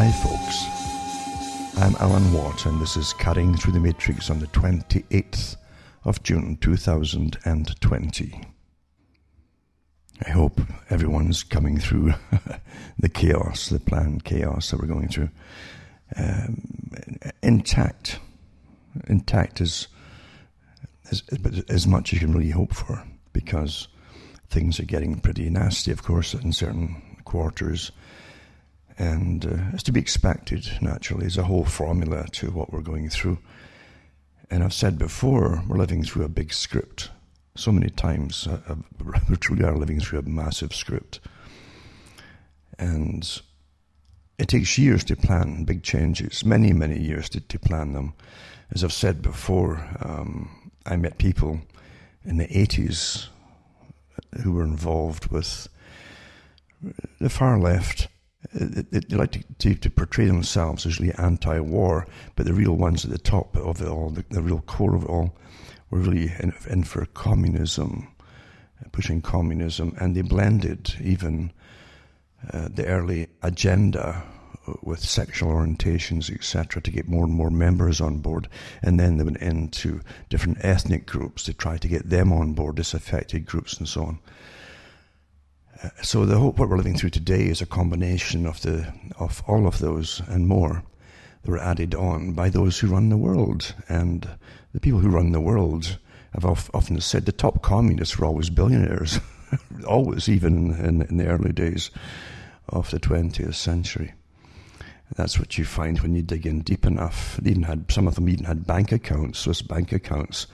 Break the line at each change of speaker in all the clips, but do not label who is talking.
Hi folks, I'm Alan Watt and this is Cutting Through the Matrix on the 28th of June 2020. I hope everyone's coming through the chaos, the planned chaos that we're going through, intact as much as you can really hope for, because things are getting pretty nasty, of course, in certain quarters. And it's to be expected, naturally. There's a whole formula to what we're going through. And I've said before, we're living through a big script. So many times, we truly are living through a massive script. And it takes years to plan big changes, many, many years to plan them. As I've said before, I met people in the 80s who were involved with the far left. They like to portray themselves as really anti-war, but the real ones at the top of it all, the real core of it all, were really in for communism, pushing communism, and they blended even the early agenda with sexual orientations, etc., to get more and more members on board. And then they went into different ethnic groups to try to get them on board, disaffected groups and so on. So what we're living through today is a combination of all of those and more that were added on by those who run the world. And the people who run the world, I've often said, the top communists were always billionaires, always, even in the early days of the 20th century. That's what you find when you dig in deep enough. Some of them even had bank accounts, Swiss bank accounts,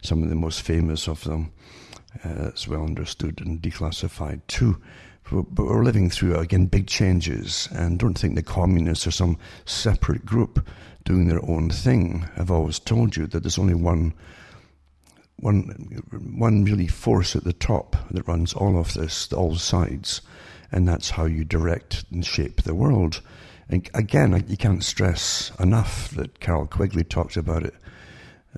some of the most famous of them. It's well understood and declassified too. But we're living through, again, big changes, and don't think the communists are some separate group doing their own thing. I've always told you that there's only one really force at the top that runs all of this, all sides, and that's how you direct and shape the world. And again, you can't stress enough that Carol Quigley talked about it,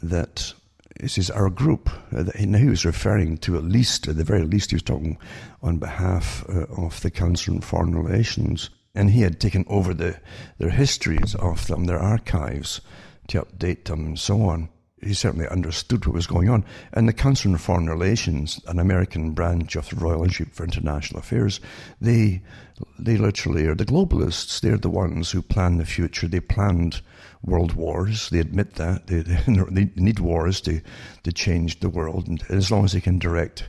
that this is our group. And he was referring to, at the very least, he was talking on behalf of the Council on Foreign Relations. And he had taken over their histories of them, their archives, to update them and so on. He certainly understood what was going on. And the Council on Foreign Relations, an American branch of the Royal Institute for International Affairs, they literally are the globalists. They're the ones who plan the future. They planned world wars. They admit that. They need wars to change the world. And as long as they can direct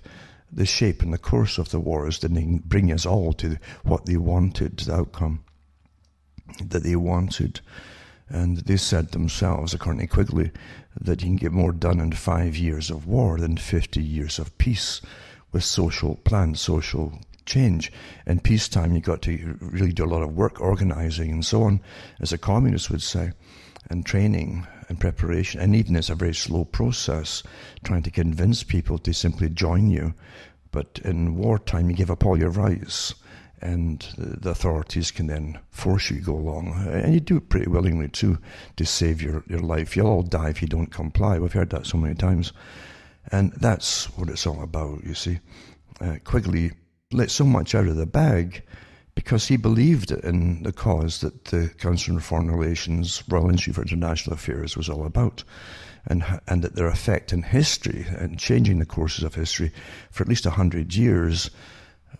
the shape and the course of the wars, then they can bring us all to what they wanted, the outcome that they wanted. And they said themselves, according to Quigley, that you can get more done in 5 years of war than 50 years of peace with social plans, social change. In peacetime, you've got to really do a lot of work, organizing and so on, as a communist would say, and training and preparation. And even it's a very slow process, trying to convince people to simply join you. But in wartime, you give up all your rights, and the authorities can then force you to go along. And you do it pretty willingly too, to save your life. You'll all die if you don't comply. We've heard that so many times. And that's what it's all about, you see. Quigley let so much out of the bag because he believed in the cause that the Council on Foreign Relations, Royal Institute for International Affairs was all about. And that their effect in history and changing the courses of history for at least 100 years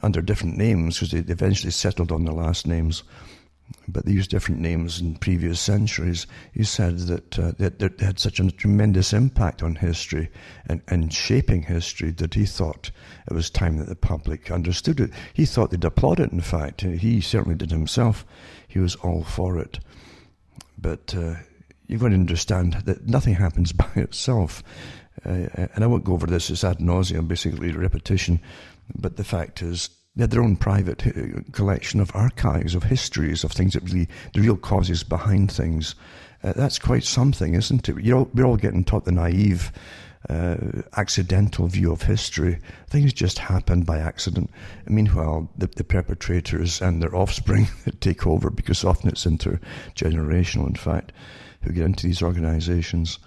under different names, because they eventually settled on the last names, but they used different names in previous centuries. He said that they had such a tremendous impact on history and shaping history that he thought it was time that the public understood it. He thought they'd applaud it, in fact. He certainly did himself. He was all for it. But you've got to understand that nothing happens by itself. And I won't go over this, it's ad nauseum, basically repetition. But the fact is, they had their own private collection of archives, of histories, of things that really, the real causes behind things. That's quite something, isn't it? We're all getting taught the naive, accidental view of history. Things just happen by accident. Meanwhile, the perpetrators and their offspring take over, because often it's intergenerational, in fact, who get into these organizations.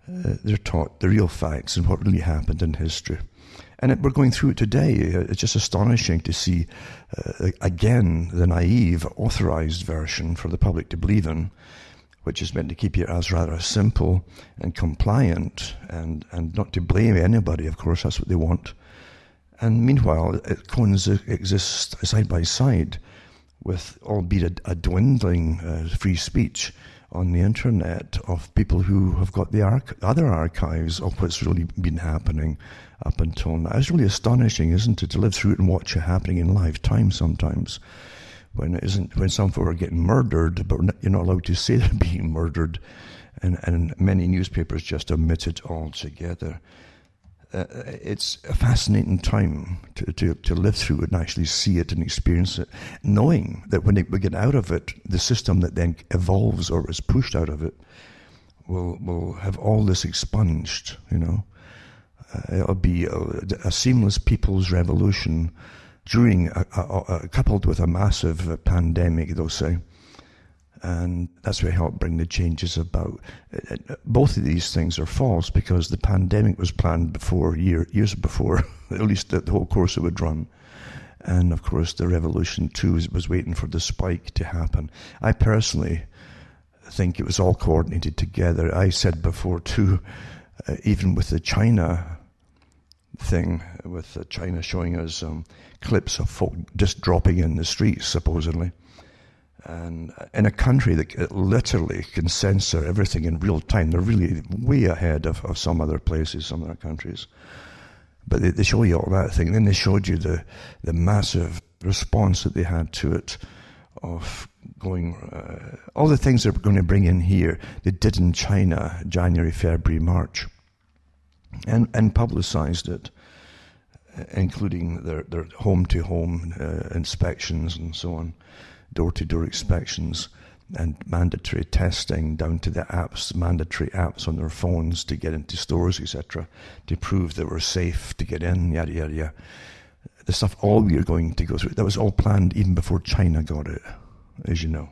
They're taught the real facts and what really happened in history. we're going through it today. It's just astonishing to see, again, the naive, authorized version for the public to believe in, which is meant to keep you as rather simple and compliant and not to blame anybody. Of course, that's what they want. And meanwhile, it coexists side by side with, albeit a dwindling free speech on the internet of people who have got the other archives of what's really been happening up until now. It's really astonishing, isn't it, to live through it and watch it happening in live time sometimes, when some folk are getting murdered, but you're not allowed to say they're being murdered, and many newspapers just omit it altogether. It's a fascinating time to live through it and actually see it and experience it, knowing that when we get out of it, the system that then evolves or is pushed out of it will have all this expunged, It'll be a seamless people's revolution during, coupled with a massive pandemic, they'll say. And that's what helped bring the changes about. Both of these things are false, because the pandemic was planned years before, at least the whole course it would run. And of course, the revolution too was waiting for the spike to happen. I personally think it was all coordinated together. I said before too, even with the China thing, with China showing us clips of folk just dropping in the streets, supposedly. And in a country that literally can censor everything in real time, they're really way ahead of some other places, some other countries. But they show you all that thing. Then they showed you the massive response that they had to it, of going, all the things they're going to bring in here, they did in China, January, February, March, and publicized it, including their home-to-home inspections and so on, door-to-door inspections, and mandatory testing down to the apps, mandatory apps on their phones to get into stores, etc., to prove they were safe to get in, yada, yada, yada. The stuff all we are going to go through, that was all planned even before China got it, as you know.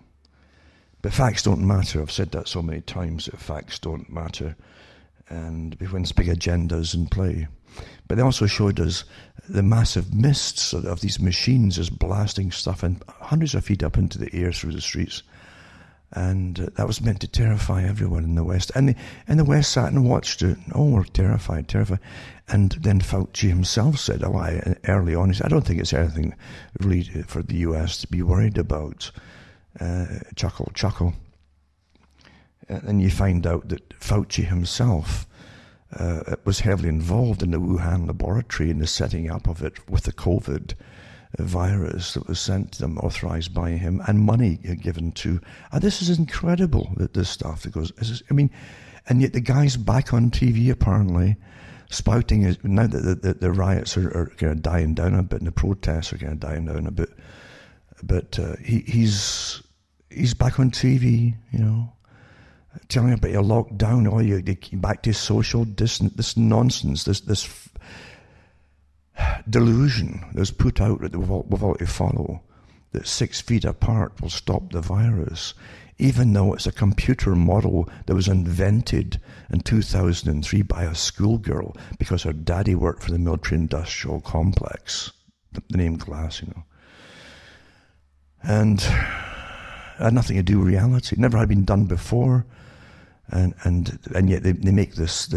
But facts don't matter. I've said that so many times, that facts don't matter. And when big agendas in play. But they also showed us the massive mists of these machines just blasting stuff in hundreds of feet up into the air through the streets. And that was meant to terrify everyone in the West. And the West sat and watched it. Oh, we're terrified. And then Fauci himself said, early on, he said, I don't think it's anything really for the US to be worried about. Chuckle. And you find out that Fauci himself was heavily involved in the Wuhan laboratory in the setting up of it with the COVID virus that was sent to them, authorized by him, and money given to. This is incredible, that this stuff that goes. And yet the guy's back on TV apparently, spouting it. Now that the riots are kind of dying down a bit, and the protests are kind of dying down a bit, but he's back on TV, telling about your lockdown, you back to social distance, this nonsense, this delusion that's put out that we've all to follow, that 6 feet apart will stop the virus, even though it's a computer model that was invented in 2003 by a schoolgirl because her daddy worked for the military-industrial complex, the name Glass, and it had nothing to do with reality. It never had been done before. And yet they make this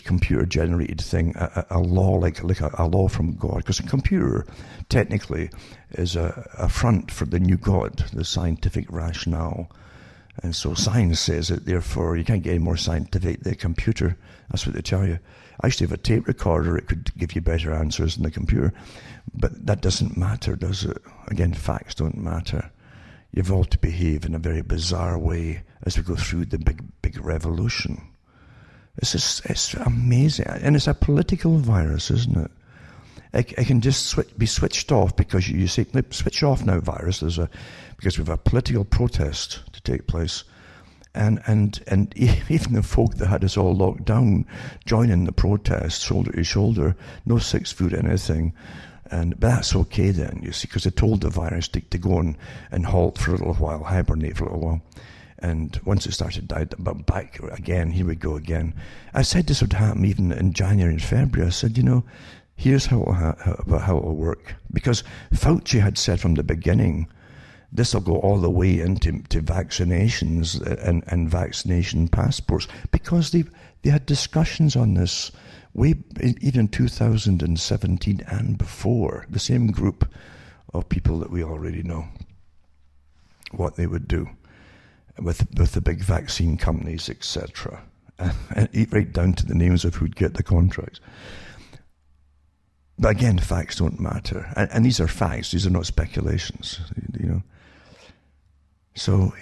computer generated thing a law, like a law from God, because a computer technically is a front for the new God, the scientific rationale. And so science says that, therefore you can't get any more scientific than a computer. That's what they tell you. I used to have a tape recorder. It could give you better answers than the computer, but that doesn't matter, does it? Again, facts don't matter. You've all to behave in a very bizarre way as we go through the big revolution. It's amazing. And it's a political virus, isn't it? It can just be switched off because you say, switch off now, virus, because we have a political protest to take place. And even the folk that had us all locked down joining the protest, shoulder to shoulder, no 6 foot anything. But that's okay then, you see, because they told the virus to go on and halt for a little while, hibernate for a little while. And once it started dying, but back again, here we go again. I said this would happen even in January and February. I said, Here's how it'll work. Because Fauci had said from the beginning, this will go all the way into vaccinations and vaccination passports, because they had discussions on this way even in 2017 and before. The same group of people that we already know what they would do with the big vaccine companies, etc., and right down to the names of who'd get the contracts. But again, facts don't matter, and these are facts. These are not speculations, you know. So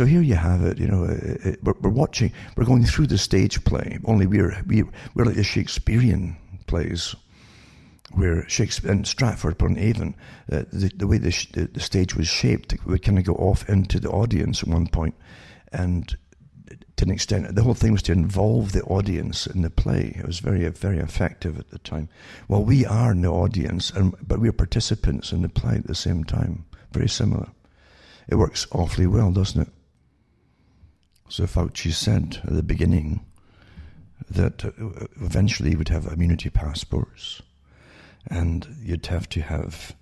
here you have it. You know, we're watching. We're going through the stage play. Only we're like the Shakespearean plays, where Shakespeare and Stratford-upon-Avon, the way the stage was shaped, we kind of go off into the audience at one point, and to an extent, the whole thing was to involve the audience in the play. It was very, very effective at the time. Well, we are in the audience, but we're participants in the play at the same time. Very similar. It works awfully well, doesn't it? So Fauci said at the beginning that eventually you would have immunity passports, and you'd have to have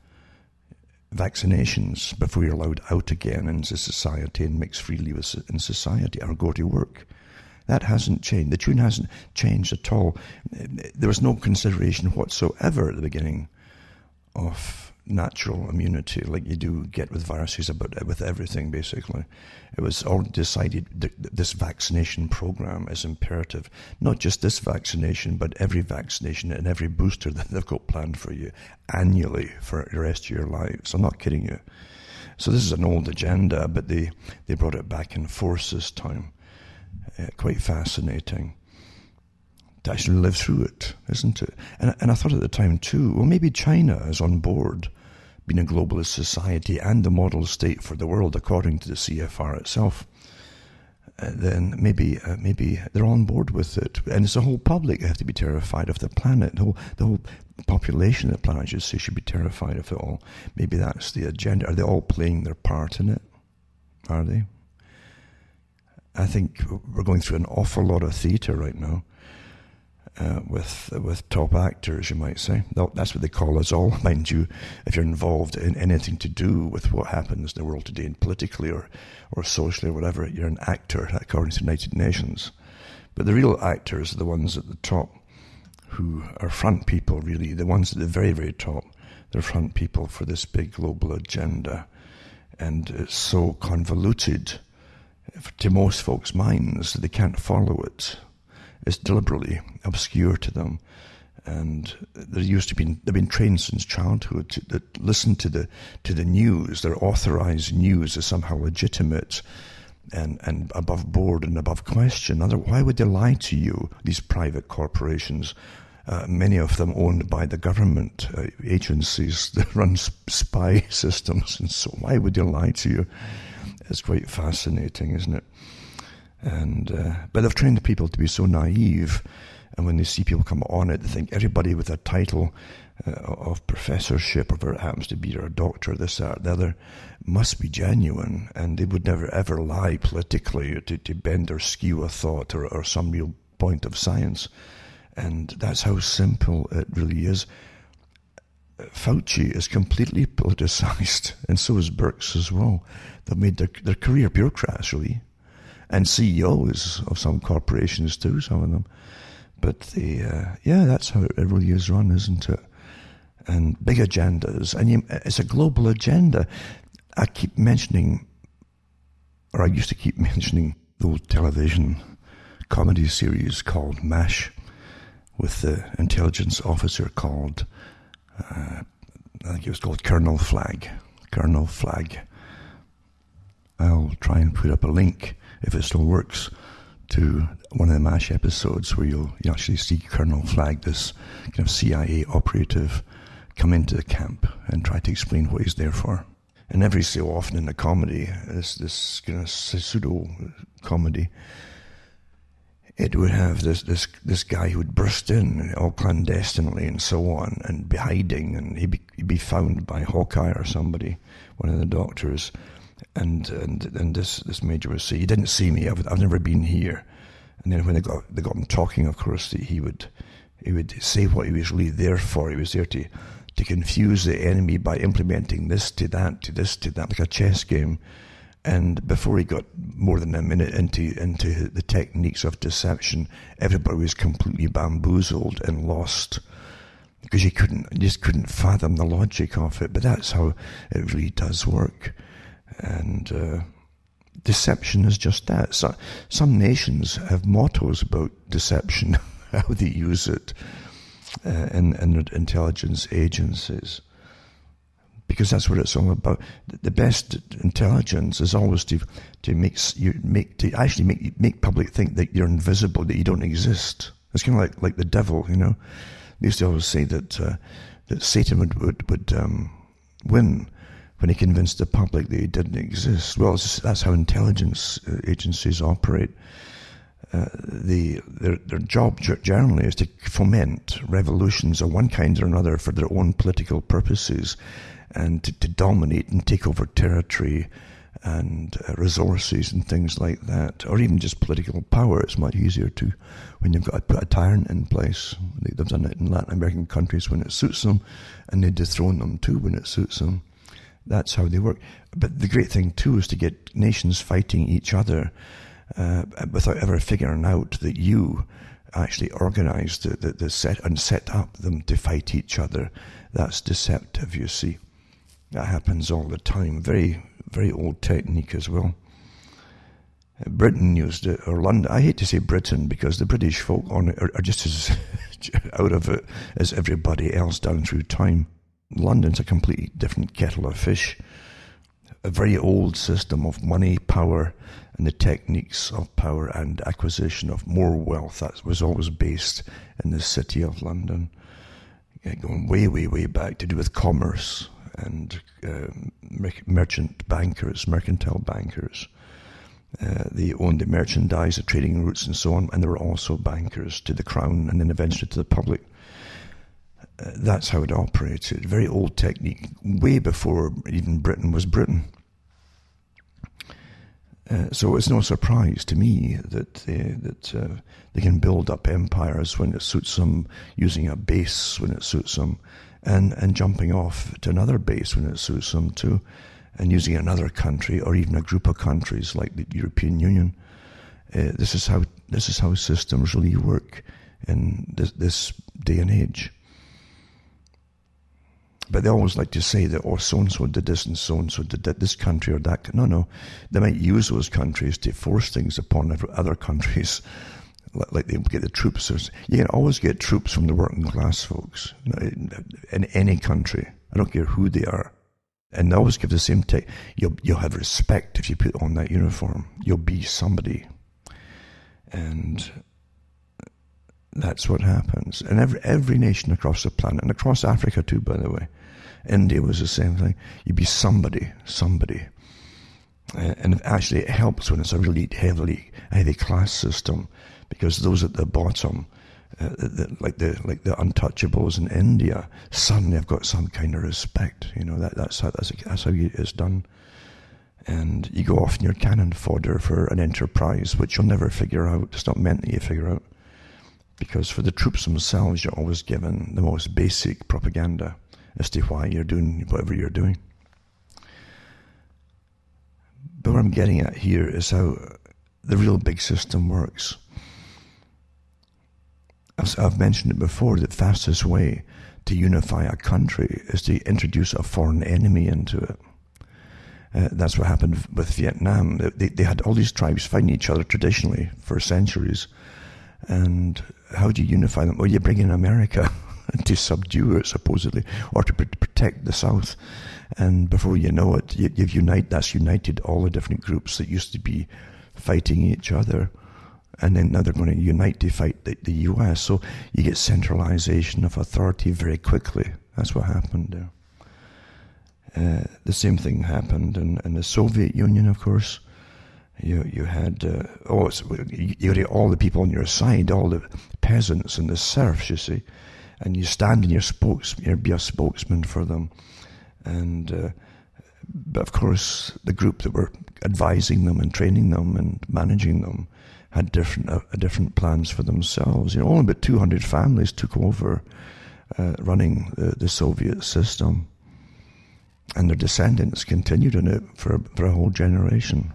vaccinations before you're allowed out again into society and mix freely in society or go to work. That hasn't changed. The tune hasn't changed at all. There was no consideration whatsoever at the beginning of natural immunity like you do get with viruses, with everything basically. It was all decided this vaccination program is imperative. Not just this vaccination, but every vaccination and every booster that they've got planned for you annually for the rest of your lives. I'm not kidding you. So this is an old agenda, but they brought it back in force this time. Quite fascinating to actually live through it, isn't it? And I thought at the time too, well, maybe China is on board being a globalist society and the model state for the world according to the CFR itself. Then maybe they're on board with it, and it's the whole public that have to be terrified of the planet. The whole population of the planet, I should say, should be terrified of it all. Maybe that's the agenda. Are they all playing their part in it? Are they? I think we're going through an awful lot of theatre right now. With top actors, you might say. That's what they call us all, mind you, if you're involved in anything to do with what happens in the world today, and politically or socially or whatever, you're an actor, according to the United Nations. But the real actors are the ones at the top who are front people, really. The ones at the very, very top, they're front people for this big global agenda. And it's so convoluted to most folks' minds that they can't follow it. It's deliberately obscure to them, and they've been trained since childhood to listen to the news. Their authorized news is somehow legitimate and above board and above question. Why would they lie to you? These private corporations, many of them owned by the government agencies that run spy systems, and so why would they lie to you? It's quite fascinating, isn't it? But they've trained people to be so naive, and when they see people come on it, they think everybody with a title of professorship, or whatever it happens to be, or a doctor, this, that, the other, must be genuine, and they would never ever lie politically to bend or skew a thought or some real point of science. And that's how simple it really is. Fauci is completely politicized, and so is Birx as well. They've made their career bureaucrats, really. And CEOs of some corporations too, some of them. But that's how it really is run, isn't it? And big agendas, and it's a global agenda. I keep mentioning, or I used to keep mentioning, the old television comedy series called MASH, with the intelligence officer called, I think it was called Colonel Flag. Colonel Flag. I'll try and put up a link, if it still works, to one of the MASH episodes where you actually see Colonel Flag, this kind of CIA operative, come into the camp and try to explain what he's there for. And every so often in the comedy, this kind of pseudo-comedy, it would have this guy who would burst in all clandestinely and so on, and be hiding, and he'd be found by Hawkeye or somebody, one of the doctors. And this major would say, "You didn't see me. I've never been here." And then when they got him talking, of course, he would He would say what he was really there for. He was there to confuse the enemy by implementing this to that, to this to that, like a chess game. And before he got more than a minute into the techniques of deception, everybody was completely bamboozled and lost, because you just couldn't fathom the logic of it. But that's how it really does work. And deception is just that. So, some nations have mottos about deception, how they use it in their intelligence agencies, because that's what it's all about. The best intelligence is always to make public think that you're invisible, that you don't exist. It's kind of like the devil, you know. They used to always say that Satan would win when he convinced the public that he didn't exist. Well, that's how intelligence agencies operate. Their job generally is to foment revolutions of one kind or another for their own political purposes, and to dominate and take over territory and resources and things like that, or even just political power. It's much easier to when you've got to put a tyrant in place. They've done it in Latin American countries when it suits them, and they dethrone them too when it suits them. That's how they work. But the great thing too is to get nations fighting each other without ever figuring out that you actually organised the set and set up them to fight each other. That's deceptive, you see. That happens all the time. Very, very old technique as well. Britain used it, or London. I hate to say Britain, because the British folk on it are just as out of it as everybody else down through time. London's a completely different kettle of fish. A very old system of money, power, and the techniques of power and acquisition of more wealth. That was always based in the city of London. Going way, way, way back, to do with commerce and mercantile bankers. They owned the merchandise, the trading routes and so on, and they were also bankers to the crown and then eventually to the public. That's how it operated. Very old technique, way before even Britain was Britain. So it's no surprise to me that they can build up empires when it suits them, using a base when it suits them, and jumping off to another base when it suits them too, and using another country or even a group of countries like the European Union. This is how systems really work in this day and age. But they always like to say that, oh, so-and-so did this and so-and-so did that, this country or that. No. They might use those countries to force things upon other countries, like they get the troops. You can always get troops from the working class folks in any country. I don't care who they are. And they always give the same take. You'll have respect if you put on that uniform. You'll be somebody. And that's what happens. And every nation across the planet, and across Africa too, by the way. India was the same thing. You'd be somebody. And actually it helps when it's a really heavy class system, because those at the bottom, like the untouchables in India, suddenly have got some kind of respect. You know, that's how it's done. And you go off in your cannon fodder for an enterprise which you'll never figure out. It's not meant that you figure out. Because for the troops themselves, you're always given the most basic propaganda as to why you're doing whatever you're doing. But what I'm getting at here is how the real big system works. As I've mentioned it before, the fastest way to unify a country is to introduce a foreign enemy into it. That's what happened with Vietnam. They had all these tribes fighting each other traditionally for centuries. And how do you unify them? Well, you bring in America to subdue it, supposedly, or to protect the South. And before you know it, that's united all the different groups that used to be fighting each other. And then now they're going to unite to fight the US. So you get centralization of authority very quickly. That's what happened there. The same thing happened in the Soviet Union, of course. You had you had all the people on your side, all the peasants and the serfs, you see, and you stand in you be a spokesman for them, and but of course the group that were advising them and training them and managing them had different plans for themselves. Only about 200 families took over running the Soviet system, and their descendants continued in it for a whole generation.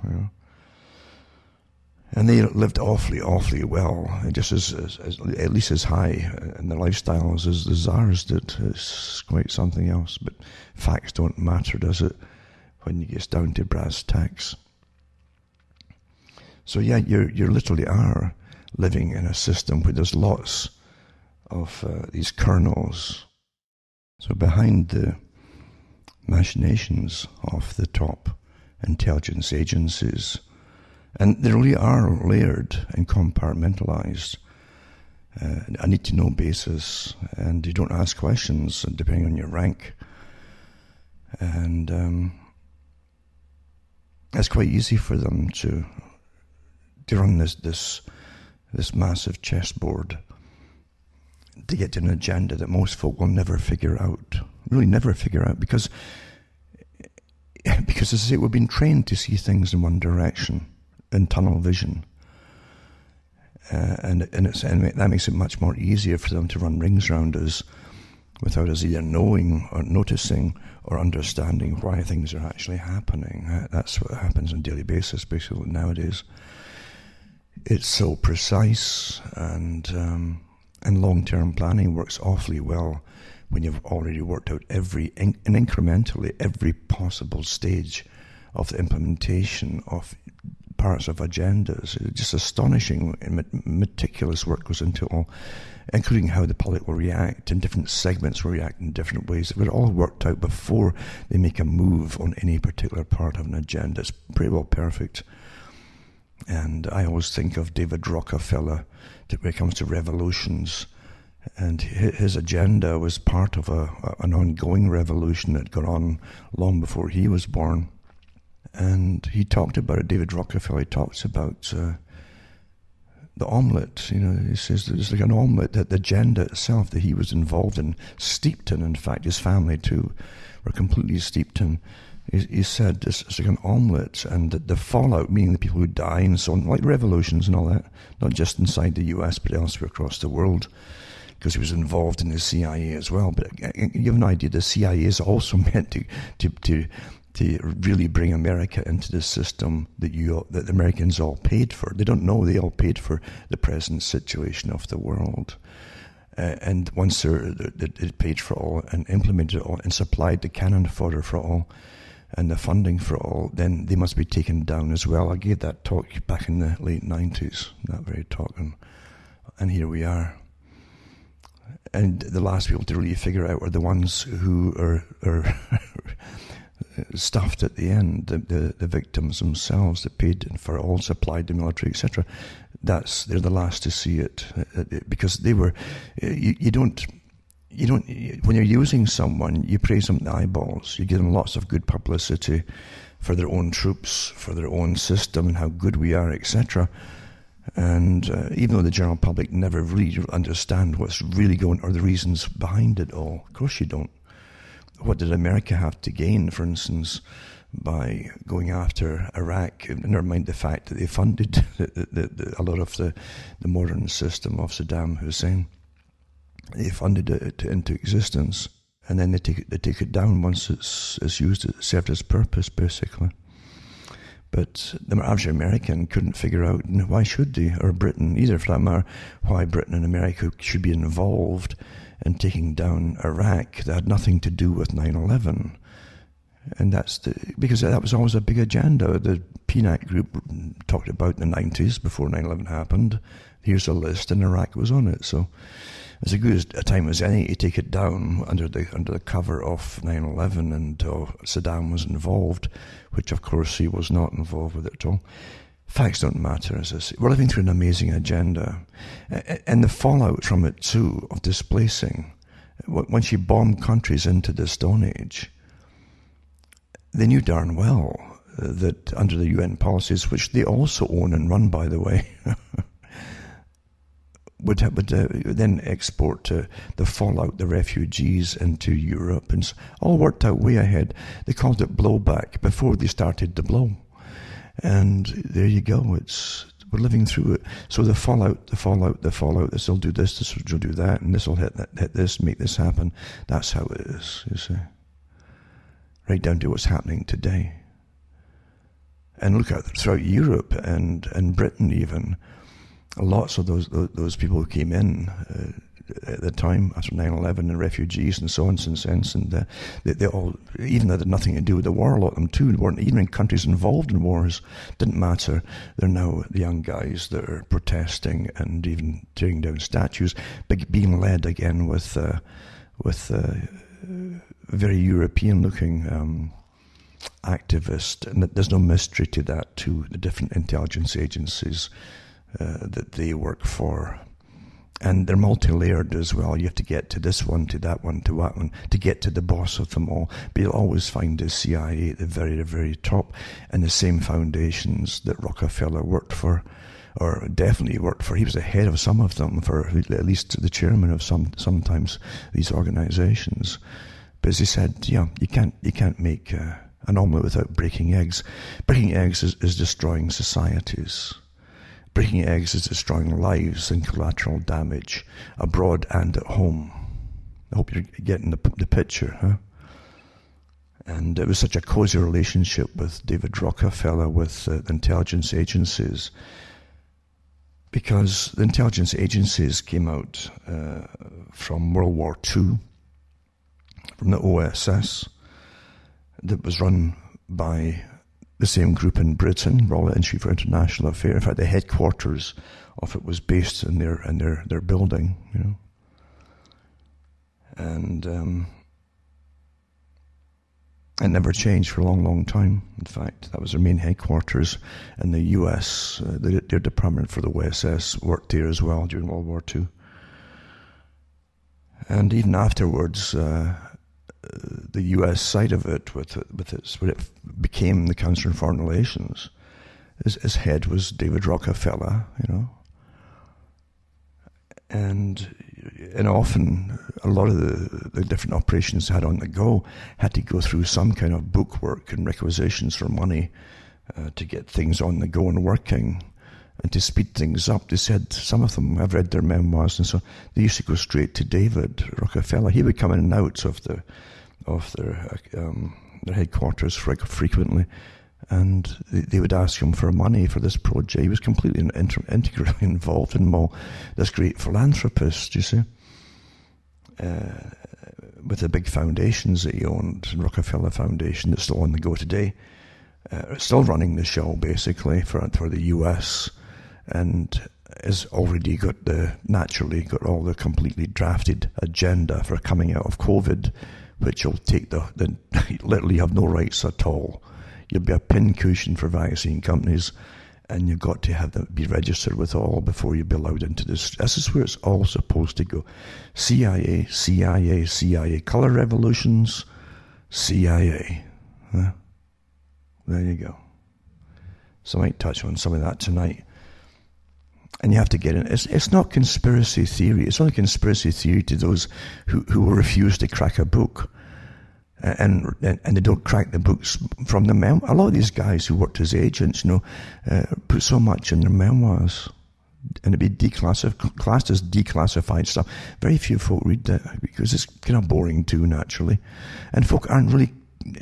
And they lived awfully well, just as at least as high in their lifestyles as the Tsars did. It's quite something else. But facts don't matter, does it, when it gets down to brass tacks? So yeah, you literally are living in a system where there's lots of these kernels. So behind the machinations of the top intelligence agencies, and they really are layered and compartmentalized, a need-to-know basis, and you don't ask questions depending on your rank. And it's quite easy for them to run this massive chessboard to get to an agenda that most folk will never figure out. Really never figure out, because as I say, we've been trained to see things in one direction, in tunnel vision, and that makes it much more easier for them to run rings around us without us either knowing or noticing or understanding why things are actually happening. That's what happens on a daily basis, basically, nowadays. It's so precise, and long-term planning works awfully well when you've already worked out incrementally every possible stage of the implementation of parts of agendas. It's just astonishing and meticulous work goes into it all, including how the public will react, and different segments will react in different ways. They're all worked out before they make a move on any particular part of an agenda. It's pretty well perfect. And I always think of David Rockefeller when it comes to revolutions, and his agenda was part of an ongoing revolution that got on long before he was born. And he talked about it. David Rockefeller talks about the omelette. He says it's like an omelette, that the agenda itself that he was involved in, steeped in fact, his family too, were completely steeped in. He said it's like an omelette, and the fallout, meaning the people who die and so on, like revolutions and all that, not just inside the US but elsewhere across the world, because he was involved in the C.I.A. as well. But you have an idea, the C.I.A. is also meant to really bring America into the system that the Americans all paid for. They don't know they all paid for the present situation of the world. And once they paid for all and implemented it all and supplied the cannon fodder for all and the funding for all, then they must be taken down as well. I gave that talk back in the late 90s, that very talk, and here we are. And the last people to really figure out are the ones who are stuffed at the end, the victims themselves that paid for all, supplied the military, etc. They're the last to see it, because they were. You don't. When you're using someone, you praise them in the eyeballs. You give them lots of good publicity for their own troops, for their own system, and how good we are, etc. And even though the general public never really understand what's really going, or the reasons behind it all, of course you don't. What did America have to gain, for instance, by going after Iraq? Never mind the fact that they funded a lot of the modern system of Saddam Hussein. They funded it into existence, and then they take it down once it's used. It served its purpose, basically. But the average American couldn't figure out why should they, or Britain either for that matter, why Britain and America should be involved in taking down Iraq. That had nothing to do with 9/11. And because that was always a big agenda. The PNAC group talked about the 90s before 9/11 happened. Here's a list, and Iraq was on it. So it's as good a time as any to take it down under the cover of 9/11, and Saddam was involved, which of course he was not involved with it at all. Facts don't matter, as I say. We're living through an amazing agenda, and the fallout from it too, of displacing. Once you bomb countries into the Stone Age, they knew darn well that under the UN policies, which they also own and run, by the way, would then export the fallout, the refugees, into Europe, and all worked out way ahead. They called it blowback before they started to blow. And there you go. It's We're living through it. So the fallout, this will do this will do that, and this will hit this, make this happen. That's how it is, you see. Right down to what's happening today. And look at throughout Europe and Britain even, lots of those people who came in at the time after 9/11, and refugees and so on since then, and they all, even though they had nothing to do with the war, a lot of them too weren't even in countries involved in wars, didn't matter. They're now the young guys that are protesting and even tearing down statues, being led again with very European-looking activist, and there's no mystery to that, to the different intelligence agencies that they work for. And they're multi-layered as well. You have to get to this one, to that one, to that one, to get to the boss of them all. But you'll always find the CIA at the very, very top, and the same foundations that Rockefeller worked for, or definitely worked for. He was the head of some of them, for at least the chairman of sometimes these organizations. But as he said, you can't make an omelette without breaking eggs. Breaking eggs is destroying societies. Breaking eggs is destroying lives and collateral damage abroad and at home. I hope you're getting the picture, huh? And it was such a cozy relationship with David Rockefeller with the intelligence agencies, because the intelligence agencies came out from World War II, from the OSS, that was run by the same group in Britain, Royal Institute for International Affairs. In fact, the headquarters of it was based in their building, you know. And it never changed for a long, long time. In fact, that was their main headquarters. In the US, their Department for the OSS worked there as well during World War II. And even afterwards, the US side of it, when it became the Council on Foreign Relations, his head was David Rockefeller, you know. And often a lot of the different operations they had on the go had to go through some kind of bookwork and requisitions for money to get things on the go and working, and to speed things up. They said, some of them, I've read their memoirs, and so they used to go straight to David Rockefeller. He would come in and out of their headquarters frequently, and they would ask him for money for this project. He was completely integrally involved in them all. This great philanthropist, you see, with the big foundations that he owned, Rockefeller Foundation, that's still on the go today, still running the show basically for the US, and has already naturally got all the completely drafted agenda for coming out of COVID, which will take literally have no rights at all. You'll be a pincushion for vaccine companies, and you've got to be registered with all before you be allowed into this. This is where it's all supposed to go. CIA, CIA, CIA. Color revolutions, CIA. Huh? There you go. So I might touch on some of that tonight. And you have to get in. It's not conspiracy theory. It's only conspiracy theory to those who refuse to crack a book. And they don't crack the books from the a lot of these guys who worked as agents, you know, put so much in their memoirs, and it'd be classed as declassified stuff. Very few folk read that because it's kind of boring too, naturally, and folk aren't really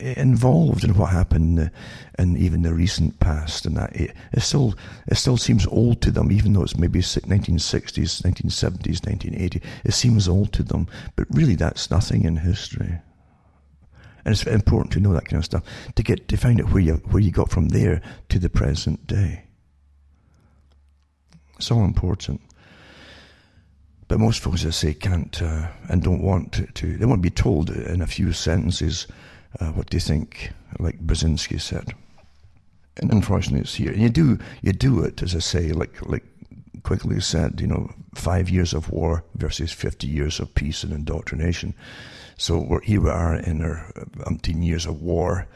involved in what happened in even the recent past, and that it still seems old to them, even though it's maybe 1960s, 1970s, 1980. It seems old to them, but really that's nothing in history. And it's important to know that kind of stuff to find out where you got from there to the present day. It's all important. But most folks, as I say, can't and don't want to. They want to be told in a few sentences what they think, like Brzezinski said. And unfortunately, it's here. And you do it, as I say, like Quigley said, you know, 5 years of war versus 50 years of peace and indoctrination. So here we are in our umpteen years of war,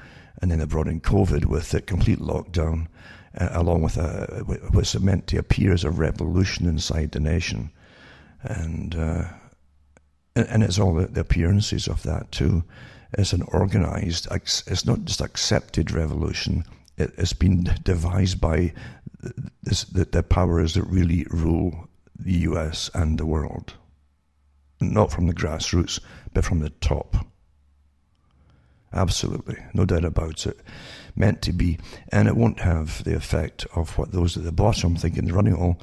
and then they brought in COVID with a complete lockdown, along with what's meant to appear as a revolution inside the nation. And it's all the appearances of that too. It's an organized, it's not just accepted revolution. It's been devised by the powers that really rule the US and the world. Not from the grassroots, but from the top. Absolutely, no doubt about it. Meant to be, and it won't have the effect of what those at the bottom thinking they're running it all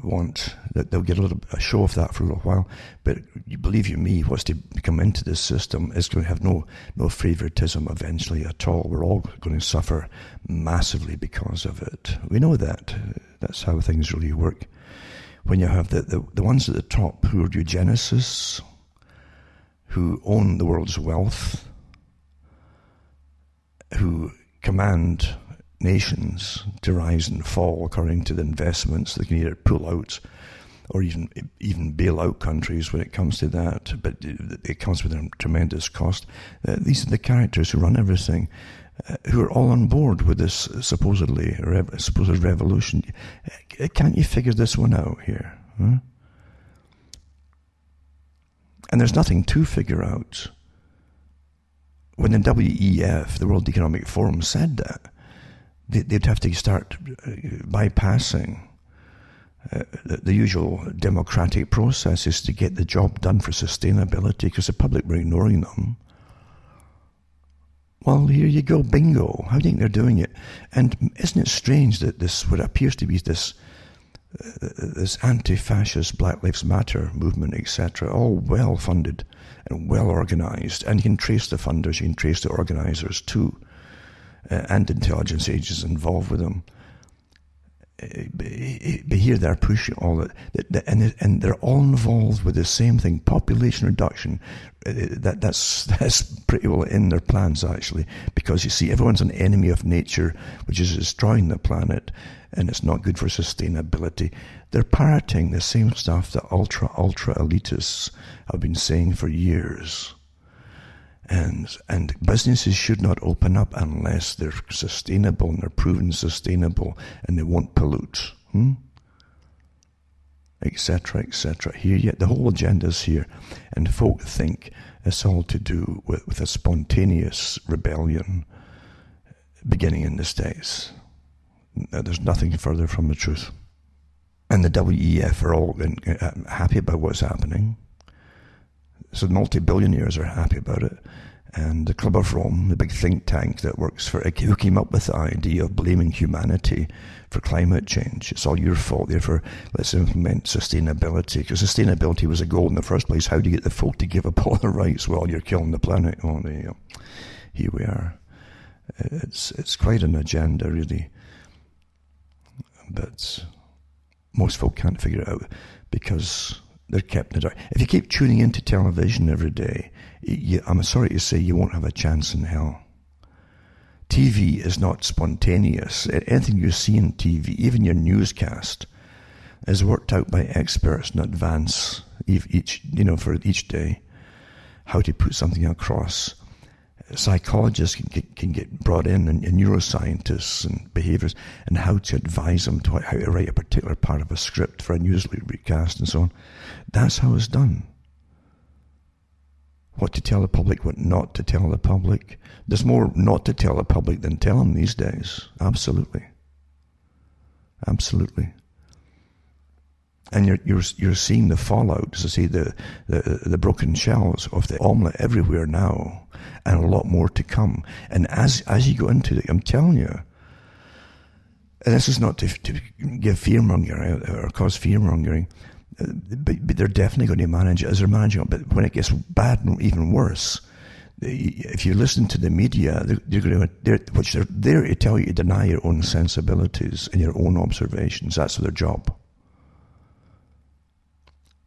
want. That they'll get a show of that for a little while, but you believe you me, what's to come into this system is going to have no favoritism eventually at all. We're all going to suffer massively because of it. We know that. That's how things really work. When you have the ones at the top who are eugenicists, who own the world's wealth, who command nations to rise and fall according to the investments. They can either pull out or even bail out countries when it comes to that, but it comes with a tremendous cost. These are the characters who run everything, who are all on board with this supposed revolution. Can't you figure this one out here? Huh? And there's nothing to figure out. When the WEF, the World Economic Forum, said that, they'd have to start bypassing the usual democratic processes to get the job done for sustainability, because the public were ignoring them. Well, here you go, bingo. How do you think they're doing it? And isn't it strange that this, what appears to be this anti-fascist Black Lives Matter movement, etc., all well-funded and well-organized, and you can trace the funders, you can trace the organizers too, and intelligence agents involved with them. But here they're pushing all that, and they're all involved with the same thing: population reduction. That's pretty well in their plans, actually, because you see, everyone's an enemy of nature, which is destroying the planet, and it's not good for sustainability. They're parroting the same stuff that ultra elitists have been saying for years. And businesses should not open up unless they're sustainable and they're proven sustainable and they won't pollute, etc., etc. Here, yet the whole agenda's here, and folk think it's all to do with a spontaneous rebellion beginning in the States. Now, there's nothing further from the truth. And the WEF are all happy about what's happening. So the multi-billionaires are happy about it. And the Club of Rome, the big think tank that works for, who came up with the idea of blaming humanity for climate change. It's all your fault, therefore let's implement sustainability. Because sustainability was a goal in the first place. How do you get the folk to give up all their rights while you're killing the planet? Oh, there you go. Here we are. It's quite an agenda, really. But most folk can't figure it out because they're kept in the dark. If you keep tuning into television every day, I'm sorry to say you won't have a chance in hell. TV is not spontaneous. Anything you see in TV, even your newscast, is worked out by experts in advance, for each day, how to put something across. Psychologists can get brought in, and neuroscientists and behaviorists, and how to advise them to how to write a particular part of a script for a news recast and so on. That's how it's done. What to tell the public, what not to tell the public. There's more not to tell the public than tell them these days. Absolutely. Absolutely. And you're seeing the fallout, as I say, the broken shells of the omelette everywhere now, and a lot more to come. And as you go into it, I'm telling you, and this is not to give fear-mongering or cause fear-mongering, but they're definitely going to manage it as they're managing it. But when it gets bad and even worse, if you listen to the media, they're there to tell you to deny your own sensibilities and your own observations. That's their job.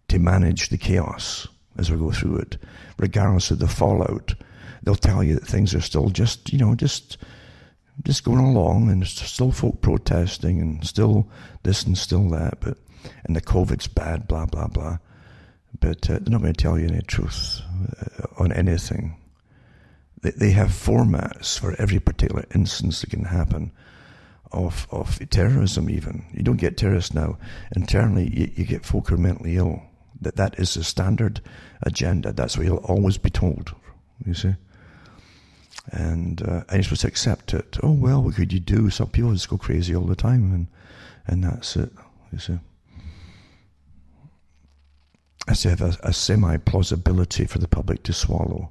To manage the chaos as we go through it, regardless of the fallout. They'll tell you that things are still just going along, and there's still folk protesting, and still this and still that, and the COVID's bad, blah, blah, blah. But they're not going to tell you any truth on anything. They have formats for every particular instance that can happen of terrorism even. You don't get terrorists now. Internally, you get folk who are mentally ill. That is the standard agenda. That's what you'll always be told, you see. And you're supposed to accept it. Oh, well, what could you do? Some people just go crazy all the time, and that's it, you see. I have to have a semi-plausibility for the public to swallow.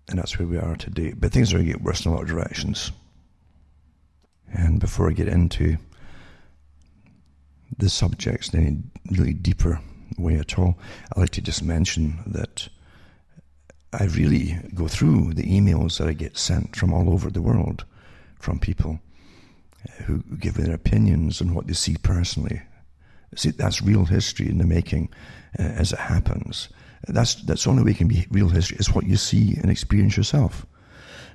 And that's where we are today. But things are going to get worse in a lot of directions. And before I get into the subjects in any really deeper way at all, I'd like to just mention that I really go through the emails that I get sent from all over the world, from people who give their opinions on what they see personally. See, that's real history in the making as it happens. That's the only way it can be real history, is what you see and experience yourself.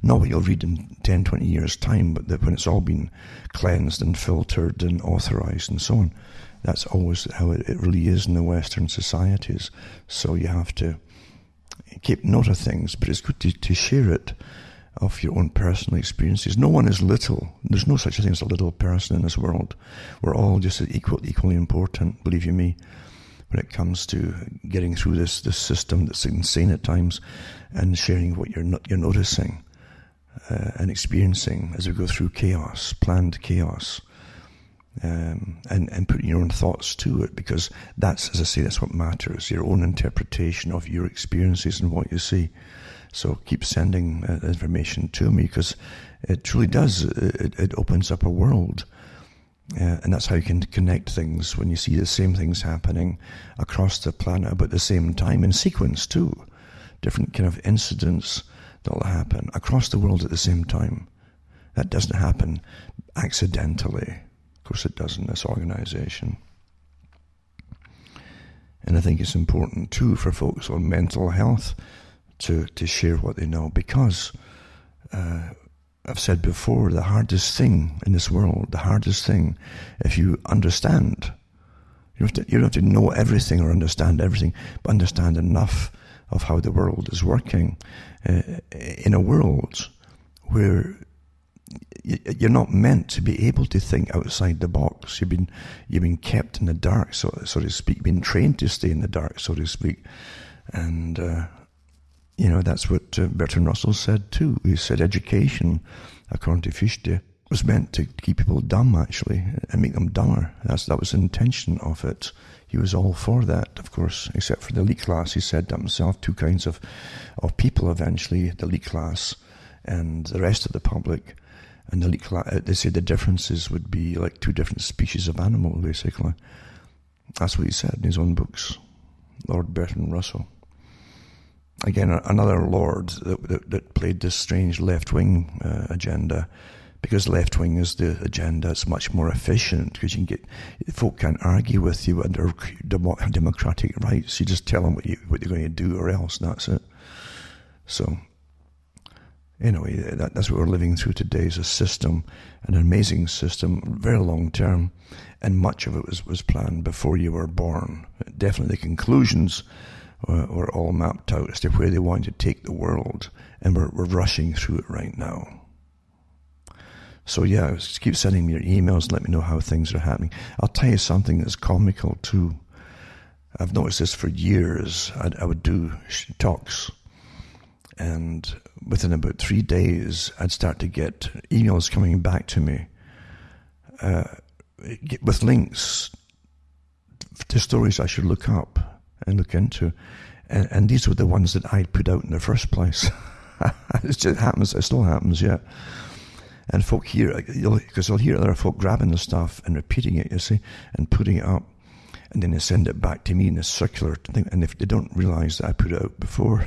Not what you'll read in 10, 20 years' time, but when it's all been cleansed and filtered and authorized and so on. That's always how it really is in the Western societies. So you have to keep note of things, but it's good to share it, of your own personal experiences. No one is little. There's no such a thing as a little person in this world. We're all just equally important, believe you me, when it comes to getting through this system that's insane at times, and sharing what you're noticing and experiencing as we go through chaos, planned chaos, and putting your own thoughts to it, because that's, as I say, that's what matters, your own interpretation of your experiences and what you see. So keep sending information to me, because it truly does, it opens up a world. And that's how you can connect things when you see the same things happening across the planet about the same time, in sequence too. Different kind of incidents that will happen across the world at the same time. That doesn't happen accidentally. Of course it doesn't, this organization. And I think it's important too for folks on mental health to share what they know, because I've said before, the hardest thing in this world, the hardest thing, if you understand, you don't have to know everything or understand everything, but understand enough of how the world is working in a world where you're not meant to be able to think outside the box. You've been kept in the dark, so to speak. You've been trained to stay in the dark, so to speak. And that's what Bertrand Russell said too. He said education, according to Fichte, was meant to keep people dumb, actually, and make them dumber. That was the intention of it. He was all for that, of course, except for the elite class. He said that himself. Two kinds of people eventually: the elite class and the rest of the public. And the elite class, they said the differences would be like two different species of animal, basically. That's what he said in his own books, Lord Bertrand Russell. Again, another lord that played this strange left-wing agenda, because left-wing is the agenda. It's much more efficient, because you can folk can't argue with you under democratic rights. You just tell them what you're going to do, or else, and that's it. So, anyway, that's what we're living through today, is a system, an amazing system, very long-term, and much of it was planned before you were born. Definitely the conclusions were all mapped out as to where they wanted to take the world, and we're rushing through it right now. So yeah, just keep sending me your emails and let me know how things are happening. I'll tell you something that's comical too. I've noticed this for years. I would do talks, and within about 3 days, I'd start to get emails coming back to me with links to stories I should look up and look into, and these were the ones that I'd put out in the first place. It just happens. It still happens, yeah. And folk hear, because they'll hear other folk grabbing the stuff and repeating it, you see, and putting it up, and then they send it back to me in a circular thing. And if they don't realize that I put it out before,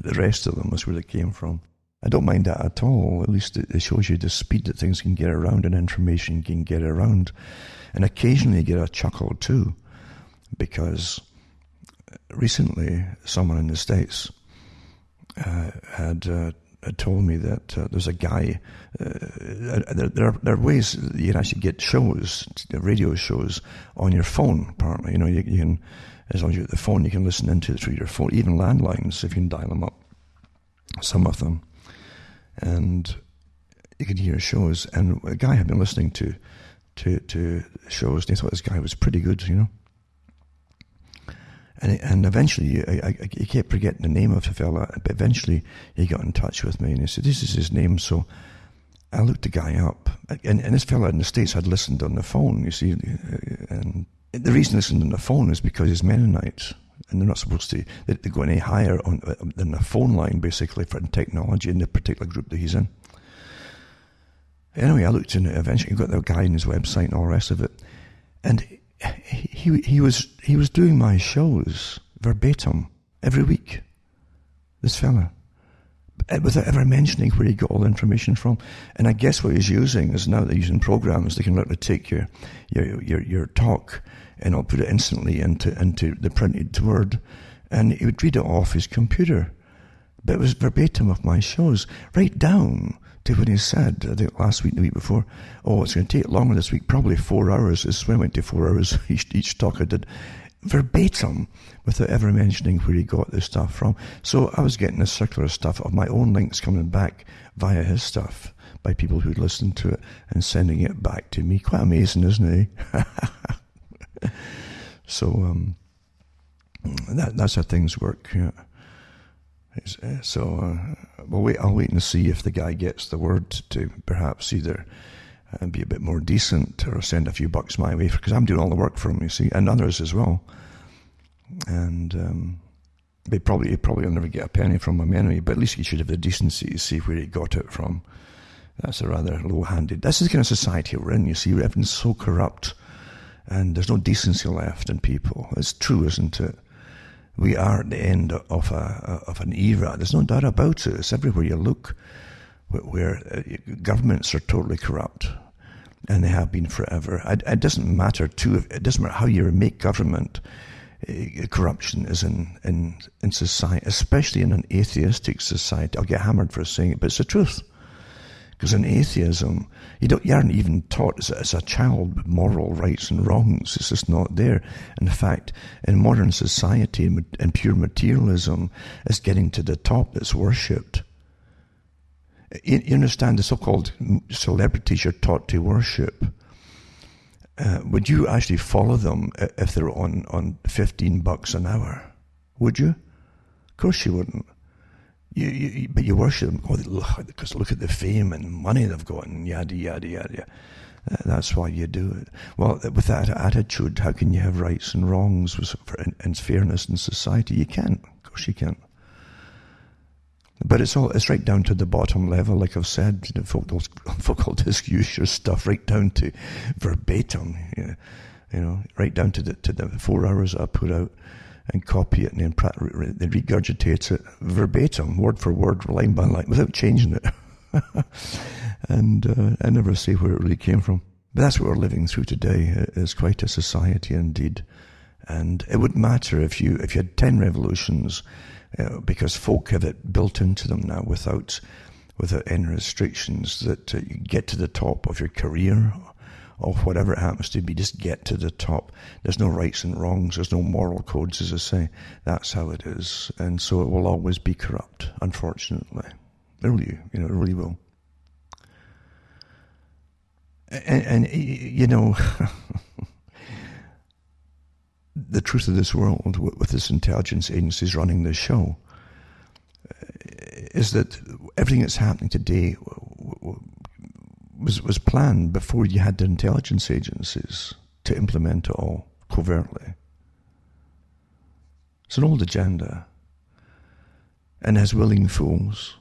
the rest of them was where they came from. I don't mind that at all. At least it shows you the speed that things can get around and information can get around. And occasionally you get a chuckle too, because recently someone in the States had told me that there's a guy, there are ways that you can actually get shows, radio shows, on your phone, apparently. You can, as long as you get the phone, you can listen into it through your phone, even landlines, if you can dial them up, some of them. And you can hear shows. And a guy had been listening to shows, and he thought this guy was pretty good, And eventually, I kept forgetting the name of the fella, but eventually he got in touch with me and he said, this is his name. So I looked the guy up. And this fella in the States had listened on the phone, you see. And the reason he listened on the phone is because he's Mennonite. And they're not supposed to, they go any higher than a phone line, basically, for technology in the particular group that he's in. Anyway, I looked in it, eventually got the guy in his website and all the rest of it. And he was doing my shows verbatim every week. This fella, without ever mentioning where he got all the information from. And I guess what he's using is now they're using programs that can literally take your talk and I'll put it instantly into the printed word, and he would read it off his computer. But it was verbatim of my shows, right down to when he said, I think last week, the week before, oh, it's going to take longer this week, probably 4 hours. This is when I went to 4 hours each talk I did, verbatim, without ever mentioning where he got this stuff from. So I was getting this circular stuff of my own links coming back via his stuff by people who'd listened to it and sending it back to me. Quite amazing, isn't it? So that's how things work. Yeah. So I'll wait and see if the guy gets the word to perhaps either be a bit more decent or send a few bucks my way, because I'm doing all the work for him, you see, and others as well. And he'll probably never get a penny from him anyway, but at least he should have the decency to see where he got it from. That's a rather low-handed. That's the kind of society we're in, you see, where everything's so corrupt and there's no decency left in people. It's true, isn't it? We are at the end of an era. There's no doubt about it. It's everywhere you look, where governments are totally corrupt, and they have been forever. It doesn't matter it doesn't matter how you make government. Corruption is in society, especially in an atheistic society. I'll get hammered for saying it, but it's the truth. Because in atheism, you aren't even taught as a child moral rights and wrongs. It's just not there. In fact, in modern society and pure materialism, it's getting to the top that's worshipped. You understand, the so-called celebrities you're taught to worship. Would you actually follow them if they're on $15 an hour? Would you? Of course you wouldn't. But you worship them because look at the fame and money they've got and yada, yada, yada. That's why you do it. Well, with that attitude, how can you have rights and wrongs and fairness in society? You can't. Of course you can't. But it's right down to the bottom level, like I've said. Folk will just use your stuff right down to verbatim. Right down to the 4 hours I put out, and copy it and then they regurgitate it verbatim, word for word, line by line, without changing it. And I never say where it really came from. But that's what we're living through today. It's quite a society indeed. And it wouldn't matter if you had 10 revolutions, because folk have it built into them now without any restrictions, that you get to the top of your career or whatever it happens to be, just get to the top. There's no rights and wrongs, there's no moral codes, as I say. That's how it is. And so it will always be corrupt, unfortunately. It really will. And the truth of this world, with this intelligence agencies running this show, is that everything that's happening today was planned before you had the intelligence agencies to implement it all covertly. It's an old agenda, and has willing fools.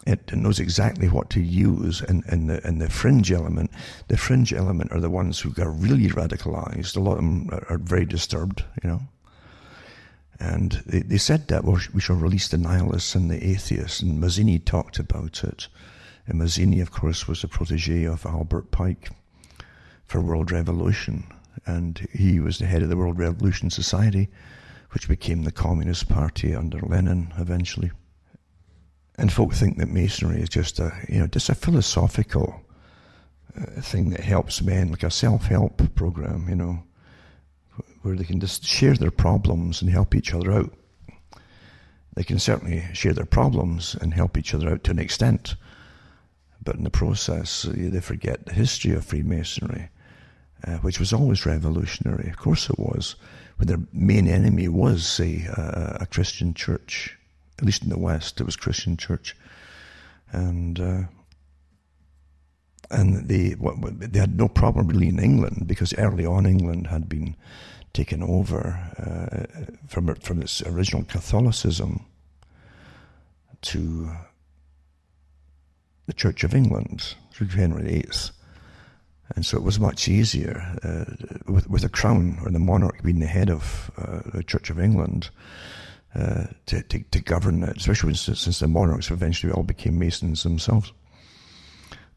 It knows exactly what to use, and the fringe element. The fringe element are the ones who are really radicalized. A lot of them are very disturbed, And they said that we shall release the nihilists and the atheists, and Mazzini talked about it. And Mazzini, of course, was a protege of Albert Pike for World Revolution, and he was the head of the World Revolution Society, which became the Communist Party under Lenin eventually. And folk think that Masonry is just a philosophical thing that helps men, like a self-help program, where they can just share their problems and help each other out. They can certainly share their problems and help each other out to an extent, but in the process, they forget the history of Freemasonry which was always revolutionary. Of course it was. When their main enemy was, say, a Christian church, at least in the West, it was Christian church. And they had no problem really in England, because early on England had been taken over from its original Catholicism to the Church of England through Henry VIII. And so it was much easier with the crown or the monarch being the head of the Church of England to govern it, especially since the monarchs eventually all became Masons themselves.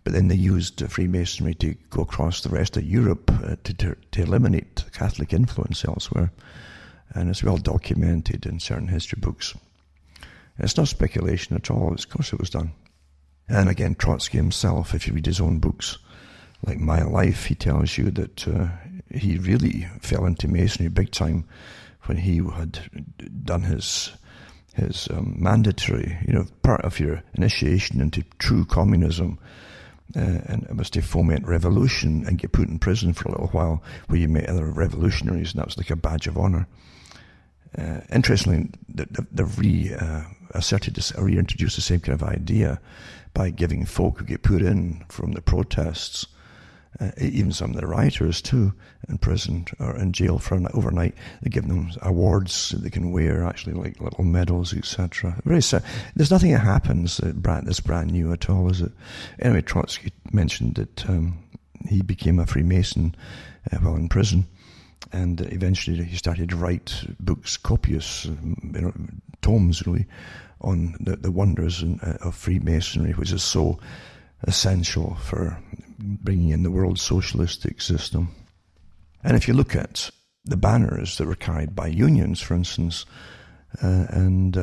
But then they used Freemasonry to go across the rest of Europe to eliminate Catholic influence elsewhere. And it's well documented in certain history books. And it's not speculation at all. Of course it was done. And again, Trotsky himself, if you read his own books, like My Life, he tells you that he really fell into Masonry big time when he had done his mandatory, part of your initiation into true communism, and it was to foment revolution and get put in prison for a little while where you met other revolutionaries, and that was like a badge of honor. Interestingly, they've reintroduced the same kind of idea by giving folk who get put in from the protests, even some of the rioters too, in prison or in jail for overnight, they give them awards that they can wear, actually, like little medals, etc. Very sad. There's nothing that happens that's brand new at all, is it? Anyway, Trotsky mentioned that he became a Freemason while in prison, and eventually he started to write books, copious tomes really, on the wonders of Freemasonry, which is so essential for bringing in the world socialistic system. And if you look at the banners that were carried by unions, for instance, and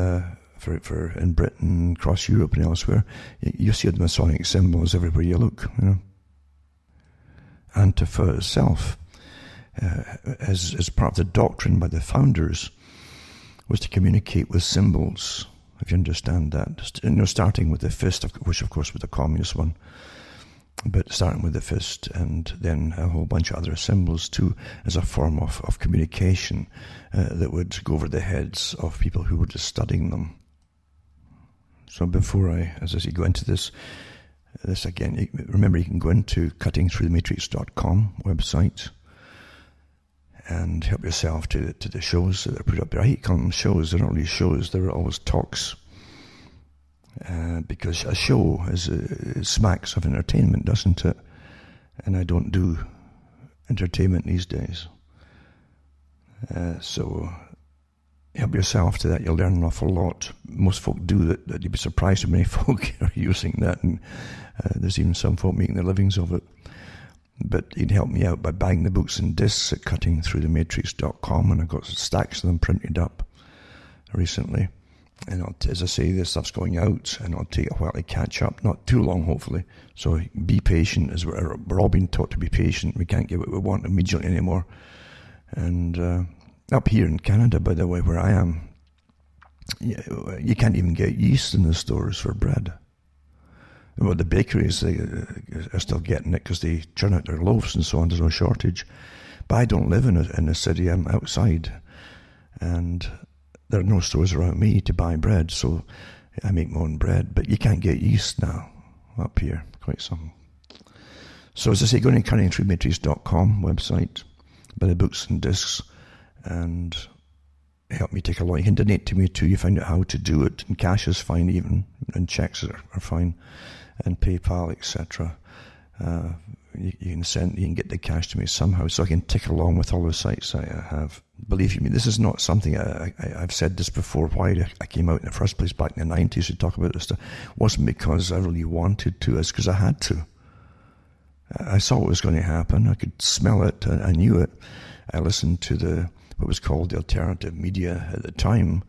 for in Britain, across Europe and elsewhere, you see the Masonic symbols everywhere you look. Antifa itself, as part of the doctrine by the founders, was to communicate with symbols, if you understand that. Starting with the fist, which of course was the communist one, but starting with the fist, and then a whole bunch of other symbols too, as a form of communication that would go over the heads of people who were just studying them. So before I go into this again, remember you can go into cuttingthroughthematrix.com website and help yourself to the shows that are put up there. I hate calling them shows. They're not really shows. They're always talks. Because a show smacks of entertainment, doesn't it? And I don't do entertainment these days. So help yourself to that. You'll learn an awful lot. Most folk do that. You'd be surprised how many folk are using that. And there's even some folk making their livings of it. But you'd help me out by buying the books and discs at cuttingthroughthematrix.com, and I've got stacks of them printed up recently. And as I say, this stuff's going out, and it'll take a while to catch up. Not too long, hopefully. So be patient, as we're all being taught to be patient. We can't get what we want immediately anymore. And up here in Canada, by the way, where I am, you can't even get yeast in the stores for bread. Well, the bakeries, they are still getting it because they churn out their loaves and so on. There's no shortage. But I don't live in a city. I'm outside. And there are no stores around me to buy bread, so I make my own bread. But you can't get yeast now up here. Quite some. So as I say, go to cuttingthroughthematrix.com website, buy the books and discs, and help me take a lot. You can donate to me too. You find out how to do it. And cash is fine even, and checks are fine, and PayPal, etc. You can get the cash to me somehow, so I can tick along with all the sites I have. Believe me, this is not something I've said this before. Why I came out in the first place back in the 90s to talk about this stuff wasn't because I really wanted to. It's because I had to. I saw what was going to happen. I could smell it. I knew it. I listened to what was called the alternative media at the time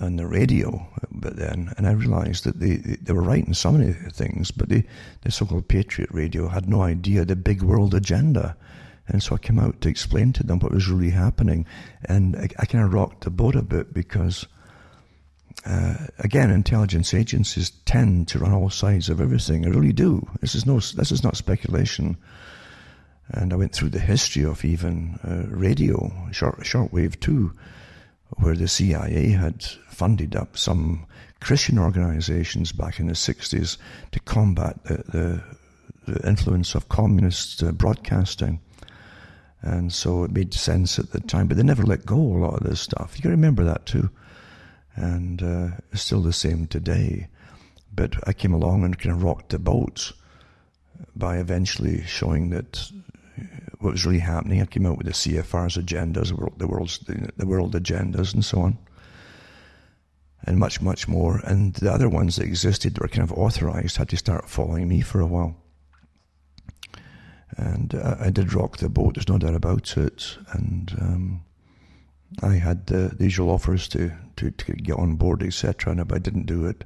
on the radio, but then, and I realized that they were right in some of the things, but the so-called Patriot Radio had no idea the big world agenda. And so I came out to explain to them what was really happening. And I kind of rocked the boat a bit because, again, intelligence agencies tend to run all sides of everything. They really do. This is not speculation. And I went through the history of even radio, shortwave too, where the CIA had funded up some Christian organizations back in the 60s to combat the influence of communist broadcasting. And so it made sense at the time, but they never let go a lot of this stuff. You got to remember that too. And it's still the same today. But I came along and kind of rocked the boat by eventually showing that what was really happening. I came out with the CFR's agendas, the world agendas and so on. And much, much more. And the other ones that existed that were kind of authorized had to start following me for a while. And I did rock the boat, there's no doubt about it. And I had the usual offers to get on board, etc. But I didn't do it.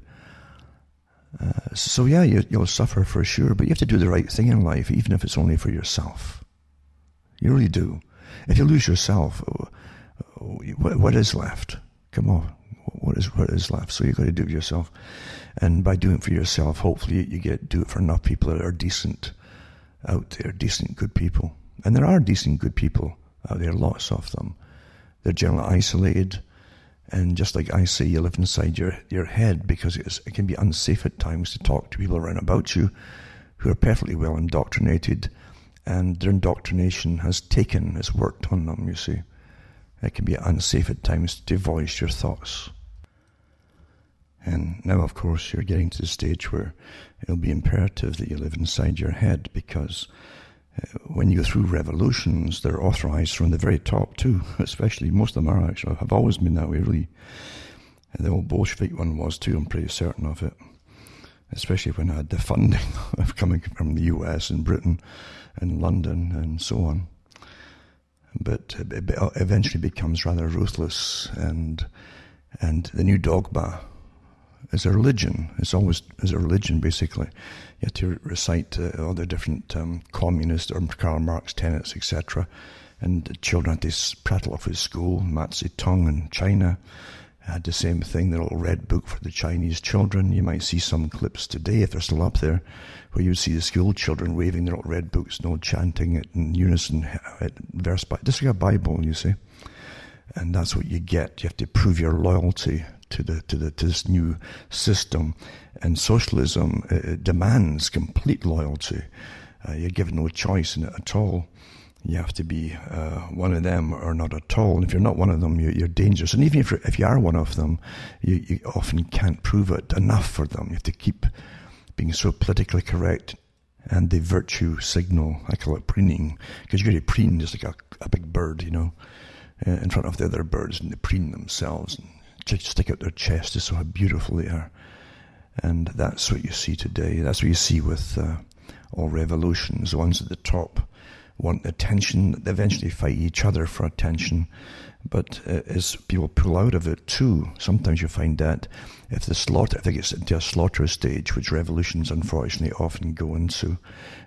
So yeah, you'll suffer for sure, but you have to do the right thing in life, even if it's only for yourself. You really do. If you lose yourself, what is left? Come on, what is left? So you've got to do it yourself. And by doing it for yourself, hopefully you do it for enough people that are decent out there, decent, good people. And there are decent, good people out there, lots of them. They're generally isolated. And just like I say, you live inside your head, because it can be unsafe at times to talk to people around about you who are perfectly well indoctrinated, and their indoctrination has worked on them, you see. It can be unsafe at times to voice your thoughts. And now, of course, you're getting to the stage where it'll be imperative that you live inside your head, because when you go through revolutions, they're authorized from the very top too, especially most of them are actually, have always been that way really. And the old Bolshevik one was too, I'm pretty certain of it. Especially when I had the funding of coming from the US and Britain and London and so on. But it eventually becomes rather ruthless, and the new dogma is a religion. It's always is a religion, basically. You have to recite all the different communist or Karl Marx tenets, etc. And the children had to prattle off at school. Mao Zedong in China had the same thing, the little red book for the Chinese children. You might see some clips today, if they're still up there, where you see the school children waving their little red books, chanting it in unison, verse by, just like a Bible, you see. And that's what you get. You have to prove your loyalty to this new system. And socialism demands complete loyalty. You're given no choice in it at all. You have to be one of them or not at all. And if you're not one of them, you're dangerous. And even if you are one of them, you often can't prove it enough for them. You have to keep being so politically correct. And the virtue signal, I call it preening, because you're going to preen just like a big bird, in front of the other birds, and they preen themselves and stick out their chest to show how beautiful they are. And that's what you see today. That's what you see with all revolutions. The ones at the top want attention. They eventually fight each other for attention. But as people pull out of it too, sometimes you find that if it gets into a slaughter stage, which revolutions unfortunately often go into,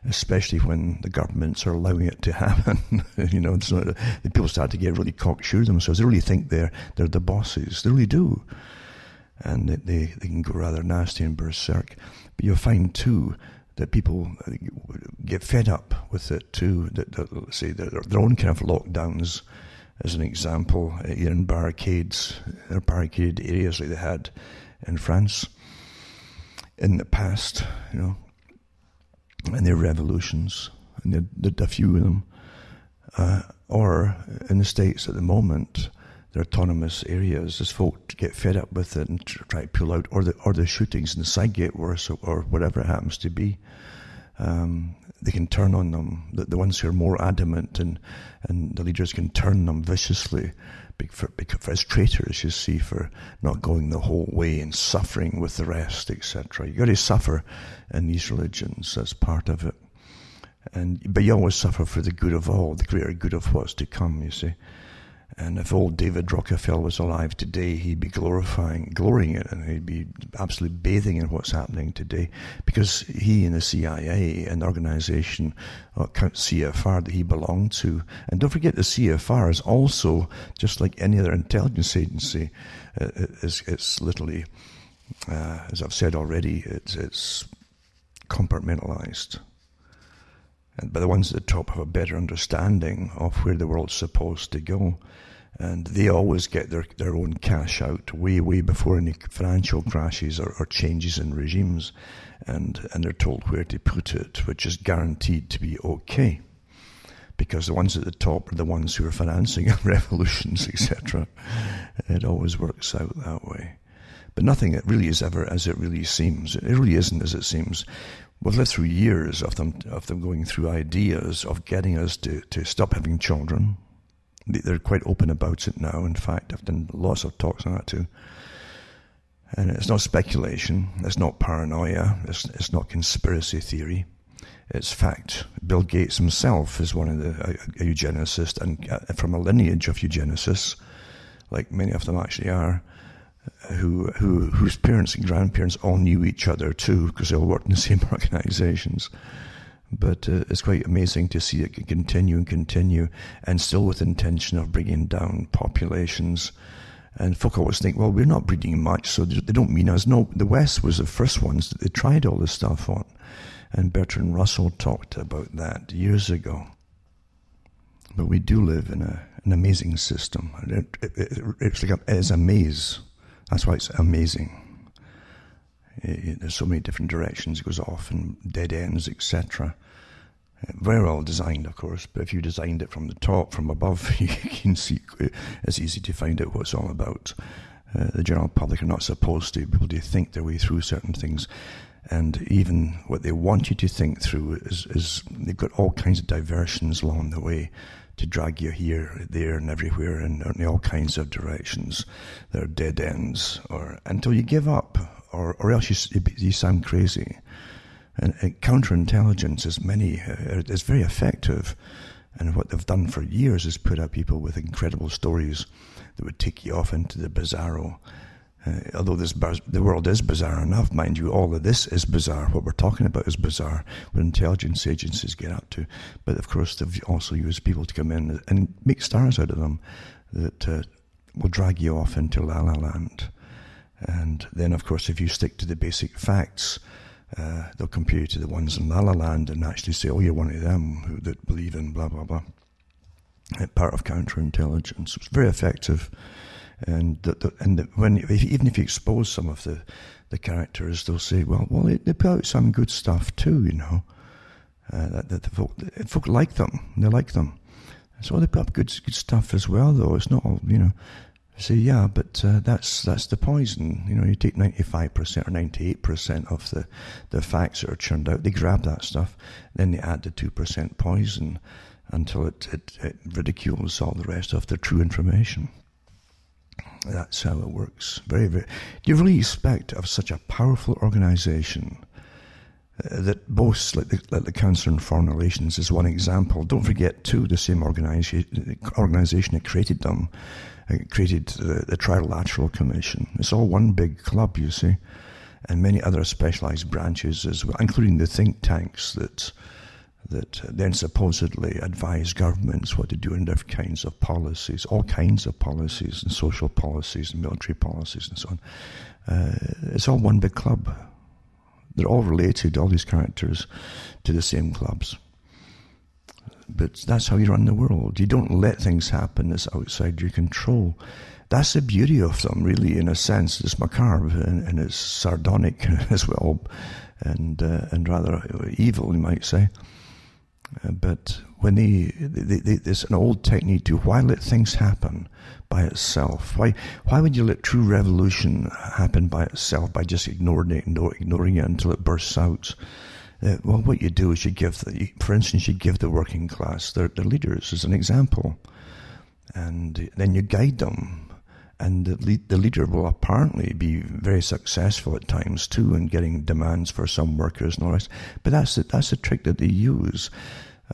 especially when the governments are allowing it to happen, the people start to get really cocksure themselves. They really think they're the bosses. They really do. And they can go rather nasty and berserk. But you'll find too that people get fed up with it too, that say their own kind of lockdowns, as an example, in barricades or barricaded areas like they had in France in the past, and their revolutions, and they did a few of them, or in the States at the moment, their autonomous areas, as folk get fed up with it and try to pull out, or the shootings and the side get worse, or whatever it happens to be. They can turn on them, the ones who are more adamant, and the leaders can turn them viciously for as traitors, you see, for not going the whole way and suffering with the rest, etc. You've got to suffer in these religions, that's part of it. But you always suffer for the good of all, the greater good of what's to come, you see. And if old David Rockefeller was alive today, he'd be glorying it, and he'd be absolutely bathing in what's happening today, because he and the CIA and the organization, CFR, that he belonged to. And don't forget, the CFR is also, just like any other intelligence agency, it's literally, as I've said already, it's compartmentalized. But the ones at the top have a better understanding of where the world's supposed to go. And they always get their own cash out way, way before any financial crashes or changes in regimes. And they're told where to put it, which is guaranteed to be okay. Because the ones at the top are the ones who are financing revolutions, etc. It always works out that way. But nothing really is ever as it really seems. It really isn't as it seems. We've lived through years of them going through ideas of getting us to stop having children. They're quite open about it now. In fact, I've done lots of talks on that too. And it's not speculation. It's not paranoia. It's not conspiracy theory. It's fact. Bill Gates himself is one of a eugenicist, and from a lineage of eugenicists, like many of them actually are, whose parents and grandparents all knew each other too, because they all worked in the same organizations. But it's quite amazing to see it continue, and still with intention of bringing down populations. And folk always think, well, we're not breeding much, so they don't mean us. No, the West was the first ones that they tried all this stuff on. And Bertrand Russell talked about that years ago. But we do live in an amazing system. It's a maze. That's why it's amazing. There's so many different directions it goes off, and dead ends, etc. Very well designed, of course, but if you designed it from the top, from above, you can see it's easy to find out what it's all about. The general public are not supposed to be able to think their way through certain things, and even what they want you to think through is they've got all kinds of diversions along the way to drag you here, there, and everywhere, and in all kinds of directions. There are dead ends, or until you give up, or else you sound crazy. And counterintelligence is very effective, and what they've done for years is put out people with incredible stories that would take you off into the bizarro. Although the world is bizarre enough, mind you, all of this is bizarre. What we're talking about is bizarre, what intelligence agencies get up to. But of course, they've also used people to come in and make stars out of them that will drag you off into La La Land. And then, of course, if you stick to the basic facts, they'll compare you to the ones in La La Land and actually say, oh, you're one of them that believe in blah, blah, blah. Part of counterintelligence. It's very effective. And even if you expose some of the characters, they'll say, well, they put out some good stuff too, you know. Folk like them. They like them. So they put up good stuff as well, though. It's not all, you know. Say, yeah, but that's the poison. You know, you take 95% or 98% of the facts that are churned out. They grab that stuff, then they add the 2% poison until it ridicules all the rest of the true information. That's how it works. Very, very. Do you really expect of such a powerful organization that boasts, like the Council on Foreign Relations is one example. Don't forget, too, the same organization that created them, created the Trilateral Commission. It's all one big club, you see, and many other specialized branches as well, including the think tanks that then supposedly advise governments what to do in different kinds of policies, all kinds of policies, and social policies, and military policies, and so on. It's all one big club. They're all related, all these characters, to the same clubs. But that's how you run the world. You don't let things happen that's outside your control. That's the beauty of them, really, in a sense. It's macabre and it's sardonic as well, and rather evil, you might say. But when there's an old technique to why let things happen by itself? Why would you let true revolution happen by itself by just ignoring it until it bursts out? Well, what you do is for instance, you give the working class their leaders as an example, and then you guide them, and the leader will apparently be very successful at times too in getting demands for some workers and all the rest. But that's the trick that they use.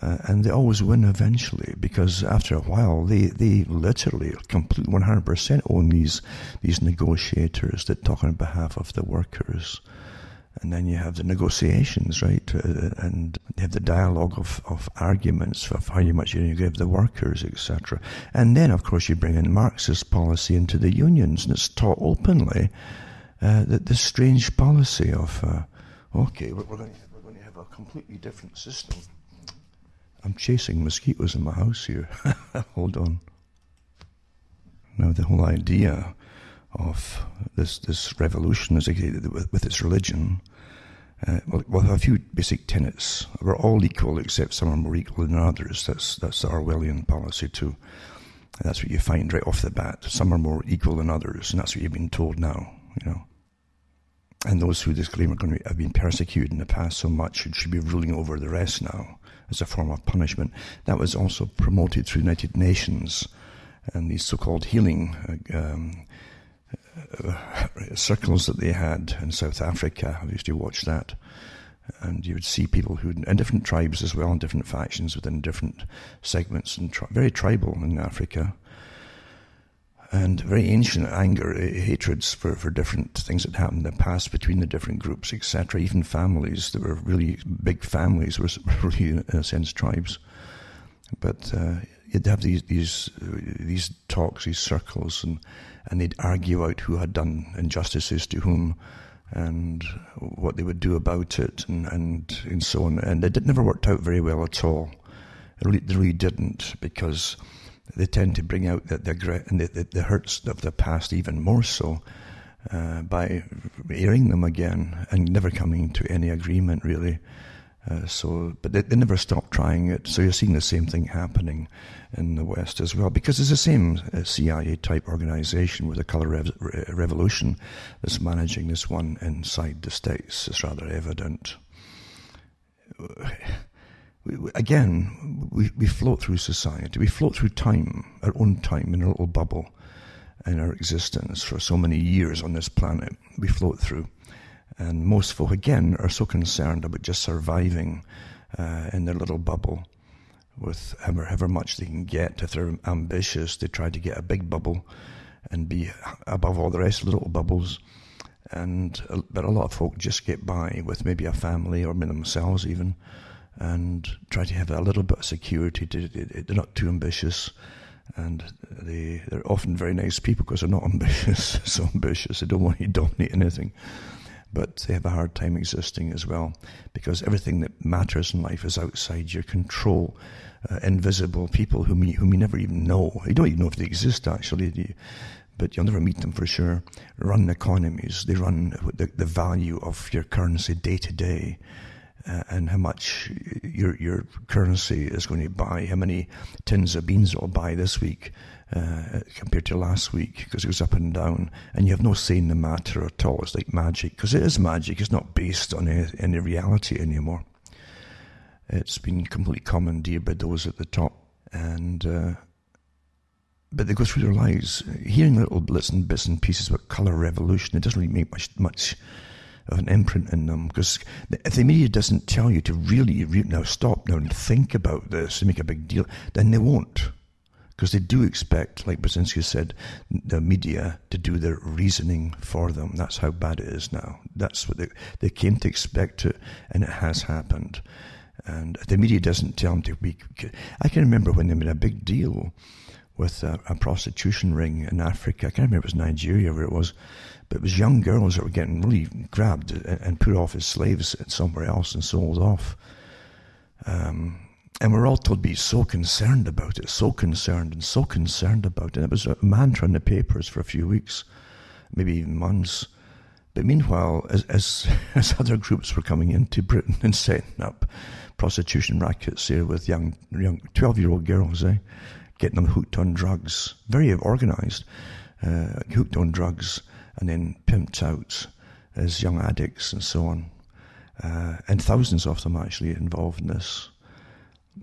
And they always win eventually, because after a while they literally completely 100% own these negotiators that talk on behalf of the workers. And then you have the negotiations, right? And you have the dialogue of arguments of how much you're going to give the workers, etc. And then, of course, you bring in Marxist policy into the unions, and it's taught openly that this strange policy of, we're going to have a completely different system. I'm chasing mosquitoes in my house here. Hold on. Now, the whole idea of this revolution is with its religion, well, a few basic tenets. We're all equal, except some are more equal than others. That's the Orwellian policy too. And that's what you find right off the bat. Some are more equal than others, and that's what you've been told now, And those who disclaim are going to have been persecuted in the past so much should be ruling over the rest now as a form of punishment. That was also promoted through the United Nations and these so-called healing circles that they had in South Africa. I used to watch that. And you would see people who, in different tribes as well, and different factions within different segments, and very tribal in Africa. And very ancient anger, hatreds for different things that happened in the past between the different groups, etc. Even families that were really big families were really, in a sense, tribes. But you'd have these talks, these circles, and they'd argue out who had done injustices to whom, and what they would do about it, and so on. And it never worked out very well at all. It really didn't, because they tend to bring out the hurts of the past even more so by airing them again and never coming to any agreement, really. But they never stopped trying it. So you're seeing the same thing happening in the West as well, because it's the same C.I.A. type organization with a color revolution that's managing this one inside the States. It's rather evident. We float through society. We float through time, our own time, in a little bubble in our existence for so many years on this planet. We float through. And most folk, again, are so concerned about just surviving in their little bubble with however much they can get. If they're ambitious, they try to get a big bubble and be above all the rest of the little bubbles. But a lot of folk just get by with maybe a family or themselves even, and try to have a little bit of security. They're not too ambitious. And they're often very nice people because they're not ambitious. So ambitious, they don't want to dominate anything. But they have a hard time existing as well, because everything that matters in life is outside your control. Invisible people whom you never even know. You don't even know if they exist, actually, but you'll never meet them for sure. Run economies. They run the value of your currency day to day, and how much your currency is going to buy, how many tins of beans it'll buy this week compared to last week, because it goes up and down, and you have no say in the matter at all. It's like magic, because it is magic. It's not based on any reality anymore. It's been completely commandeered by those at the top, but they go through their lives hearing little bits and pieces about colour revolution. It doesn't really make much of an imprint in them, because if the media doesn't tell you to really now stop now and think about this and make a big deal, then they won't, because they do expect, like Brzezinski said, the media to do their reasoning for them. That's how bad it is now. That's what they came to expect it, and it has happened. And the media doesn't tell them to be. I can remember when they made a big deal with a prostitution ring in Africa. I can't remember if it was Nigeria where it was, but it was young girls that were getting really grabbed and put off as slaves somewhere else and sold off. And we're all told to be so concerned about it, so concerned about it. And it was a mantra in the papers for a few weeks, maybe even months. But meanwhile, as other groups were coming into Britain and setting up prostitution rackets here with young 12-year-old girls, getting them hooked on drugs, very organised, hooked on drugs, and then pimped out as young addicts and so on. And thousands of them actually involved in this.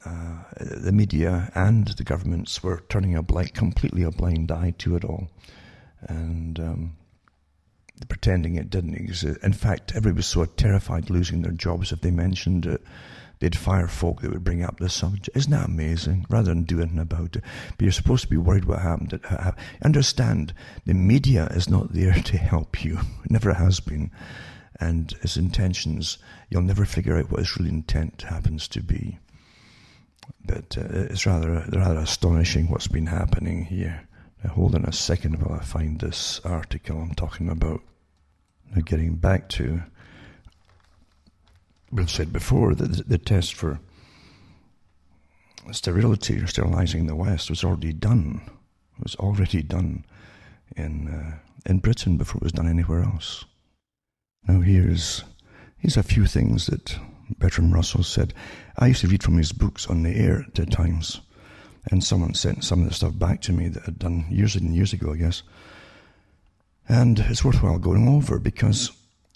The media and the governments were turning completely a blind eye to it all, and pretending it didn't exist. In fact, everybody was so terrified losing their jobs if they mentioned it. They'd fire folk that would bring up the subject. Isn't that amazing? Rather than do anything about it. But you're supposed to be worried what happened. Understand, the media is not there to help you. It never has been. And its intentions, you'll never figure out what its real intent happens to be. But it's rather astonishing what's been happening here. Now, hold on a second while I find this article I'm talking about. Now, getting back to, we've said before that the test for sterility or sterilizing the West was already done. It was already done in Britain before it was done anywhere else. Now here's a few things that Bertrand Russell said. I used to read from his books on the air at times, and someone sent some of the stuff back to me that I'd done years and years ago, I guess. And it's worthwhile going over, because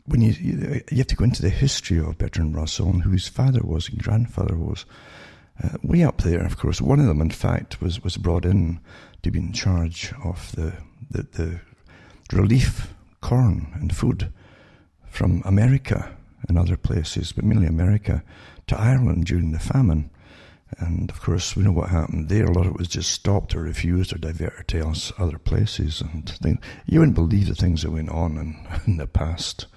when you have to go into the history of Bertrand Russell and who his father was and grandfather was. Way up there, of course, one of them, in fact, was brought in to be in charge of the relief corn and food from America and other places, but mainly America, to Ireland during the famine. And of course, we know what happened there. A lot of it was just stopped or refused or diverted to other places. And you wouldn't believe the things that went on in the past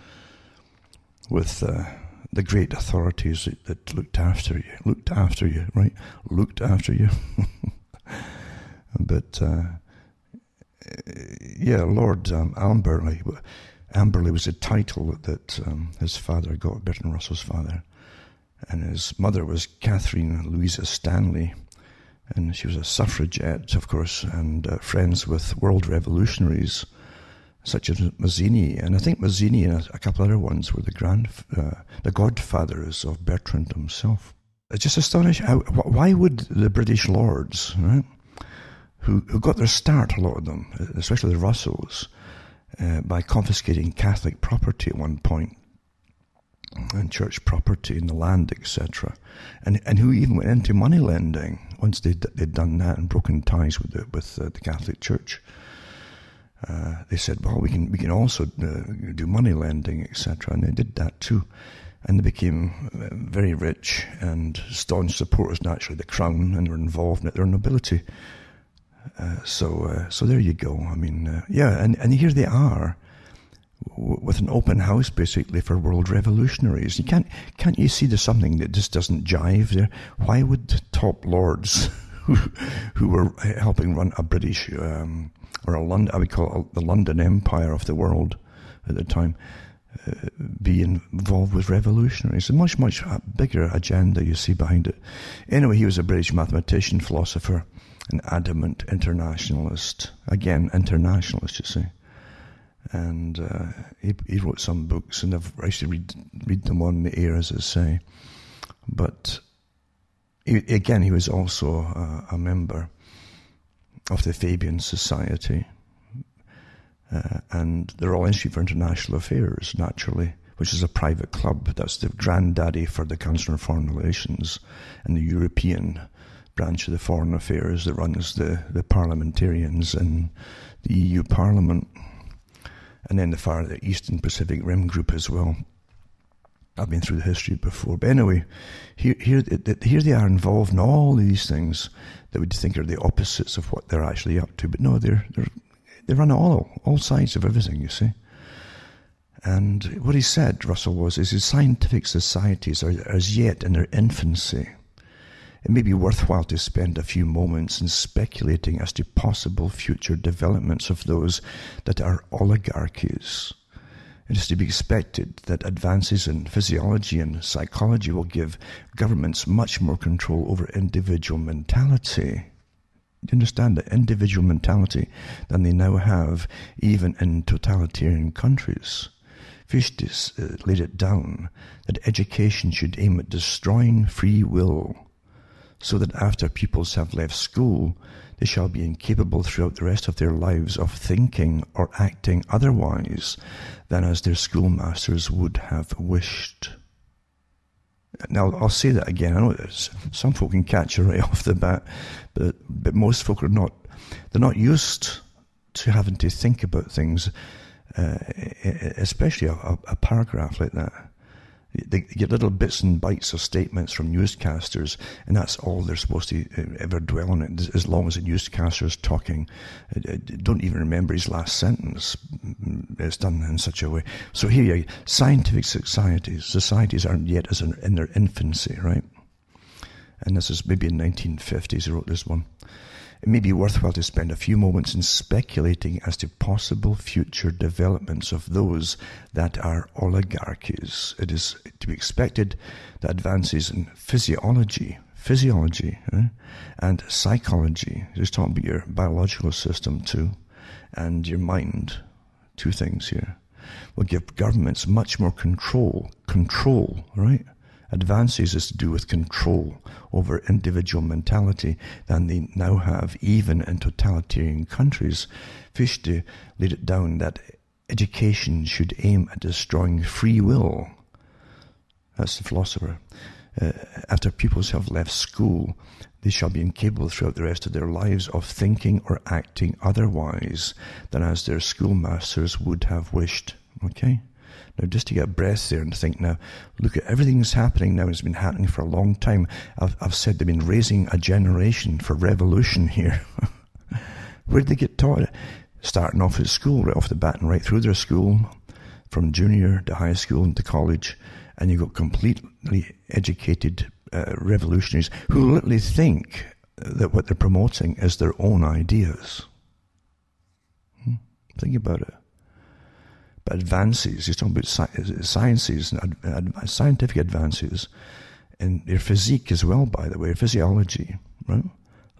with the great authorities that looked after you, right? Looked after you. But, yeah, Lord Amberley. Amberley was a title that his father got, Bertrand Russell's father. And his mother was Catherine Louisa Stanley. And she was a suffragette, of course, and friends with world revolutionaries, such as Mazzini. And I think Mazzini and a couple other ones were the godfathers of Bertrand himself. It's just astonishing. Why would the British lords, right, who got their start, a lot of them, especially the Russells, by confiscating Catholic property at one point, and church property and the land, etc., and who even went into money lending once they'd done that and broken ties with the Catholic Church. They said, well, we can also do money lending, etc., and they did that too, and they became very rich and staunch supporters, naturally, of the crown, and were involved in their nobility. So there you go. I mean, yeah, and here they are, with an open house basically for world revolutionaries. Can't you see there's something that just doesn't jive there? Why would top lords who were helping run a British or a London, I would call it the London Empire of the world at the time, be involved with revolutionaries? A much bigger agenda you see behind it. Anyway, he was a British mathematician, philosopher, an adamant internationalist. Again, internationalist, you see. And he wrote some books, and I've actually read them on the air, as I say. But he was also a member of the Fabian Society, and the Royal Institute for International Affairs, naturally, which is a private club. That's the granddaddy for the Council on Foreign Relations and the European branch of the Foreign Affairs that runs the parliamentarians in the EU Parliament. And then the Eastern Pacific Rim group as well. I've been through the history before. But anyway, here they are involved in all these things that we'd think are the opposites of what they're actually up to. But no, they run all sides of everything, you see. And what he said, Russell, is his scientific societies are as yet in their infancy. It may be worthwhile to spend a few moments in speculating as to possible future developments of those that are oligarchies. It is to be expected that advances in physiology and psychology will give governments much more control over individual mentality. Do you understand that? Individual mentality than they now have, even in totalitarian countries. Fichte laid it down that education should aim at destroying free will, so that after pupils have left school, they shall be incapable throughout the rest of their lives of thinking or acting otherwise than as their schoolmasters would have wished. Now, I'll say that again. I know some folk can catch it right off the bat, but most folk are not. They're not used to having to think about things, especially a paragraph like that. They get little bits and bytes of statements from newscasters, and that's all they're supposed to ever dwell on it, as long as the newscaster is talking. Don't even remember his last sentence. It's done in such a way. So here, scientific societies aren't yet in their infancy, right? And this is maybe in the 1950s he wrote this one. It may be worthwhile to spend a few moments in speculating as to possible future developments of those that are oligarchies. It is to be expected that advances in physiology, physiology, and psychology. Just talking about your biological system too, and your mind. Two things here. Will give governments much more control, right? Advances is to do with control over individual mentality than they now have, even in totalitarian countries. Fichte laid it down that education should aim at destroying free will. That's the philosopher. After pupils have left school, they shall be incapable throughout the rest of their lives of thinking or acting otherwise than as their schoolmasters would have wished. Okay? Now, just to get a breath there and think now, look at everything that's happening now. It's been happening for a long time. I've said they've been raising a generation for revolution here. Where did they get taught it? Starting off at school, right off the bat and right through their school, from junior to high school and to college, and you've got completely educated revolutionaries who literally think that what they're promoting is their own ideas. Think about it. But advances, you're talking about sciences and scientific advances in your physique as well, by the way, physiology, right?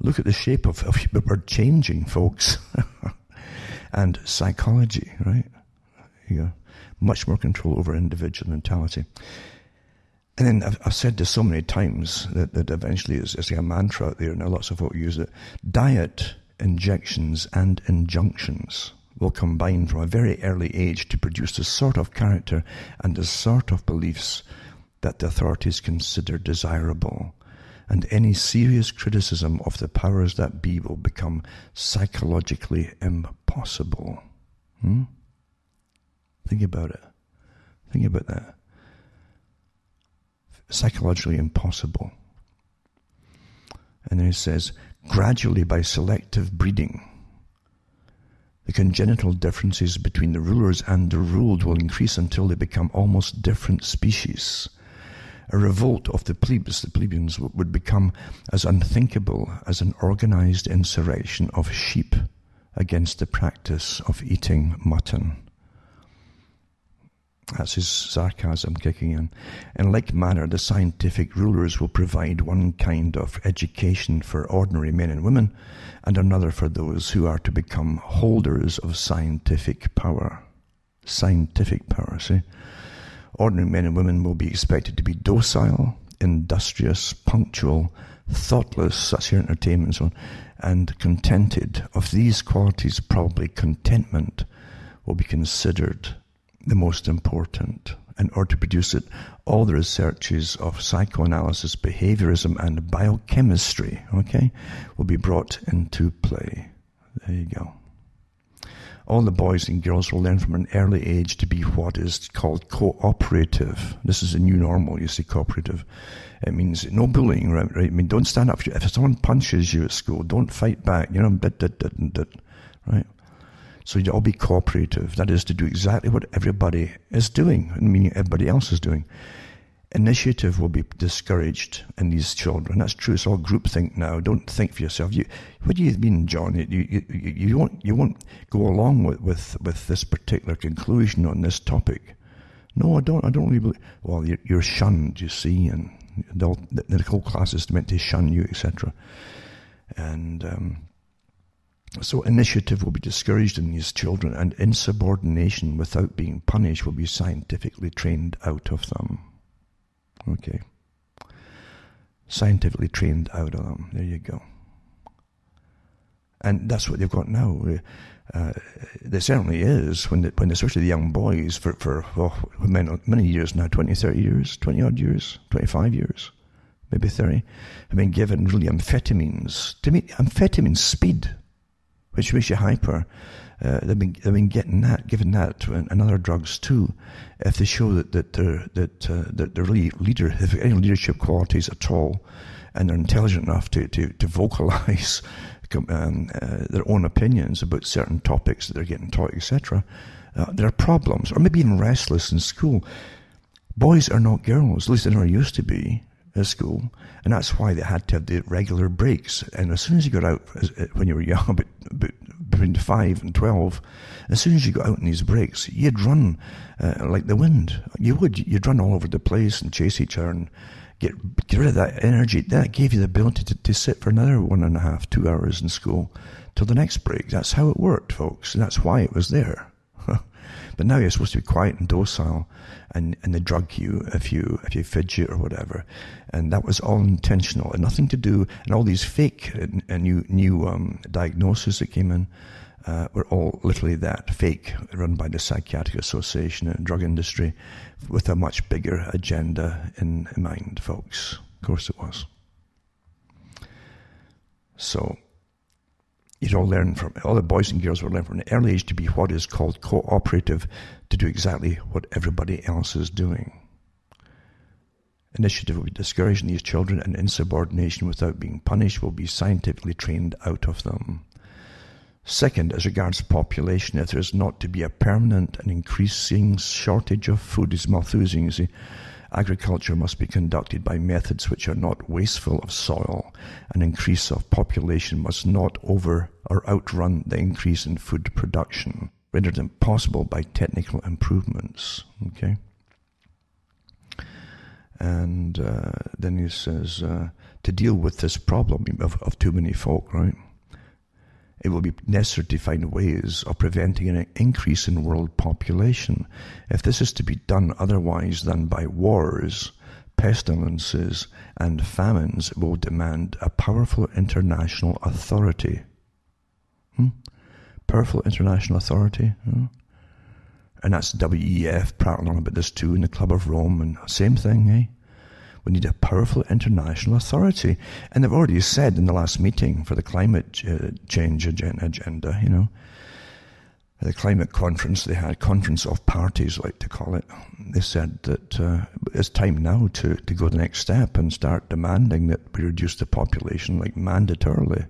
Look at the shape of we're changing, folks. And psychology, right? Yeah, much more control over individual mentality. And then I've said this so many times that eventually it's like a mantra out there, and lots of folk use it. Diet, injections, and injunctions will combine from a very early age to produce the sort of character and the sort of beliefs that the authorities consider desirable. And any serious criticism of the powers that be will become psychologically impossible. Think about it. Think about that. Psychologically impossible. And then it says, gradually by selective breeding, the congenital differences between the rulers and the ruled will increase until they become almost different species. A revolt of the plebeians, would become as unthinkable as an organized insurrection of sheep against the practice of eating mutton. That's his sarcasm kicking in. In like manner, the scientific rulers will provide one kind of education for ordinary men and women, and another for those who are to become holders of scientific power. Scientific power, see? Ordinary men and women will be expected to be docile, industrious, punctual, thoughtless, such as entertainment and so on, and contented. Of these qualities, probably contentment will be considered the most important. In order to produce it, all the researches of psychoanalysis, behaviorism, and biochemistry, will be brought into play. There you go. All the boys and girls will learn from an early age to be what is called cooperative. This is a new normal, you see, cooperative. It means no bullying, right? I mean, don't stand up. If someone punches you at school, don't fight back, right? So you'll all be cooperative. That is to do exactly what everybody is doing, meaning everybody else is doing. Initiative will be discouraged in these children. That's true. It's all groupthink now. Don't think for yourself. What do you mean, John? You won't go along with this particular conclusion on this topic. No, I don't really believe. Well, you're shunned, you see, and the whole class is meant to shun you, etc. And so initiative will be discouraged in these children, and insubordination without being punished will be scientifically trained out of them. Okay. Scientifically trained out of them. There you go. And that's what they've got now. There certainly is, when especially the young boys, for many years now, 20, 30 years, 20 odd years, 25 years, maybe 30, have been given really amphetamines. To me, amphetamine speed, which makes you hyper. They've been given that and other drugs too, if they show that they're really have any leadership qualities at all, and they're intelligent enough to vocalize their own opinions about certain topics that they're getting taught, etc. There are problems, or maybe even restless in school. Boys are not girls, at least they never used to be at school, and that's why they had to have the regular breaks. And as soon as you got out, when you were young, but between 5 and 12, as soon as you got out in these breaks, you'd run like the wind. You'd run all over the place and chase each other and Get rid of that energy. That gave you the ability to sit for another 1.5, 2 hours in school till the next break. That's how it worked, folks. And that's why it was there. But now you're supposed to be quiet and docile, and they drug you if you fidget or whatever. And that was all intentional and nothing to do. And all these fake and new diagnoses that came in were all literally that, fake, run by the Psychiatric Association and drug industry, with a much bigger agenda in mind, folks. Of course it was. So you'd all learn from, all the boys and girls would learn from an early age to be what is called cooperative, to do exactly what everybody else is doing. Initiative will be discouraging these children, and insubordination without being punished will be scientifically trained out of them. Second, as regards population, if there is not to be a permanent and increasing shortage of food, is Malthusian, you see, agriculture must be conducted by methods which are not wasteful of soil. An increase of population must not over or outrun the increase in food production, rendered impossible by technical improvements. Okay? And then he says, to deal with this problem of too many folk, right? It will be necessary to find ways of preventing an increase in world population. If this is to be done otherwise than by wars, pestilences, and famines, it will demand a powerful international authority. Powerful international authority? And that's WEF prattling on about this too in the Club of Rome, and same thing, eh? We need a powerful international authority. And they've already said in the last meeting for the climate change agenda, you know, the climate conference, they had conference of parties, like to call it. They said that it's time now to go the next step and start demanding that we reduce the population, like mandatorily.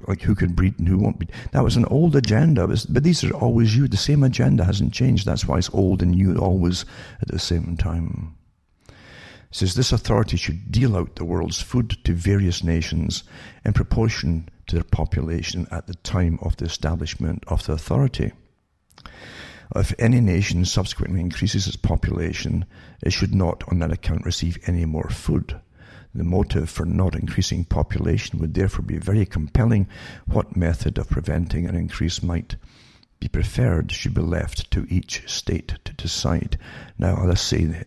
Like who can breed and who won't breed. That was an old agenda, but these are always you. The same agenda hasn't changed. That's why it's old and new always at the same time. It says this authority should deal out the world's food to various nations in proportion to their population at the time of the establishment of the authority. If any nation subsequently increases its population, it should not on that account receive any more food. The motive for not increasing population would therefore be very compelling. What method of preventing an increase might be preferred should be left to each state to decide. Now, let's say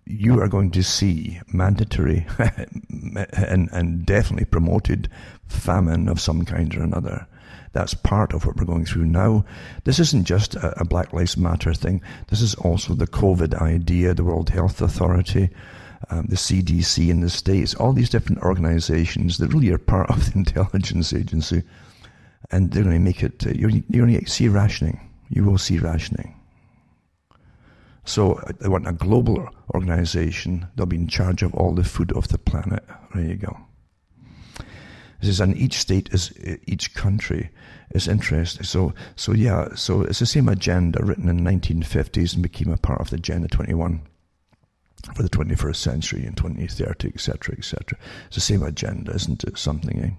you are going to see mandatory and definitely promoted famine of some kind or another. That's part of what we're going through now. This isn't just a Black Lives Matter thing. This is also the COVID idea, the World Health Authority, the CDC in the States, all these different organizations that really are part of the intelligence agency. And they're going to make it, you're going to see rationing. You will see rationing. So they want a global organization. They'll be in charge of all the food of the planet. There you go. This is, and each state each country is interested. So it's the same agenda written in the 1950s and became a part of the Agenda 21 for the 21st century and 2030, etc., etc. It's the same agenda, isn't it? Something, eh?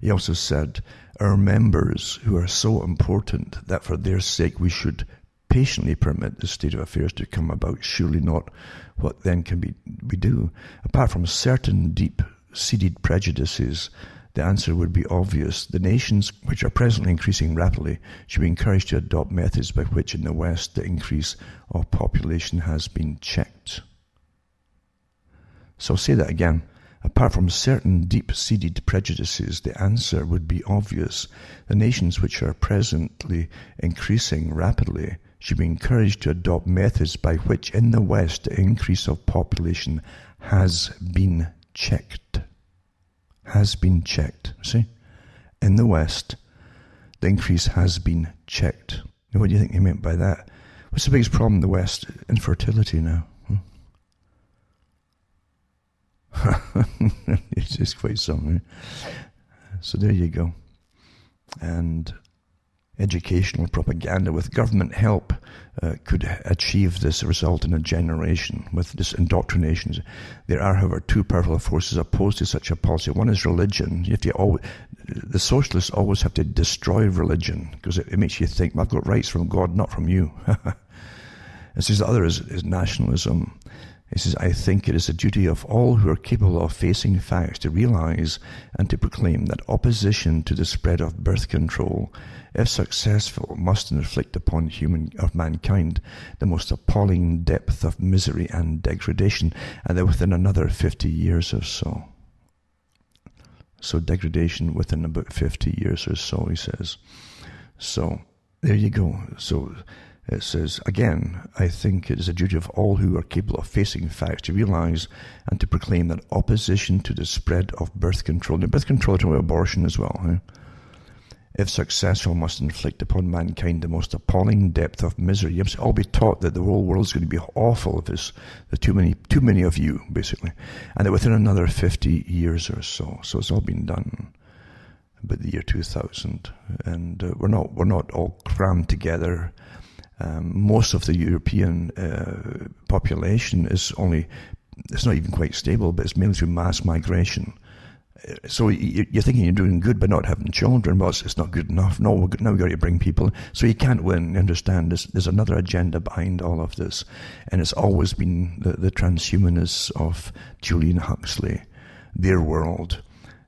He also said, our members who are so important that for their sake we should patiently permit the state of affairs to come about, surely not what then can we do. Apart from certain deep-seated prejudices, the answer would be obvious. The nations which are presently increasing rapidly should be encouraged to adopt methods by which in the West the increase of population has been checked. So I'll say that again. Apart from certain deep-seated prejudices, the answer would be obvious. The nations which are presently increasing rapidly should be encouraged to adopt methods by which in the West the increase of population has been checked. Has been checked. See? In the West, the increase has been checked. Now, what do you think he meant by that? What's the biggest problem in the West? Infertility now. It's just quite something. So there you go. And educational propaganda with government help could achieve this result in a generation with this indoctrination. There are, however, two powerful forces opposed to such a policy. One is religion. The socialists always have to destroy religion because it makes you think, I've got rights from God, not from you. And says the other is nationalism. He says, I think it is a duty of all who are capable of facing facts to realize and to proclaim that opposition to the spread of birth control, if successful, must inflict upon mankind the most appalling depth of misery and degradation, and that within another 50 years or so. So degradation within about 50 years or so, he says. So there you go. So it says, again, I think it is a duty of all who are capable of facing facts to realize and to proclaim that opposition to the spread of birth control, and birth control to abortion as well, if successful, must inflict upon mankind the most appalling depth of misery. You must all be taught that the whole world is going to be awful if there's too many of you, basically, and that within another 50 years or so. So it's all been done about the year 2000, and we're not all crammed together. Most of the European population it's not even quite stable, but it's mainly through mass migration. So you're thinking you're doing good by not having children. Well, it's not good enough. No, now we've got to bring people in. So you can't win. You understand? There's another agenda behind all of this. And it's always been the transhumanists of Julian Huxley, their world,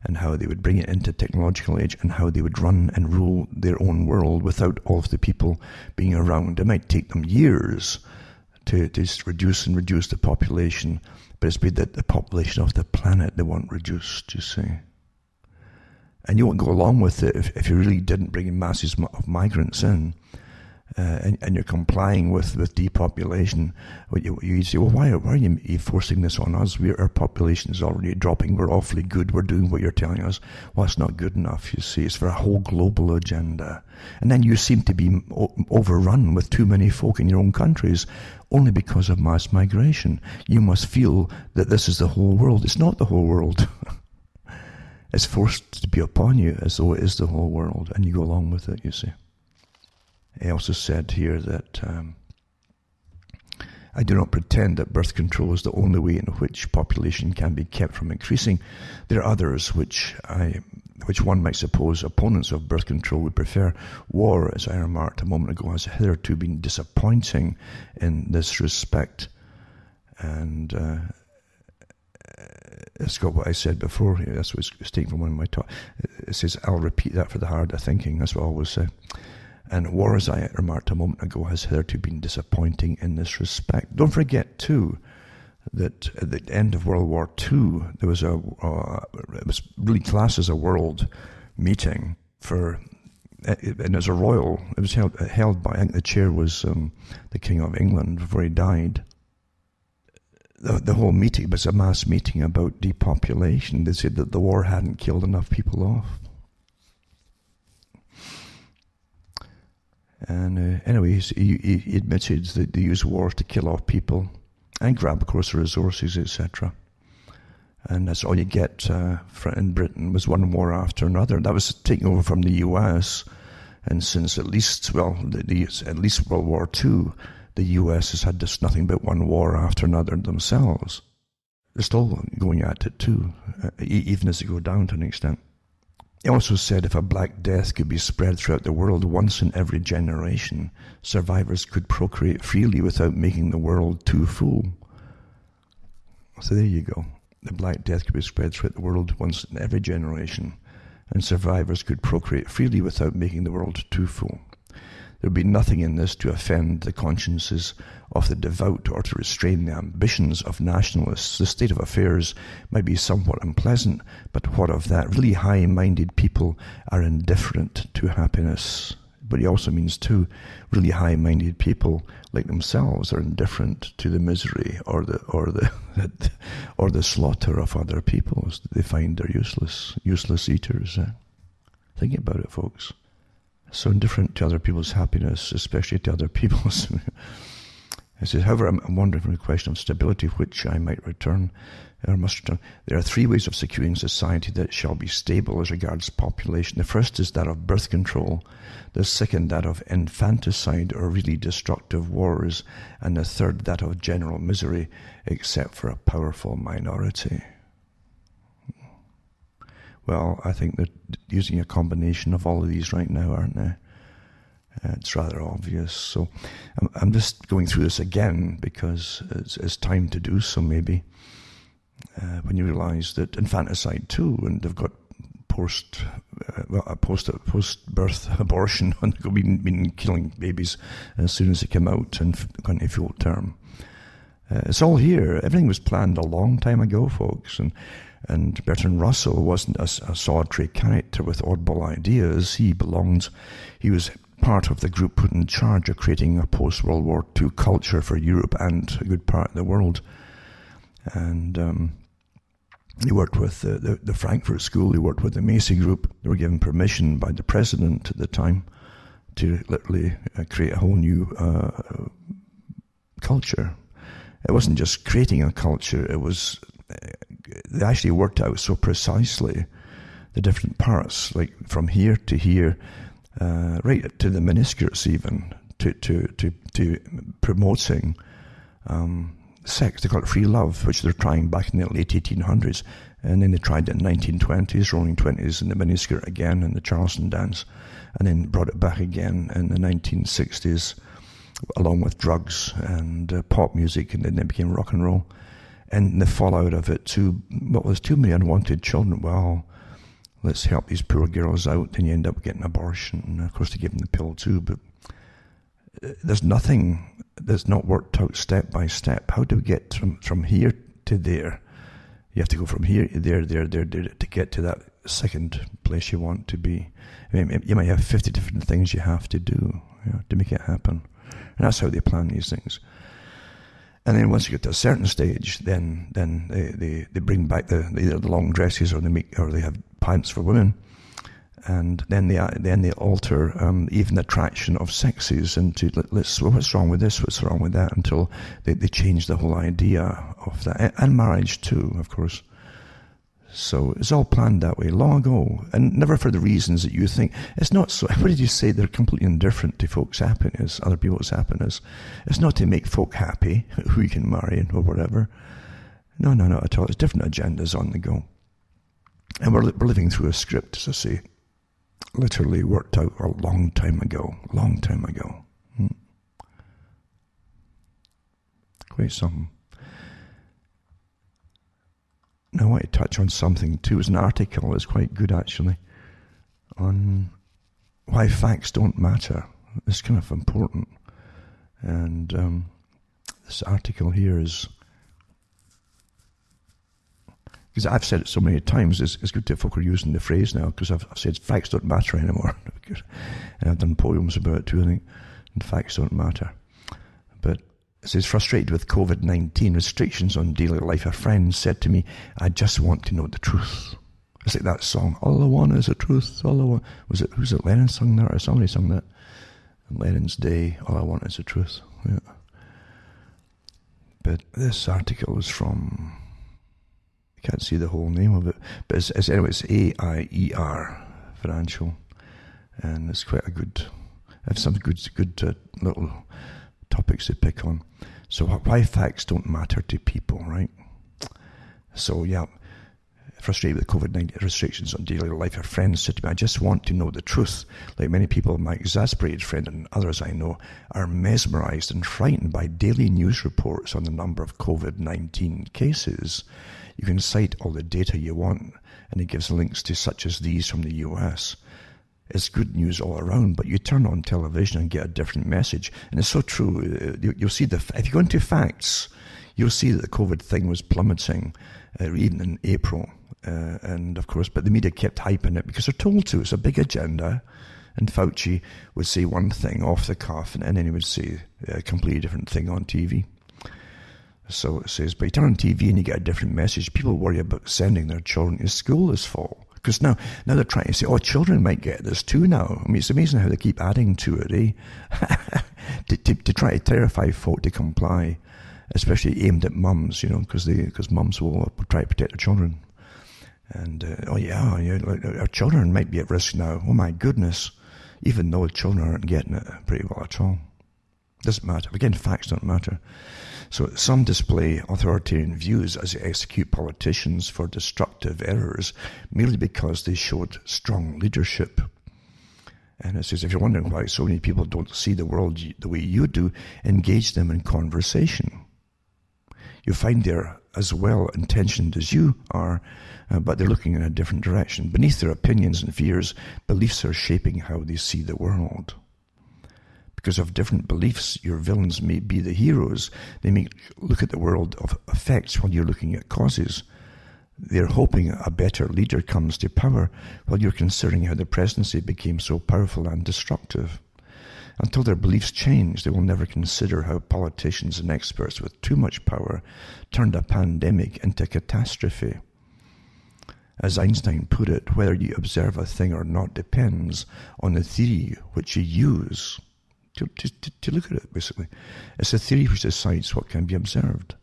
and how they would bring it into technological age and how they would run and rule their own world without all of the people being around. It might take them years to reduce the population, but it's been the population of the planet they want reduced, you see. And you won't go along with it if you really didn't bring in masses of migrants in, and you're complying with depopulation. You say, well, why are you forcing this on us? Our population is already dropping. We're awfully good. We're doing what you're telling us. Well, it's not good enough, you see. It's for a whole global agenda. And then you seem to be overrun with too many folk in your own countries only because of mass migration. You must feel that this is the whole world. It's not the whole world. It's forced to be upon you as though it is the whole world, and you go along with it, you see. He also said here that I do not pretend that birth control is the only way in which population can be kept from increasing. There are others which one might suppose opponents of birth control would prefer. War, as I remarked a moment ago, has hitherto been disappointing in this respect. And it's got what I said before. That's what it's taken from one of my talks. It says, I'll repeat that for the harder thinking. That's what I always say. And war, as I remarked a moment ago, has hitherto been disappointing in this respect. Don't forget, too, that at the end of World War II, there was it was really classed as a world meeting and it was a royal. It was held by, I think the chair was the King of England before he died. The whole meeting was a mass meeting about depopulation. They said that the war hadn't killed enough people off. And anyways, he admitted that they use war to kill off people and grab, of course, the resources, etc. And that's all you get in Britain was one war after another. That was taken over from the US, and since at least World War II, the US has had just nothing but one war after another themselves. They're still going at it too, even as they go down to an extent. He also said if a Black Death could be spread throughout the world once in every generation, survivors could procreate freely without making the world too full. So there you go. The Black Death could be spread throughout the world once in every generation, and survivors could procreate freely without making the world too full. There would be nothing in this to offend the consciences of the devout or to restrain the ambitions of nationalists. The state of affairs might be somewhat unpleasant, but what of that? Really high-minded people are indifferent to happiness. But he also means, too, really high-minded people like themselves are indifferent to the misery or the slaughter of other people. They find they're useless eaters. Think about it, folks. So indifferent to other people's happiness, especially to other people's. He says, however, I'm wondering from the question of stability, which I might return, or must return. There are three ways of securing society that shall be stable as regards population. The first is that of birth control, the second that of infanticide or really destructive wars, and the third that of general misery, except for a powerful minority. Well, I think they're using a combination of all of these right now, aren't they? It's rather obvious. So I'm just going through this again because it's time to do so, maybe. When you realise that infanticide too, and they've got post-birth abortion, and they've been killing babies as soon as they come out and gone to full term. It's all here. Everything was planned a long time ago, folks. And Bertrand Russell wasn't a solitary character with oddball ideas. He was part of the group put in charge of creating a post-World War II culture for Europe and a good part of the world. And he worked with the Frankfurt School, he worked with the Macy Group. They were given permission by the president at the time to literally create a whole new culture. It wasn't just creating a culture, it was, they actually worked out so precisely the different parts, like from here to here, right to the miniskirts even, to promoting sex. They call it free love, which they're trying back in the late 1800s, and then they tried it in the 1920s, roaring 20s, in the miniskirt again, in the Charleston dance, and then brought it back again in the 1960s, along with drugs and pop music, and then it became rock and roll. And the fallout of it, too many unwanted children. Well, let's help these poor girls out, and you end up getting an abortion. And of course, they give them the pill too, but there's nothing that's not worked out step by step. How do we get from here to there? You have to go from here to there to get to that second place you want to be. I mean, you might have 50 different things you have to do, to make it happen. And that's how they plan these things. And then once you get to a certain stage, then they bring back either the long dresses or they have pants for women. And then they alter even the attraction of sexes into what's wrong with this, what's wrong with that, until they change the whole idea of that, and marriage too, of course. So it's all planned that way long ago, and never for the reasons that you think. It's not so. What did you say? They're completely indifferent to folks' happiness, other people's happiness. It's not to make folk happy who you can marry or whatever. No, not at all. It's different agendas on the go, and we're living through a script, as I say. Literally worked out a long time ago. Quite something. Now I want to touch on something too. It's an article that's quite good actually on why facts don't matter. It's kind of important. And this article here is, because I've said it so many times, it's good that folk are using the phrase now, because I've said facts don't matter anymore. And I've done poems about it too, I think, and facts don't matter. But it says, frustrated with COVID-19 restrictions on daily life, a friend said to me, I just want to know the truth. It's like that song, all I want is the truth, all I want. Who's it, Lennon sung that, or somebody sung that? On Lennon's Day, all I want is the truth. Yeah. But this article is from, can't see the whole name of it, but it's C.I.A. Financial, and it's quite a good, I have some good little topics to pick on. So why facts don't matter to people, right? So yeah, frustrated with COVID-19 restrictions on daily life, a friend said to me, I just want to know the truth. Like many people, my exasperated friend and others I know are mesmerized and frightened by daily news reports on the number of COVID-19 cases. You can cite all the data you want, and it gives links to such as these from the US. It's good news all around, but you turn on television and get a different message. And it's so true. You'll see if you go into facts, you'll see that the COVID thing was plummeting, even in April. And of course, but the media kept hyping it because they're told to. It's a big agenda. And Fauci would say one thing off the cuff, and then he would say a completely different thing on TV. So it says, but you turn on TV and you get a different message. People worry about sending their children to school this fall. Because now they're trying to say, children might get this too now. I mean, it's amazing how they keep adding to it, eh? to try to terrify folk to comply, especially aimed at mums, because mums will try to protect their children. And, our children might be at risk now. Oh my goodness. Even though children aren't getting it pretty well at all. Doesn't matter. Again, facts don't matter. So some display authoritarian views as they execute politicians for destructive errors merely because they showed strong leadership. And it says, if you're wondering why so many people don't see the world the way you do, engage them in conversation. You find they're as well intentioned as you are, but they're looking in a different direction. Beneath their opinions and fears, beliefs are shaping how they see the world. Because of different beliefs, your villains may be the heroes. They may look at the world of effects while you're looking at causes. They're hoping a better leader comes to power while you're considering how the presidency became so powerful and destructive. Until their beliefs change, they will never consider how politicians and experts with too much power turned a pandemic into catastrophe. As Einstein put it, whether you observe a thing or not depends on the theory which you use. To look at it, basically. It's a theory which decides what can be observed.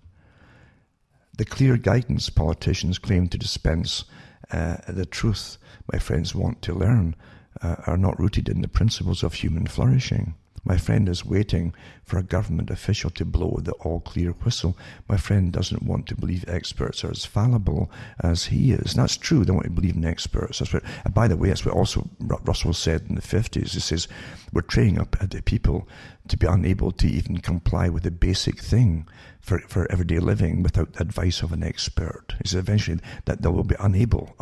The clear guidance politicians claim to dispense, the truth my friends want to learn, are not rooted in the principles of human flourishing. My friend is waiting for a government official to blow the all-clear whistle. My friend doesn't want to believe experts are as fallible as he is. And that's true. They want to believe in experts. That's what, by the way, that's what also Russell said in the 50s. He says, we're training up the people to be unable to even comply with the basic thing for everyday living without the advice of an expert. He says eventually that they will be unable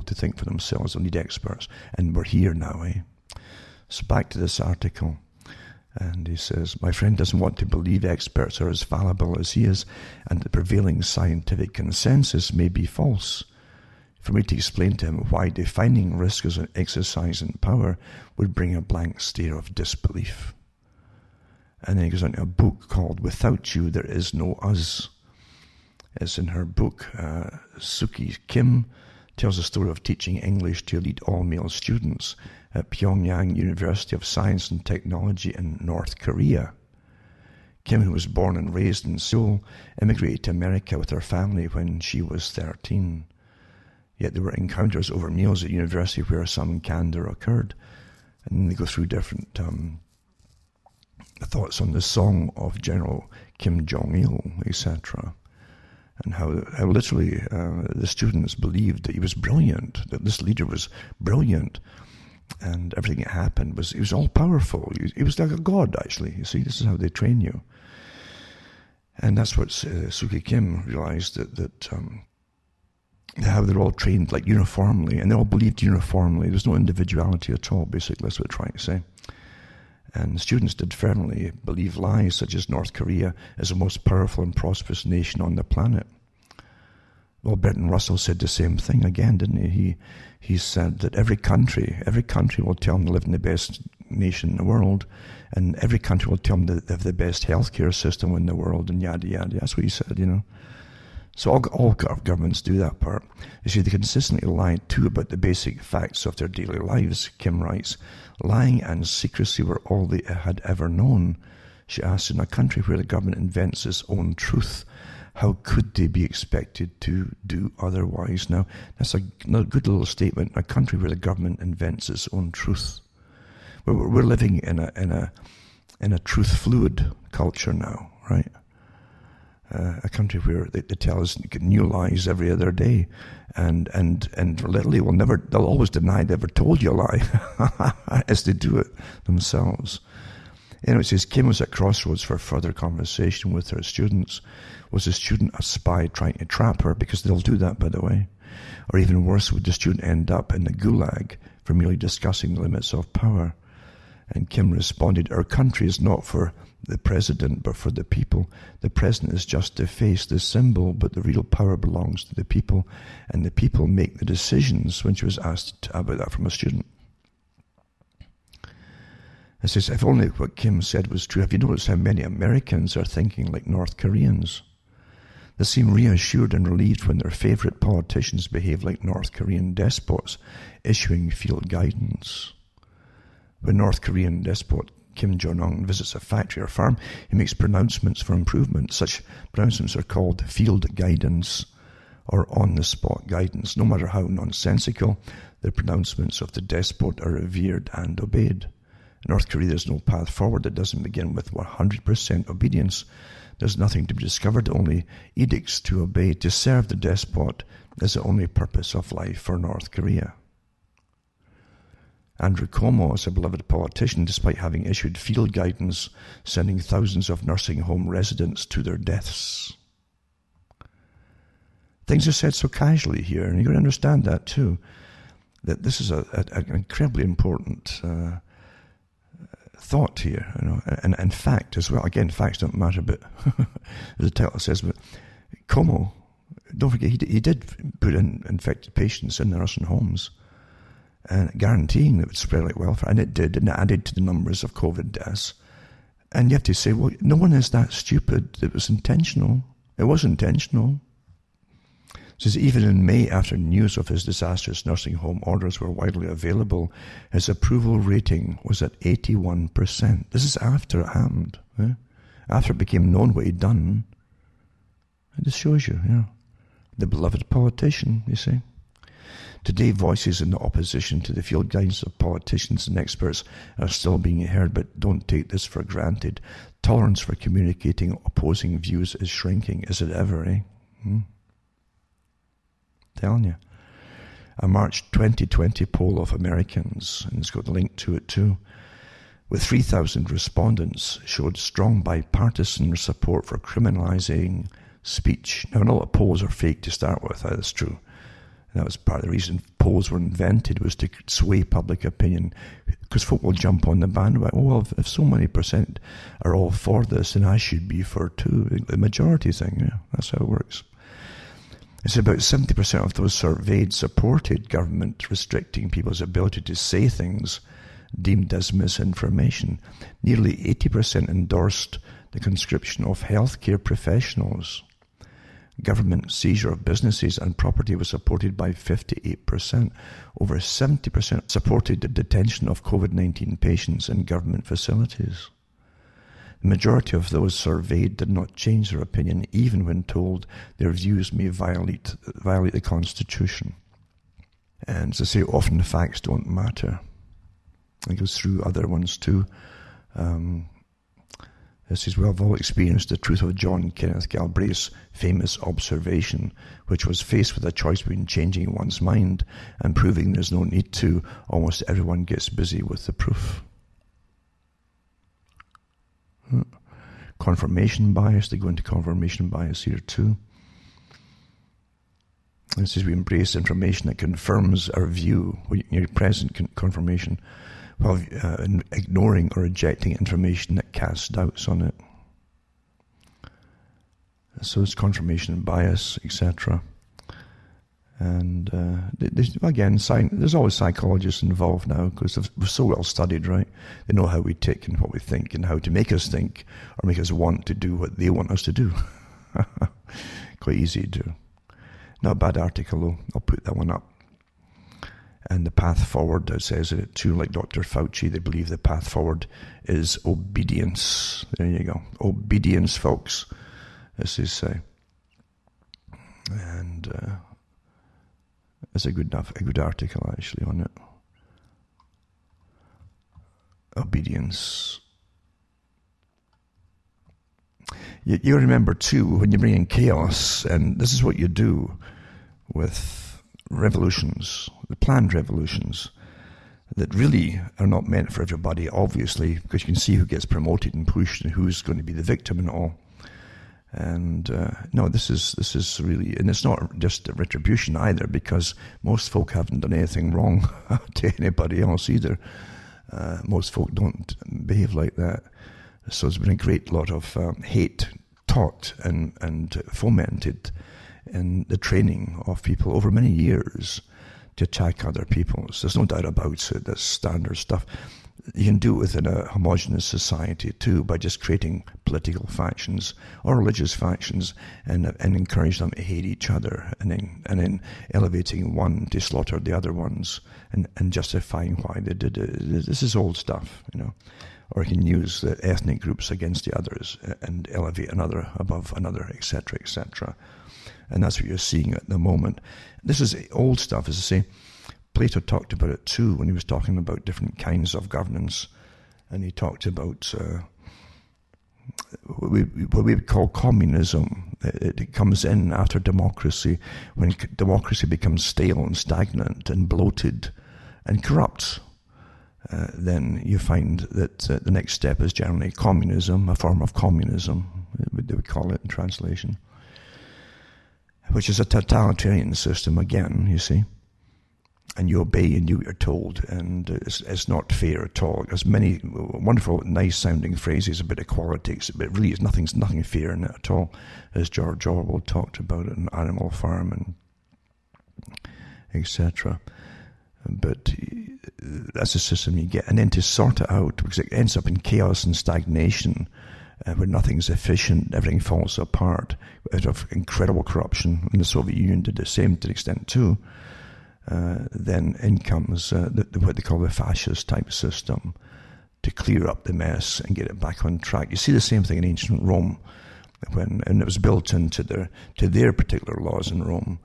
to think for themselves. They'll need experts. And we're here now, eh? So back to this article. And he says, my friend doesn't want to believe experts are as fallible as he is, and the prevailing scientific consensus may be false. For me to explain to him why defining risk as an exercise in power would bring a blank stare of disbelief. And then he goes on to a book called Without You, There Is No Us. It's in her book, Suki Kim tells the story of teaching English to elite all-male students at Pyongyang University of Science and Technology in North Korea. Kim, who was born and raised in Seoul, immigrated to America with her family when she was 13. Yet there were encounters over meals at university where some candor occurred. And then they go through different thoughts on the song of General Kim Jong-il, etc. And how literally the students believed that he was brilliant, that this leader was brilliant, and everything that happened he was all powerful. He was like a god, actually. You see, this is how they train you. And that's what Suki Kim realized, that how they're all trained like uniformly, and they all believed uniformly. There's no individuality at all, basically. That's what they're trying to say. And students did firmly believe lies, such as North Korea is the most powerful and prosperous nation on the planet. Well, Bertrand Russell said the same thing again, didn't he? He said that every country will tell them to live in the best nation in the world, and every country will tell them that they have the best healthcare system in the world, and yada, yada. That's what he said, you know. So all governments do that part. You see, they consistently lie too about the basic facts of their daily lives, Kim writes. Lying and secrecy were all they had ever known. She asks, in a country where the government invents its own truth, how could they be expected to do otherwise? Now, that's a good little statement. A country where the government invents its own truth. We're living in a truth-fluid culture now, right? A country where they tell us new lies every other day, and literally they'll always deny they ever told you a lie, as they do it themselves. Anyway, it says Kim was at crossroads for further conversation with her students. Was the student a spy trying to trap her? Because they'll do that, by the way. Or even worse, would the student end up in the gulag for merely discussing the limits of power? And Kim responded, our country is not for the president, but for the people. The president is just the face, the symbol, but the real power belongs to the people, and the people make the decisions. When she was asked about that from a student, it says, if only what Kim said was true. Have you noticed how many Americans are thinking like North Koreans? They seem reassured and relieved when their favorite politicians behave like North Korean despots, issuing field guidance. When North Korean despot Kim Jong-un visits a factory or farm, he makes pronouncements for improvement. Such pronouncements are called field guidance or on-the-spot guidance. No matter how nonsensical, the pronouncements of the despot are revered and obeyed. In North Korea, there's no path forward that doesn't begin with 100% obedience. There's nothing to be discovered, only edicts to obey. To serve the despot is the only purpose of life for North Korea. Andrew Cuomo is a beloved politician despite having issued field guidance sending thousands of nursing home residents to their deaths. Things are said so casually here, and you've got to understand that too, that this is an incredibly important thought here, and fact as well. Again, facts don't matter, but as the title says, but Cuomo, don't forget, he did put in infected patients in the nursing homes, and guaranteeing that it would spread like wildfire, and it did, and it added to the numbers of COVID deaths. And you have to say, well, no one is that stupid. It was intentional. It was intentional. It says even in May, after news of his disastrous nursing home orders were widely available, his approval rating was at 81%. This is after it happened. After it became known what he'd done. It just shows you, the beloved politician, you see. Today, voices in the opposition to the field guidance of politicians and experts are still being heard, but don't take this for granted. Tolerance for communicating opposing views is shrinking. Is it ever, Telling you. A March 2020 poll of Americans, and it's got a link to it too, with 3,000 respondents, showed strong bipartisan support for criminalizing speech. Now, a lot of polls are fake to start with, that's true. And that was part of the reason polls were invented, was to sway public opinion, because folk will jump on the bandwagon. Oh, well, if so many percent are all for this, then I should be for too. The majority thing, that's how it works. It's about 70% of those surveyed supported government restricting people's ability to say things deemed as misinformation. Nearly 80% endorsed the conscription of healthcare professionals. Government seizure of businesses and property was supported by 58%. Over 70% supported the detention of COVID-19 patients in government facilities. The majority of those surveyed did not change their opinion, even when told their views may violate the Constitution. And as I say, often the facts don't matter. It goes through other ones too. This is, well, I've all experienced the truth of John Kenneth Galbraith's famous observation, which was faced with a choice between changing one's mind and proving there's no need to. Almost everyone gets busy with the proof. Confirmation bias, they go into confirmation bias here too. This is, we embrace information that confirms our view, your present confirmation, while ignoring or rejecting information that casts doubts on it. So it's confirmation bias, etc. And again, there's always psychologists involved now, because we're so well studied, right? They know how we tick and what we think and how to make us think or make us want to do what they want us to do. Quite easy to do. Not a bad article though. I'll put that one up. And the path forward, it says in it too, like Dr. Fauci, they believe the path forward is obedience. There you go. Obedience, folks. This is and it's a good article actually on it. Obedience. You remember too, when you bring in chaos, and this is what you do with revolutions, the planned revolutions, that really are not meant for everybody, obviously, because you can see who gets promoted and pushed and who's going to be the victim and all. And no, this is really, and it's not just a retribution either, because most folk haven't done anything wrong to anybody else either. Most folk don't behave like that. So there's been a great lot of hate taught and fomented in the training of people over many years to attack other people. So there's no doubt about it. That's standard stuff. You can do it within a homogenous society too, by just creating political factions or religious factions and encourage them to hate each other, and then elevating one to slaughter the other ones and justifying why they did it. This is old stuff, Or you can use the ethnic groups against the others and elevate another above another, etc., etc. And that's what you're seeing at the moment. This is old stuff, as I say. Plato talked about it too when he was talking about different kinds of governance, and he talked about what we would call communism. It comes in after democracy, when democracy becomes stale and stagnant and bloated and corrupt. then you find that the next step is generally communism, a form of communism, they would call it in translation, which is a totalitarian system again, you see. And you obey and do what you're told, and it's not fair at all. There's many wonderful, nice-sounding phrases about equality, but really nothing fair in it at all, as George Orwell talked about it in Animal Farm and etc. But that's the system you get. And then to sort it out, because it ends up in chaos and stagnation, where nothing's efficient, everything falls apart, out of incredible corruption, and the Soviet Union did the same to an extent too. Then in comes what they call the fascist type system to clear up the mess and get it back on track. You see the same thing in ancient Rome, and it was built into their particular laws in Rome,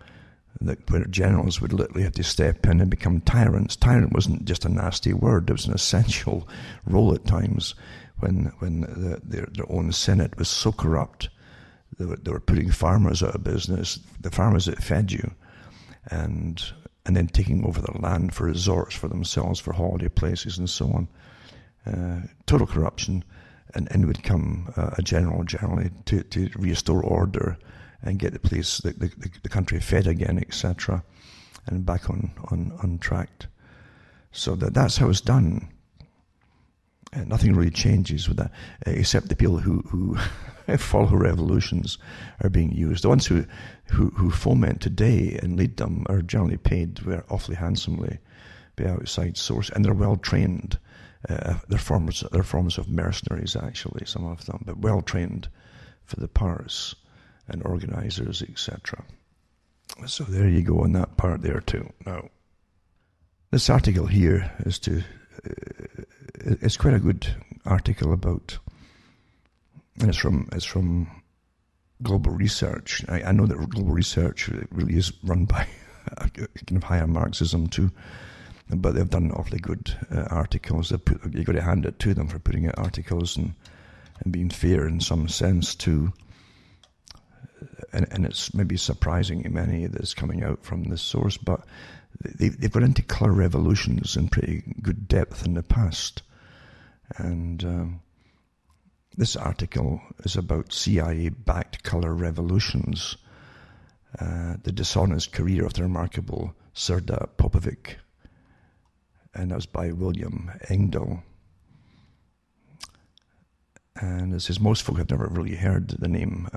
that where generals would literally have to step in and become tyrants. Tyrant wasn't just a nasty word; it was an essential role at times when their own senate was so corrupt. They were putting farmers out of business, the farmers that fed you, and then taking over the land for resorts for themselves, for holiday places and so on. Total corruption, and would come a general generally to restore order and get the place, the country fed again, etc., and back on track. So that's how it's done. And nothing really changes with that, except the people who follow revolutions are being used. The ones who foment today and lead them are generally paid awfully handsomely by outside source, and they're well trained. They're forms of mercenaries, actually, some of them, but well trained for the parts and organizers, etc. So there you go on that part there too. Now, this article here it's quite a good article about, and it's from Global Research. I know that Global Research really is run by a kind of higher Marxism too, but they've done awfully good articles. You've got to hand it to them for putting out articles and being fair in some sense too. And it's maybe surprising to many that's coming out from this source, but they've got into colour revolutions in pretty good depth in the past. And this article is about CIA-backed colour revolutions, the dishonest career of the remarkable Serda Popovic, and that was by William Engdahl. And it says most folk have never really heard the name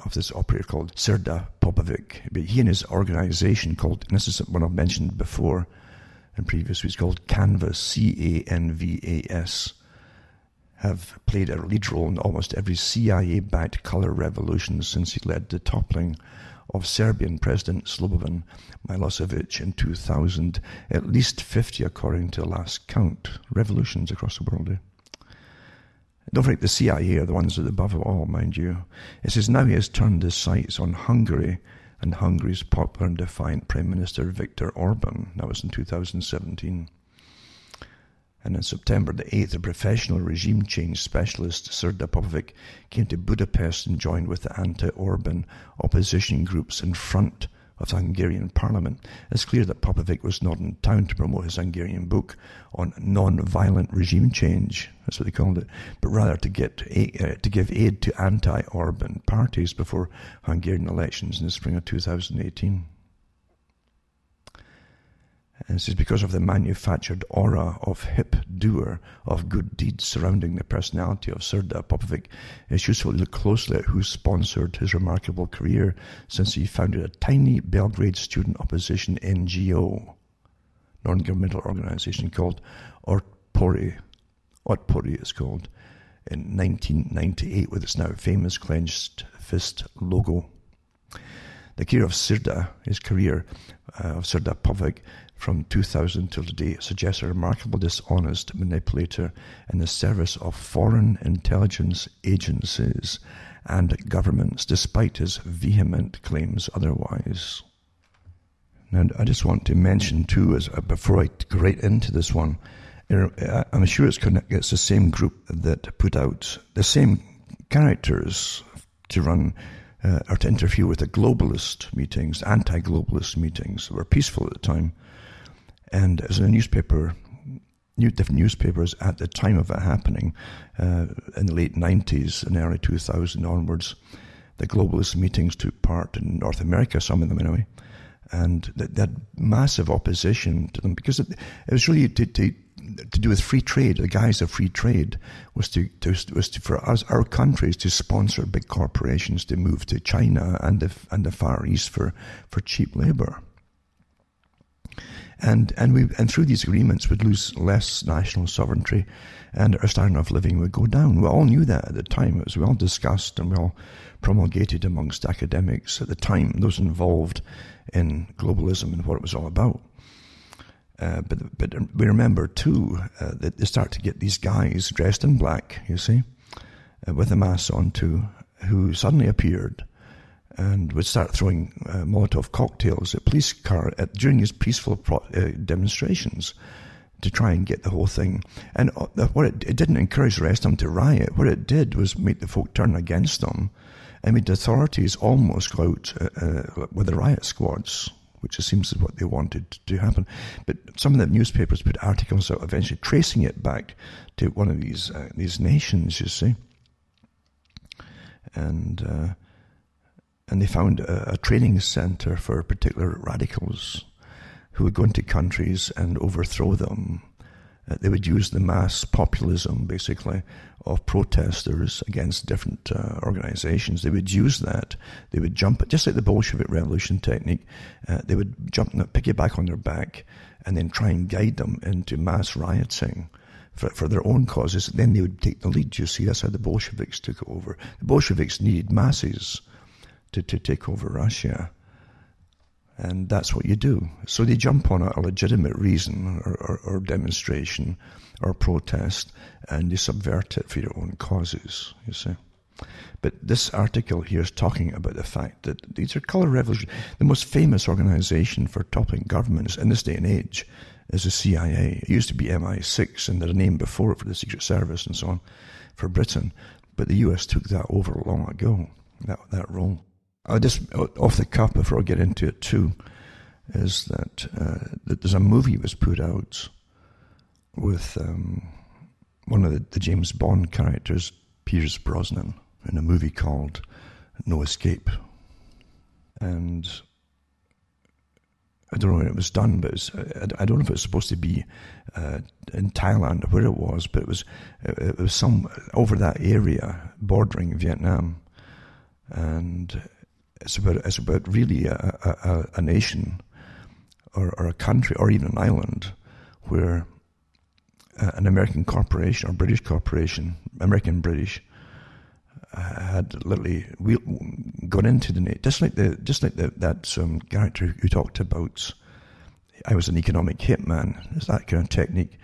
of this operator called Serda Popovic. But he and his organization called, and this is one I've mentioned before in previous weeks, called Canvas, C-A-N-V-A-S, have played a lead role in almost every CIA-backed colour revolution since he led the toppling of Serbian President Slobodan Milosevic in 2000. At least 50, according to the last count, revolutions across the world. Don't forget the CIA are the ones at the above it all, mind you. It says now he has turned his sights on Hungary and Hungary's popular and defiant Prime Minister Viktor Orban. That was in 2017. And on September the 8th, a professional regime change specialist, Serda Popovic, came to Budapest and joined with the anti-Orban opposition groups in front of the Hungarian parliament. It's clear that Popovic was not in town to promote his Hungarian book on non-violent regime change, that's what they called it, but rather to give aid to anti-Orban parties before Hungarian elections in the spring of 2018. And this is because of the manufactured aura of hip doer of good deeds surrounding the personality of Serda Popovic. It's useful to look closely at who sponsored his remarkable career, since he founded a tiny Belgrade student opposition NGO, non-governmental organization called Otpori it's called, in 1998 with its now famous clenched fist logo. The career of Serda Popovic from 2000 till today suggests a remarkable dishonest manipulator in the service of foreign intelligence agencies and governments, despite his vehement claims otherwise. Now, I just want to mention too, before I go right into this one, I'm sure it's the same group that put out the same characters to run or to interfere with the globalist meetings, anti-globalist meetings that were peaceful at the time. And as in a newspaper different newspapers at the time of it happening, in the late 90s and early 2000 onwards. The globalist meetings took part in North America, some of them anyway, and they had massive opposition to them because it was really to do with free trade. The guise of free trade was for us, our countries, to sponsor big corporations to move to China and the Far East for cheap labor. And through these agreements we'd lose less national sovereignty, and our standard of living would go down. We all knew that at the time. It was well discussed and well promulgated amongst academics at the time, those involved in globalism and what it was all about. But we remember too that they start to get these guys dressed in black, you see, with a mask on too, who suddenly appeared and would start throwing Molotov cocktails at police car during these peaceful demonstrations to try and get the whole thing. And what it didn't encourage the rest of them to riot. What it did was make the folk turn against them and made the authorities almost go out with the riot squads, which it seems is what they wanted to happen. But some of the newspapers put articles out eventually tracing it back to one of these nations, you see. And they found a training center for particular radicals who would go into countries and overthrow them. They would use the mass populism, basically, of protesters against different organizations. They would use that. They would jump, just like the Bolshevik Revolution technique, they would jump, piggyback on their back, and then try and guide them into mass rioting for their own causes. Then they would take the lead, you see. That's how the Bolsheviks took over. The Bolsheviks needed masses to take over Russia. And that's what you do. So they jump on a legitimate reason or demonstration or protest, and they subvert it for your own causes, you see. But this article here is talking about the fact that these are color revolutions. The most famous organization for toppling governments in this day and age is the CIA. It used to be MI6, and there was a name before it for the Secret Service and so on for Britain. But the US took that over long ago, that role. Just off the cuff before I get into it too, is that there's a movie was put out with one of the James Bond characters, Pierce Brosnan, in a movie called No Escape. And I don't know when it was done, but I don't know if it was supposed to be in Thailand or where it was, but it was some over that area bordering Vietnam. And it's about really a nation or a country or even an island where an American corporation or British corporation, American-British, had literally gone into the just like that character who talked about, I was an economic hitman. It's that kind of technique,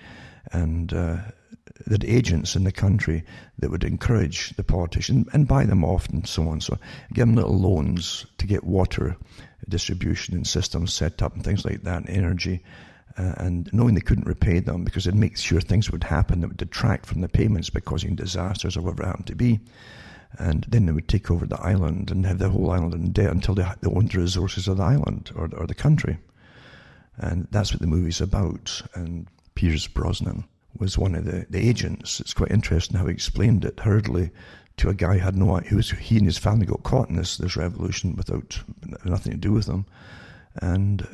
and that agents in the country that would encourage the politicians and buy them off and so on. So give them little loans to get water distribution and systems set up and things like that, and energy, and knowing they couldn't repay them because it'd make sure things would happen that would detract from the payments by causing disasters or whatever it happened to be. And then they would take over the island and have the whole island in debt until they owned the resources of the island or the country. And that's what the movie's about. And Pierce Brosnan was one of the agents. It's quite interesting how he explained it hurriedly to a guy who had no idea. He and his family got caught in this revolution without nothing to do with them. And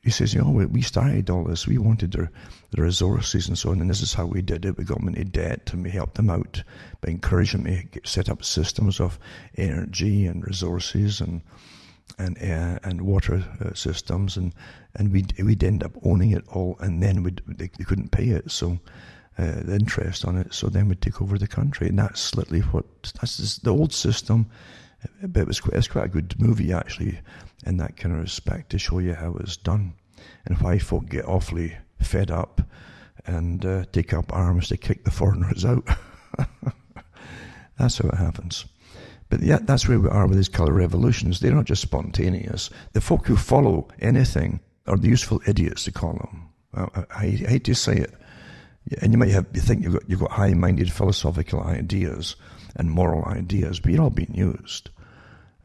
he says, we started all this. We wanted the resources and so on, and this is how we did it. We got them into debt, and we helped them out by encouraging them to set up systems of energy and resources and water systems, and we'd end up owning it all, and then they couldn't pay it, so the interest on it, so then we'd take over the country. And that's literally that's the old system. But it's quite a good movie, actually, in that kind of respect, to show you how it was done and why folk get awfully fed up and take up arms to kick the foreigners out. That's how it happens. But yeah, that's where we are with these colour revolutions. They're not just spontaneous. The folk who follow anything are the useful idiots, to call them. I hate to say it. And you might think you've got high-minded philosophical ideas and moral ideas, but you're all being used.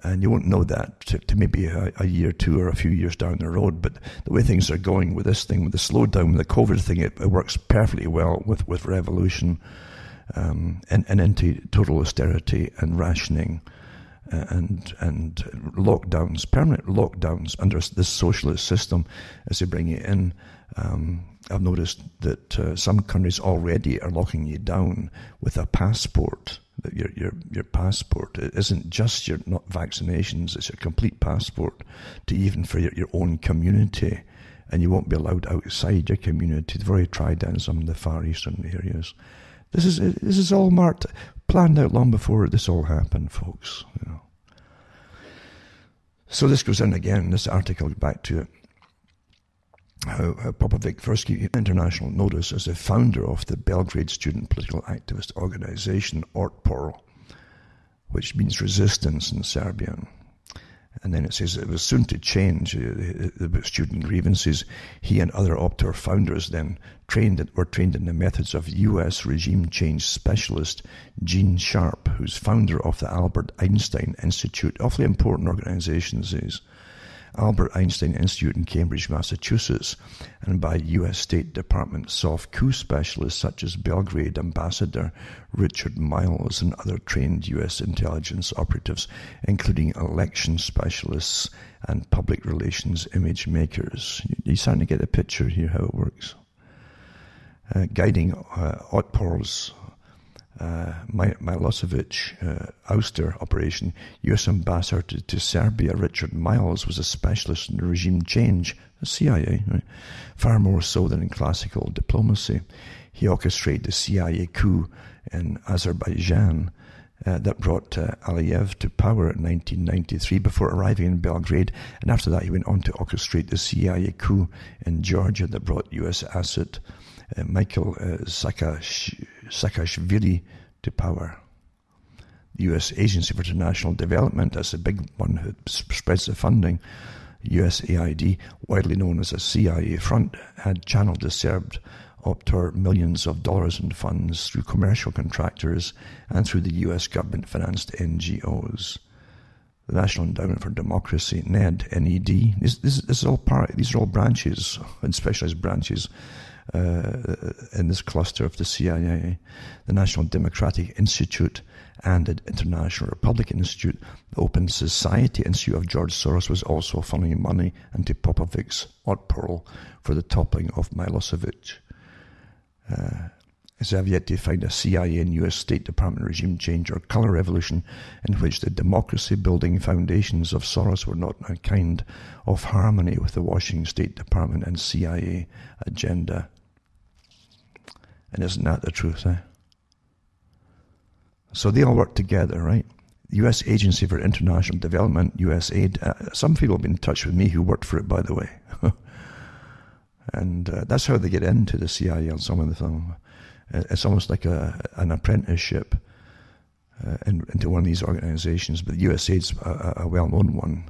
And you won't know that to maybe a year or two or a few years down the road. But the way things are going with this thing, with the slowdown, with the COVID thing, it works perfectly well with revolution and into total austerity and rationing and lockdowns, permanent lockdowns under this socialist system as they bring it in. I've noticed that some countries already are locking you down with a passport. That your passport isn't just your not vaccinations; it's your complete passport to even for your own community, and you won't be allowed outside your community. They've already tried that in some of the Far Eastern areas. This is all planned out long before this all happened, folks. You know. So this goes in again. This article, back to it. How Popovic first gave international notice as the founder of the Belgrade student political activist organization Otpor, which means resistance in Serbian. And then it says it was soon to change the student grievances. He and other Otpor founders then were trained in the methods of U.S. regime change specialist Gene Sharp, who's founder of the Albert Einstein Institute, awfully important organization, says. Albert Einstein Institute in Cambridge, Massachusetts, and by U.S. State Department soft coup specialists such as Belgrade Ambassador Richard Miles and other trained U.S. intelligence operatives, including election specialists and public relations image makers. You're starting to get a picture here how it works. Guiding Otpor's Milosevic ouster operation, U.S. Ambassador to Serbia Richard Miles was a specialist in regime change, the C.I.A., right? Far more so than in classical diplomacy. He orchestrated the C.I.A. coup in Azerbaijan that brought Aliyev to power in 1993 before arriving in Belgrade, and after that he went on to orchestrate the C.I.A. coup in Georgia that brought U.S. asset Michael Saakashvili to power. The U.S. Agency for International Development, that's the big one who spreads the funding, USAID, widely known as a CIA front, had channeled the Serb Otpor millions of dollars in funds through commercial contractors and through the U.S. government-financed NGOs. The National Endowment for Democracy, NED, these are all branches and specialized branches in this cluster of the CIA, the National Democratic Institute and the International Republican Institute. The Open Society Institute of George Soros was also funneling money into Popovic's Otpor for the toppling of Milosevic. As I've yet to find a CIA and US State Department regime change or color revolution in which the democracy-building foundations of Soros were not a kind of harmony with the Washington State Department and CIA agenda. And isn't that the truth, eh? So they all work together, right? The U.S. Agency for International Development, USAID, some people have been in touch with me who worked for it, by the way. And that's how they get into the CIA on some of them. It's almost like an apprenticeship into one of these organizations, but the USAID's a well-known one.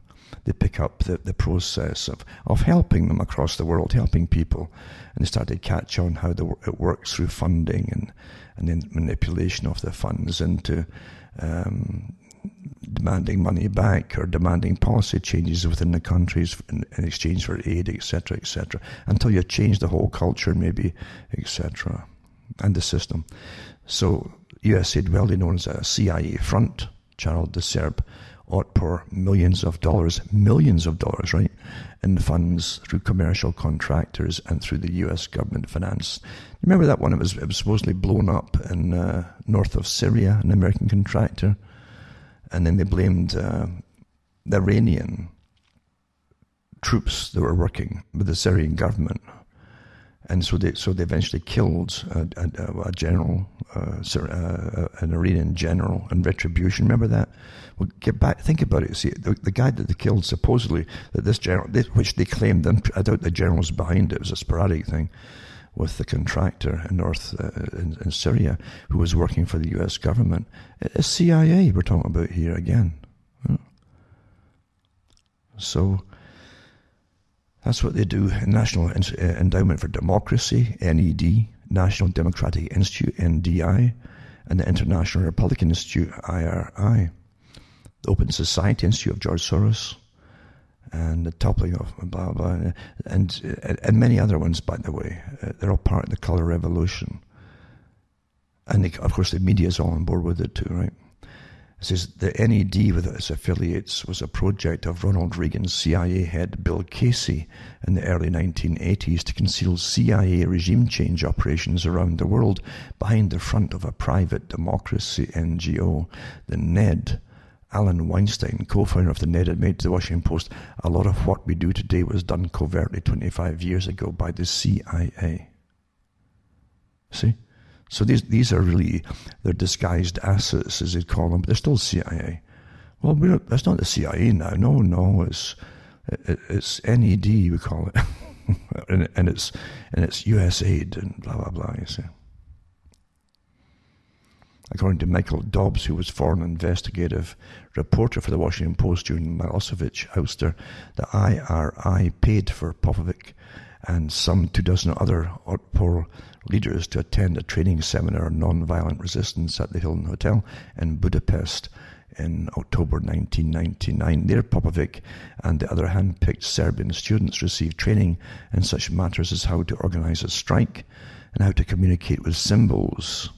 They pick up the process of helping them across the world, helping people, and they start to catch on how it works through funding and then manipulation of the funds into demanding money back or demanding policy changes within the countries in exchange for aid, etc., until you change the whole culture, maybe, etc., and the system. So USAID, well known as a CIA front, channeled the Serb Otpor millions of dollars, right, in funds through commercial contractors and through the U.S. government finance. Remember that one? It was supposedly blown up in north of Syria, an American contractor, and then they blamed the Iranian troops that were working with the Syrian government. And so they eventually killed a general, an Iranian general in retribution. Remember that? Well, get back, think about it. See, the guy that they killed, supposedly, that this general, which they claimed, I doubt the general was behind it, it was a sporadic thing, with the contractor in in Syria who was working for the U.S. government. It's CIA we're talking about here again. So that's what they do. National Endowment for Democracy, NED, National Democratic Institute, NDI, and the International Republican Institute, IRI. the Open Society Institute of George Soros, and the toppling of blah, blah, and many other ones, by the way. They're all part of the colour revolution. And of course the media is all on board with it too, right? It says the NED with its affiliates was a project of Ronald Reagan's CIA head Bill Casey in the early 1980s to conceal CIA regime change operations around the world behind the front of a private democracy NGO, the NED. Alan Weinstein, co-founder of the NED, admitted to the Washington Post, a lot of what we do today was done covertly 25 years ago by the CIA. See? So these are really, they're disguised assets, as they call them, but they're still CIA. Well, that's not the CIA now. No, it's NED, we call it. and it's US aid and blah, blah, blah, you see. According to Michael Dobbs, who was foreign investigative reporter for the Washington Post during the Milosevic ouster, the IRI paid for Popovic and some 24 other Otpor leaders to attend a training seminar on non-violent resistance at the Hilton Hotel in Budapest in October 1999. There, Popovic and the other hand-picked Serbian students received training in such matters as how to organize a strike and how to communicate with symbols.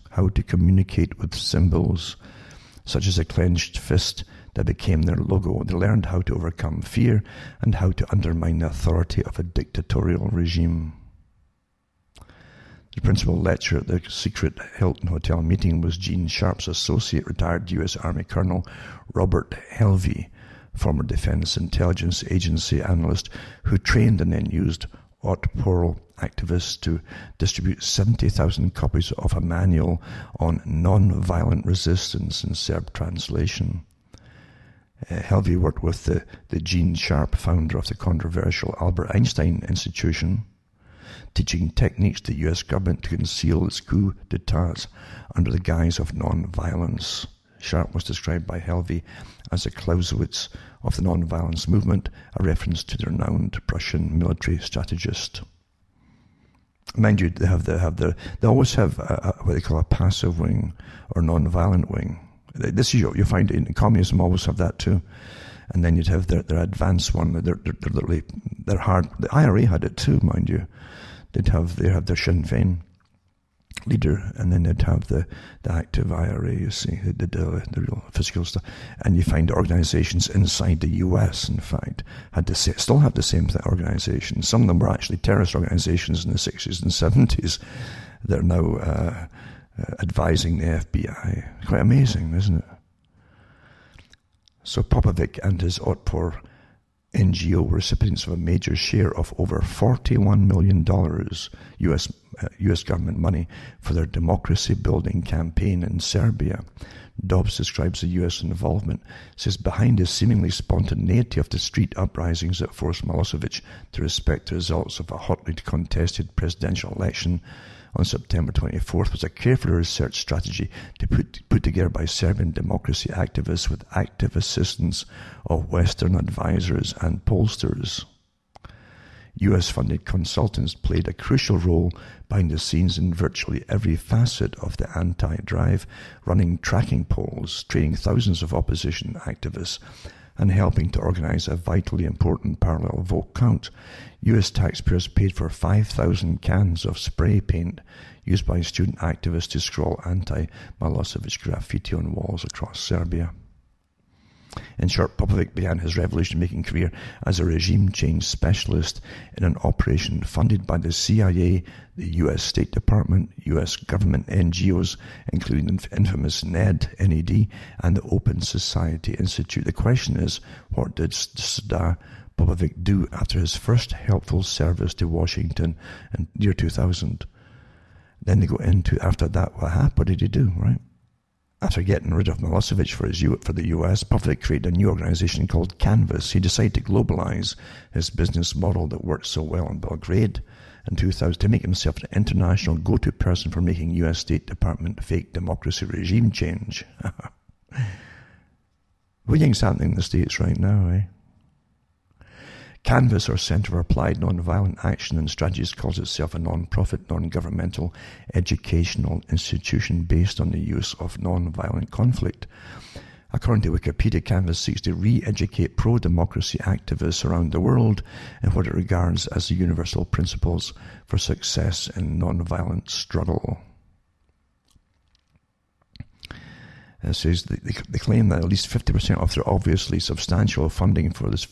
Such as a clenched fist that became their logo. They learned how to overcome fear and how to undermine the authority of a dictatorial regime. The principal lecturer at the secret Hilton Hotel meeting was Gene Sharp's associate, retired U.S. Army Colonel Robert Helvey, former Defense Intelligence Agency analyst who trained and then used Otpor activists to distribute 70,000 copies of a manual on non-violent resistance in Serb translation. Helvey worked with the Gene Sharp, founder of the controversial Albert Einstein Institution, teaching techniques to the U.S. government to conceal its coups d'etats under the guise of non-violence. Sharp was described by Helvey as a Clausewitz of the non-violence movement, a reference to the renowned Prussian military strategist. Mind you, they always have what they call a passive wing or non-violent wing. This is you'll find in communism always have that too, and then you'd have their advanced one. They're hard. The IRA had it too, mind you. They have their Sinn Féin leader, and then they'd have the active IRA. You see, the real physical stuff, and you find organisations inside the US. In fact, still have the same organisations. Some of them were actually terrorist organisations in the 60s and 70s. They're now advising the FBI. Quite amazing, isn't it? So Popovic and his Otpor NGO were recipients of a major share of over $41 million US government money for their democracy-building campaign in Serbia. Dobbs describes the US involvement, says behind the seemingly spontaneity of the street uprisings that forced Milosevic to respect the results of a hotly contested presidential election on September 24th was a carefully researched strategy to put together by Serbian democracy activists with active assistance of Western advisors and pollsters. US-funded consultants played a crucial role behind the scenes in virtually every facet of the anti-drive, running tracking polls, training thousands of opposition activists, and helping to organize a vitally important parallel vote count. US taxpayers paid for 5,000 cans of spray paint used by student activists to scrawl anti-Milosevic graffiti on walls across Serbia. In short, Popovic began his revolution-making career as a regime change specialist in an operation funded by the CIA, the U.S. State Department, U.S. government NGOs, including the infamous NED, and the Open Society Institute. The question is, what did C.I.A. Popovic do after his first helpful service to Washington in the year 2000? Then they go into, after that, what did he do, right? After getting rid of Milosevic for the US, Popovic created a new organization called Canvas. He decided to globalize his business model that worked so well in Belgrade in 2000 to make himself an international go-to person for making US State Department fake democracy regime change. What do you think's happening in the States right now, eh? Canvas, or Centre for Applied Nonviolent Action and Strategies, calls itself a non-profit, non-governmental educational institution based on the use of non-violent conflict According to Wikipedia, Canvas seeks to re-educate pro-democracy activists around the world in what it regards as the universal principles for success in non-violent struggle. It says they claim that at least 50% of their obviously substantial funding for this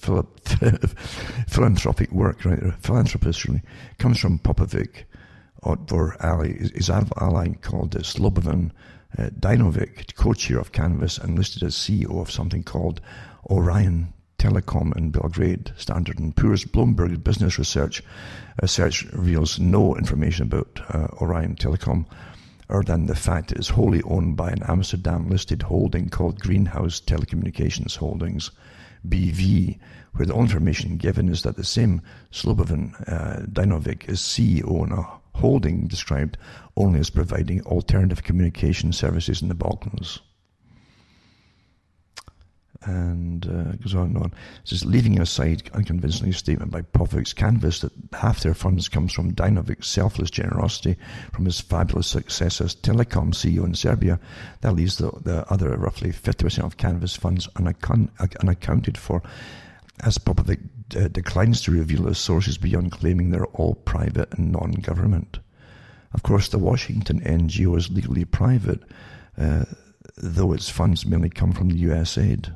philanthropic work, right, philanthropist really, comes from Popovic, Otvor ally, his ally called Slobodan Dinovic, co-chair of Canvas and listed as CEO of something called Orion Telecom in Belgrade. Standard & Poor's Bloomberg business research reveals no information about Orion Telecom, other than the fact it is wholly owned by an Amsterdam-listed holding called Greenhouse Telecommunications Holdings, BV, where the only information given is that the same Slobodan Dinovic is CEO in a holding described only as providing alternative communication services in the Balkans. And it goes on and on. It says, leaving aside unconvincing statement by Povic's Canvas that half their funds comes from Dinovic's selfless generosity from his fabulous success as telecom CEO in Serbia, that leaves the other roughly 50% of Canvas funds unaccounted for, as Popovic declines to reveal his sources beyond claiming they're all private and non-government. Of course, the Washington NGO is legally private, though its funds mainly come from the US aid.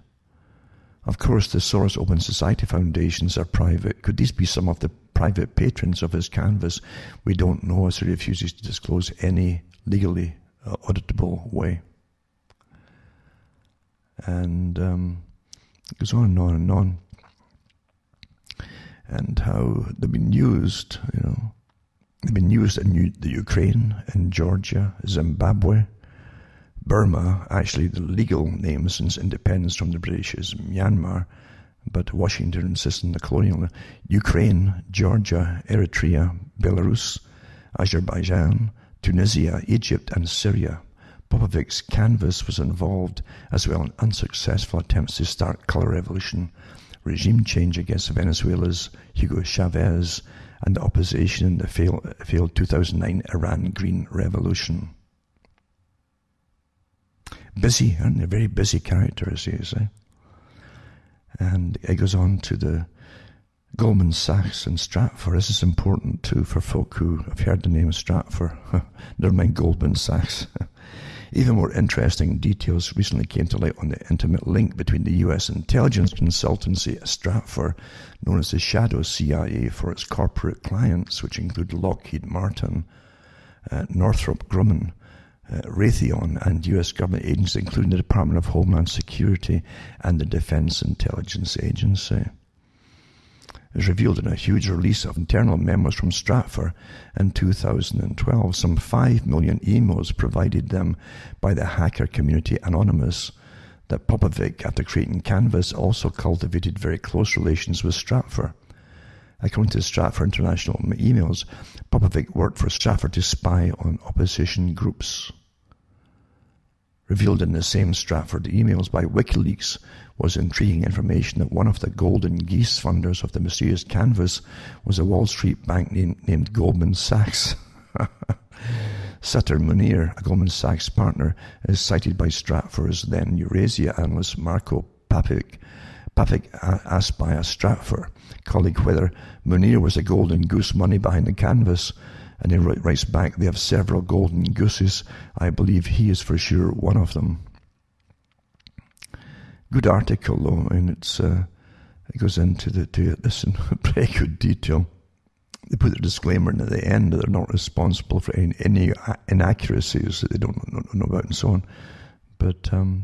Of course, the Soros Open Society Foundations are private. Could these be some of the private patrons of his Canvas? We don't know, as he refuses to disclose any legally auditable way. And it goes on and on and on. And how they've been used, they've been used in the Ukraine, in Georgia, Zimbabwe, Burma. Actually, the legal name since independence from the British is Myanmar, but Washington insists on the colonial. Ukraine, Georgia, Eritrea, Belarus, Azerbaijan, Tunisia, Egypt, and Syria. Popovic's Canvas was involved as well in unsuccessful attempts to start color revolution, regime change against Venezuela's Hugo Chavez, and the opposition in the failed 2009 Iran Green Revolution. Busy, aren't they? Very busy characters, you say. And it goes on to the Goldman Sachs and Stratfor. This is important too for folk who have heard the name Stratfor. Never mind Goldman Sachs. Even more interesting details recently came to light on the intimate link between the U.S. intelligence consultancy Stratfor, known as the shadow CIA for its corporate clients, which include Lockheed Martin, Northrop Grumman, Raytheon, and U.S. government agencies, including the Department of Homeland Security and the Defense Intelligence Agency. It was revealed in a huge release of internal memos from Stratfor in 2012, some 5 million emails provided them by the hacker community Anonymous, that Popovic, after creating Canvas, also cultivated very close relations with Stratfor. According to Stratfor International emails, Popovic worked for Stratfor to spy on opposition groups. Revealed in the same Stratfor emails by WikiLeaks was intriguing information that one of the Golden Geese funders of the mysterious Canvas was a Wall Street bank named Goldman Sachs. Sutter Munir, a Goldman Sachs partner, is cited by Stratfor's then Eurasia analyst Marco Papic. Papic asked by a Stratfor colleague whether Munir was a golden goose money behind the Canvas, and he writes back, "They have several golden gooses. I believe he is for sure one of them." Good article though, and it goes into this in pretty good detail. They put a disclaimer in at the end that they're not responsible for any inaccuracies that they don't know about and so on. But to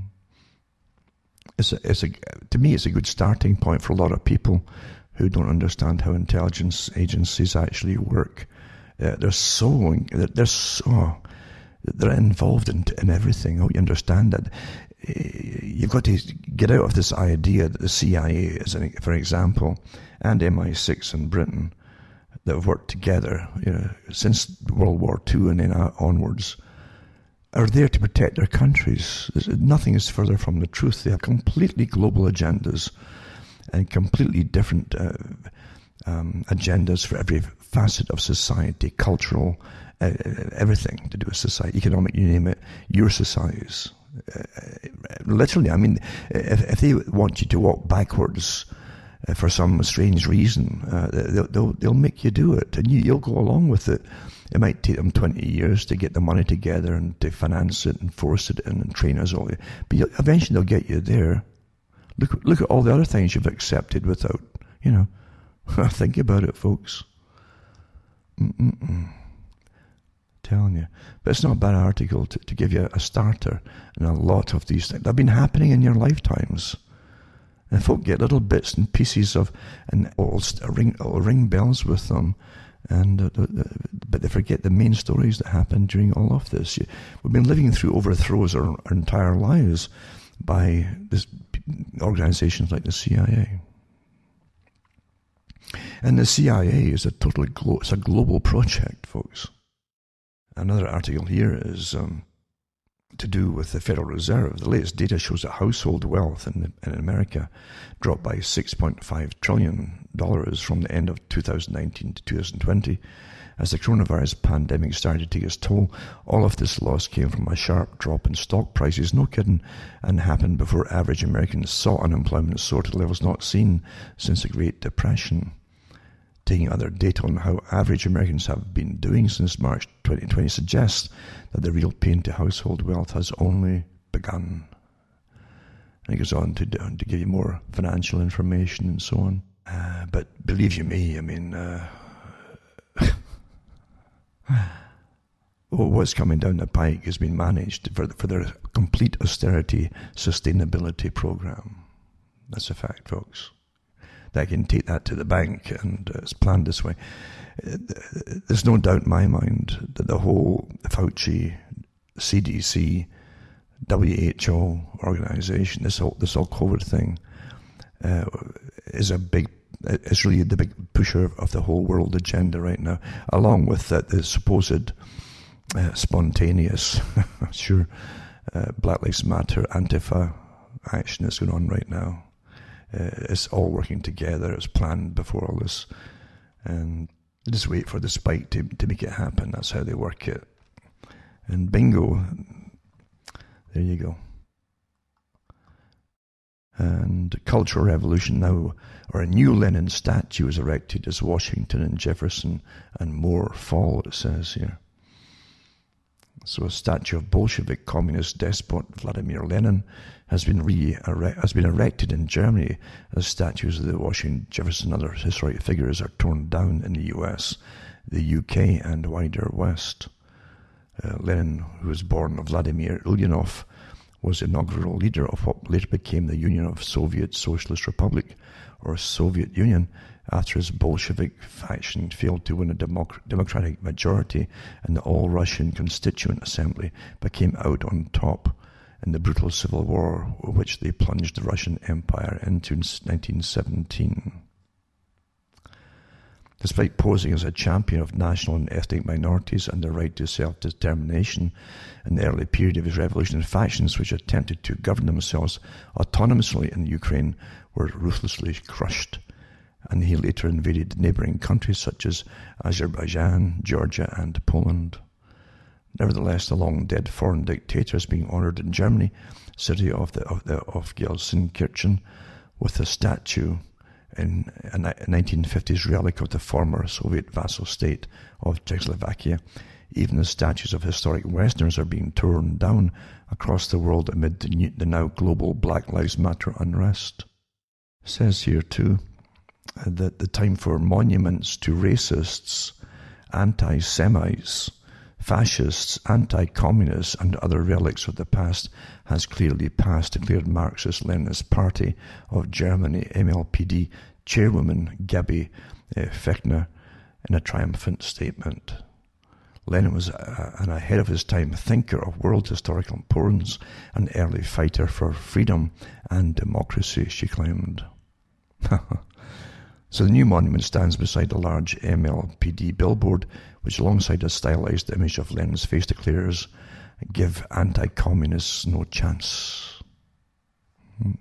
me, it's a good starting point for a lot of people who don't understand how intelligence agencies actually work. They're involved in everything. I hope you understand that. You've got to get out of this idea that the CIA is, for example, and MI6 in Britain, that have worked together, since World War II and then onwards, are there to protect their countries. Nothing is further from the truth. They have completely global agendas and completely different agendas for every facet of society, cultural, everything to do with society, economic, you name it. Your societies, Literally, I mean, if they want you to walk backwards for some strange reason, they'll make you do it, and you'll go along with it. It might take them 20 years to get the money together and to finance it and force it in and train us all. But eventually they'll get you there. Look at all the other things you've accepted without, think about it, folks. Telling you. But it's not a bad article to give you a starter. And a lot of these things, they've been happening in your lifetimes. And folk get little bits and pieces of, and it'll ring bells with them. And but they forget the main stories that happened during all of this. We've been living through overthrows our entire lives by organizations like the CIA. And the CIA is it's a global project, folks. Another article here is to do with the Federal Reserve. The latest data shows that household wealth in America dropped by $6.5 trillion from the end of 2019 to 2020. As the coronavirus pandemic started to take its toll, all of this loss came from a sharp drop in stock prices, no kidding, and happened before average Americans saw unemployment soar to levels not seen since the Great Depression. Taking other data on how average Americans have been doing since March 2020 suggests that the real pain to household wealth has only begun. And it goes on to give you more financial information and so on. But believe you me, I mean, what's coming down the pike has been managed for their complete austerity sustainability program. That's a fact, folks. They can take that to the bank, and it's planned this way. There's no doubt in my mind that the whole Fauci, CDC, WHO organization, this whole COVID thing, is really the big pusher of the whole world agenda right now, along with the supposed spontaneous, Black Lives Matter, Antifa action that's going on right now. It's all working together. It's planned before all this, and they just wait for the spike to make it happen. That's how they work it. And bingo, there you go. And Cultural Revolution now, or a new Lenin statue is erected as Washington and Jefferson and more fall, it says here. So a statue of Bolshevik communist despot Vladimir Lenin has been erected in Germany as statues of the Washington, Jefferson and other historic figures are torn down in the US, the UK and wider West. Lenin, who was born Vladimir Ulyanov, was inaugural leader of what later became the Union of Soviet Socialist Republic, or Soviet Union, after his Bolshevik faction failed to win a democratic majority in the All-Russian Constituent Assembly, but came out on top in the brutal civil war which they plunged the Russian Empire into in 1917. Despite posing as a champion of national and ethnic minorities and their right to self-determination in the early period of his revolution, factions which attempted to govern themselves autonomously in Ukraine were ruthlessly crushed, and he later invaded neighbouring countries such as Azerbaijan, Georgia and Poland. Nevertheless, the long-dead foreign dictator is being honoured in Germany, city of Gelsenkirchen, with a statue in a 1950s relic of the former Soviet vassal state of Czechoslovakia. Even as statues of historic Westerners are being torn down across the world amid the now global Black Lives Matter unrest. It says here too that the time for monuments to racists, anti-Semites, fascists, anti-communists and other relics of the past has clearly passed, declared Marxist-Leninist Party of Germany MLPD chairwoman Gabi Fechner in a triumphant statement. Lenin was an ahead-of-his-time thinker of world historical importance, an early fighter for freedom and democracy, she claimed. So the new monument stands beside a large MLPD billboard, which alongside a stylized image of Lenin's face declares, "Give anti-communists no chance." I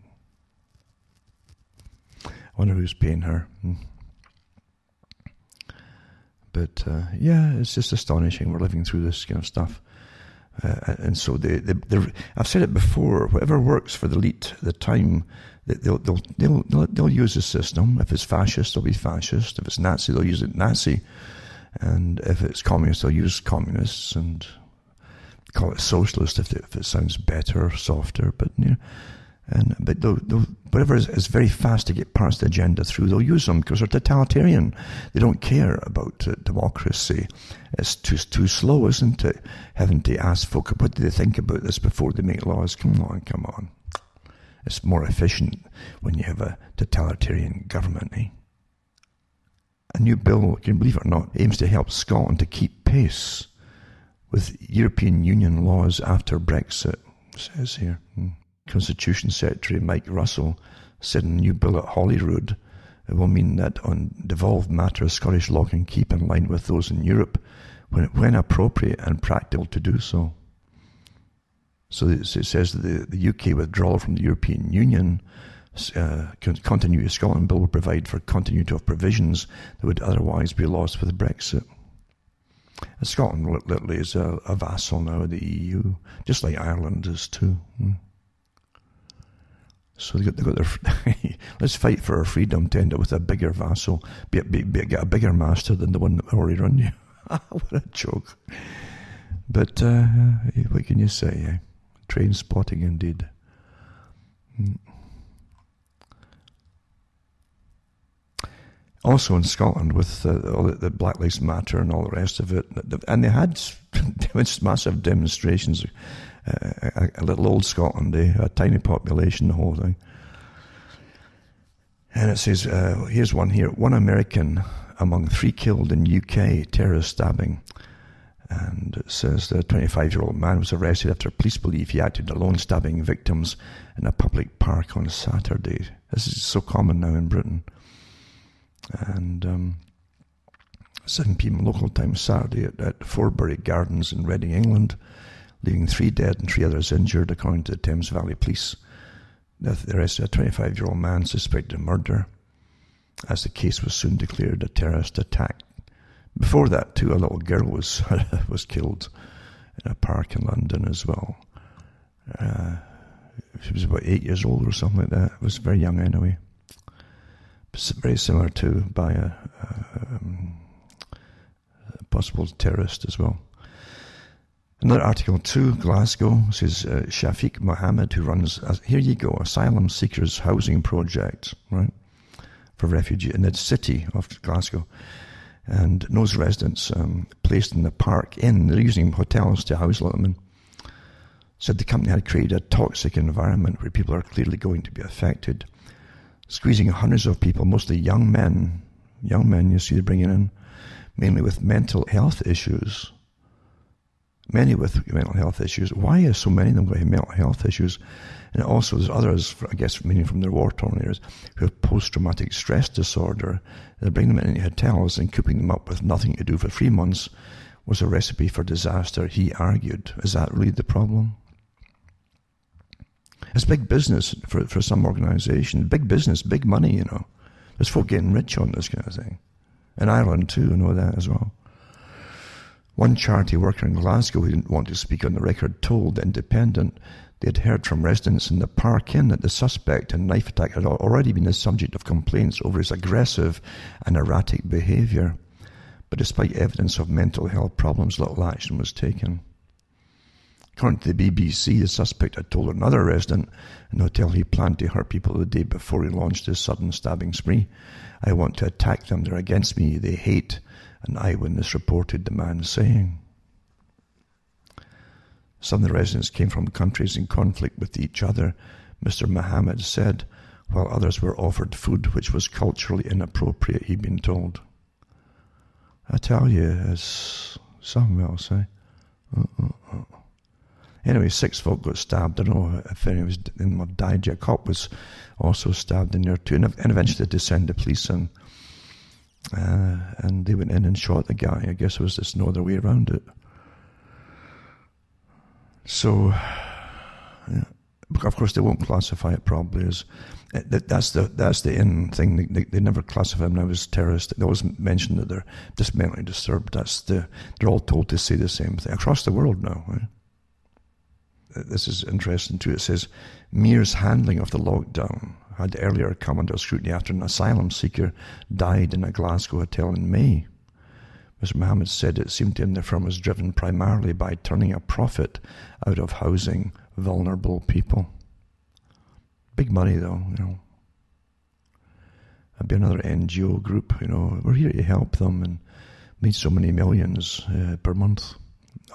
wonder who's paying her. But yeah, it's just astonishing. We're living through this kind of stuff. And so I've said it before, whatever works for the elite at the time, they'll use the system. If it's fascist, they'll be fascist. If it's Nazi, they'll use it Nazi. And if it's communist, they'll use communists and call it socialist if it sounds better, softer. But whatever is very fast to get past the agenda through, they'll use them because they're totalitarian. They don't care about democracy. It's too slow, isn't it? Having to ask folk, what do they think about this before they make laws? Come on. It's more efficient when you have a totalitarian government, eh? A new bill, can you believe it or not, aims to help Scotland to keep pace with European Union laws after Brexit, it says here. Constitution Secretary Mike Russell said in a new bill at Holyrood, it will mean that on devolved matters, Scottish law can keep in line with those in Europe when appropriate and practical to do so. So it says that the UK withdrawal from the European Union, Continuity of Scotland Bill will provide for continuity of provisions that would otherwise be lost with Brexit. And Scotland literally is a vassal now of the EU, just like Ireland is too. So they got their let's fight for our freedom to end up with a bigger vassal, get a bigger master than the one that already run you. What a joke! But what can you say? Train spotting indeed. Also in Scotland, with all the Black Lives Matter and all the rest of it, and they had massive demonstrations. A little old Scotland, a tiny population, the whole thing. And it says, here's one here, 1 American among 3 killed in UK terrorist stabbing. And it says the 25-year-old man was arrested after police believe he acted alone, stabbing victims in a public park on Saturday. This is so common now in Britain. And 7 p.m. local time Saturday at Forbury Gardens in Reading, England, leaving 3 dead and 3 others injured, according to the Thames Valley Police. They arrested a 25-year-old man suspected of murder, as the case was soon declared a terrorist attack. Before that, too, a little girl was killed in a park in London as well. She was about 8 years old or something like that. It was very young anyway. Very similar to by a possible terrorist as well. Another article too, Glasgow, says Shafiq Mohammed, who runs, here you go, asylum seekers housing project, right, for refugees in the city of Glasgow, and those residents placed in the park they're using hotels to house them, said the company had created a toxic environment where people are clearly going to be affected, squeezing hundreds of people, mostly young men you see they're bringing in, mainly with mental health issues. Many with mental health issues. Why is so many of them going to have mental health issues? And also there's others, I guess, meaning from their war-torn areas, who have post-traumatic stress disorder. They bring them into hotels and cooping them up with nothing to do for 3 months was a recipe for disaster, he argued. Is that really the problem? It's big business for some organisation. Big business, big money, you know. There's folk getting rich on this kind of thing. In Ireland too, I know that as well. One charity worker in Glasgow who didn't want to speak on the record told The Independent they had heard from residents in the Park Inn that the suspect in knife attack had already been the subject of complaints over his aggressive and erratic behaviour. But despite evidence of mental health problems, little action was taken. According to the BBC, the suspect had told another resident in the hotel he planned to hurt people the day before he launched his sudden stabbing spree. I want to attack them, they're against me, they hate, an eyewitness reported the man saying. Some of the residents came from countries in conflict with each other, Mr. Mohammed said, while others were offered food which was culturally inappropriate, he'd been told. I tell you, it's something else, eh? Anyway, 6 folk got stabbed. I don't know if any of them have died yet. A cop was also stabbed in there too, and eventually they sent the police in. And they went in and shot the guy. I guess it was just no other way around it. So, yeah. Of course, they won't classify it probably as that's the in thing. They never classify them now as terrorists. They always mention that they're just mentally disturbed. They're all told to say the same thing across the world now. Right? this is interesting too. It says, Mears' handling of the lockdown had earlier come under scrutiny after an asylum seeker died in a Glasgow hotel in May. Mr. Mohammed said it seemed to him the firm was driven primarily by turning a profit out of housing vulnerable people. Big money though, It'd be another NGO group, we're here to help them and made so many millions per month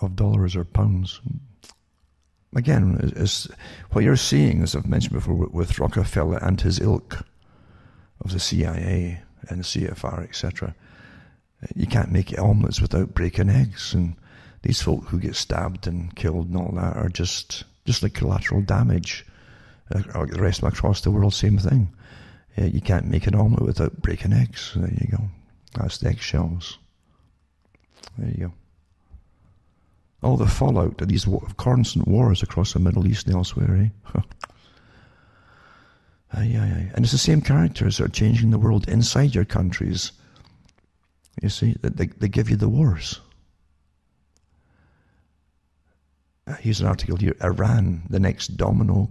of dollars or pounds. Again, what you're seeing, as I've mentioned before, with Rockefeller and his ilk of the CIA and CFR, etc., you can't make omelets without breaking eggs. And these folk who get stabbed and killed and all that are just like collateral damage. The rest of them across the world, same thing. You can't make an omelette without breaking eggs. So there you go. That's the eggshells. There you go. All the fallout of these constant wars across the Middle East and elsewhere, And it's the same characters that are changing the world inside your countries. You see, they give you the wars. Here's an article here. Iran, the next domino, ?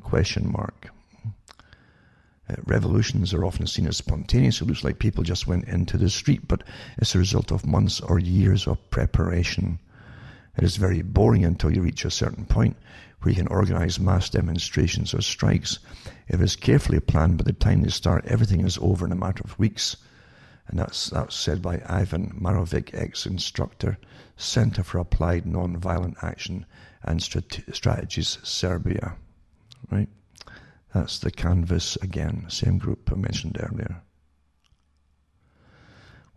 Revolutions are often seen as spontaneous. It looks like people just went into the street, but it's a result of months or years of preparation. It is very boring until you reach a certain point where you can organize mass demonstrations or strikes. If it is carefully planned, by the time they start, everything is over in a matter of weeks. And that's said by Ivan Marovic, ex-instructor, Center for Applied Nonviolent Action and Strategies, Serbia. Right? That's the canvas again, same group I mentioned earlier.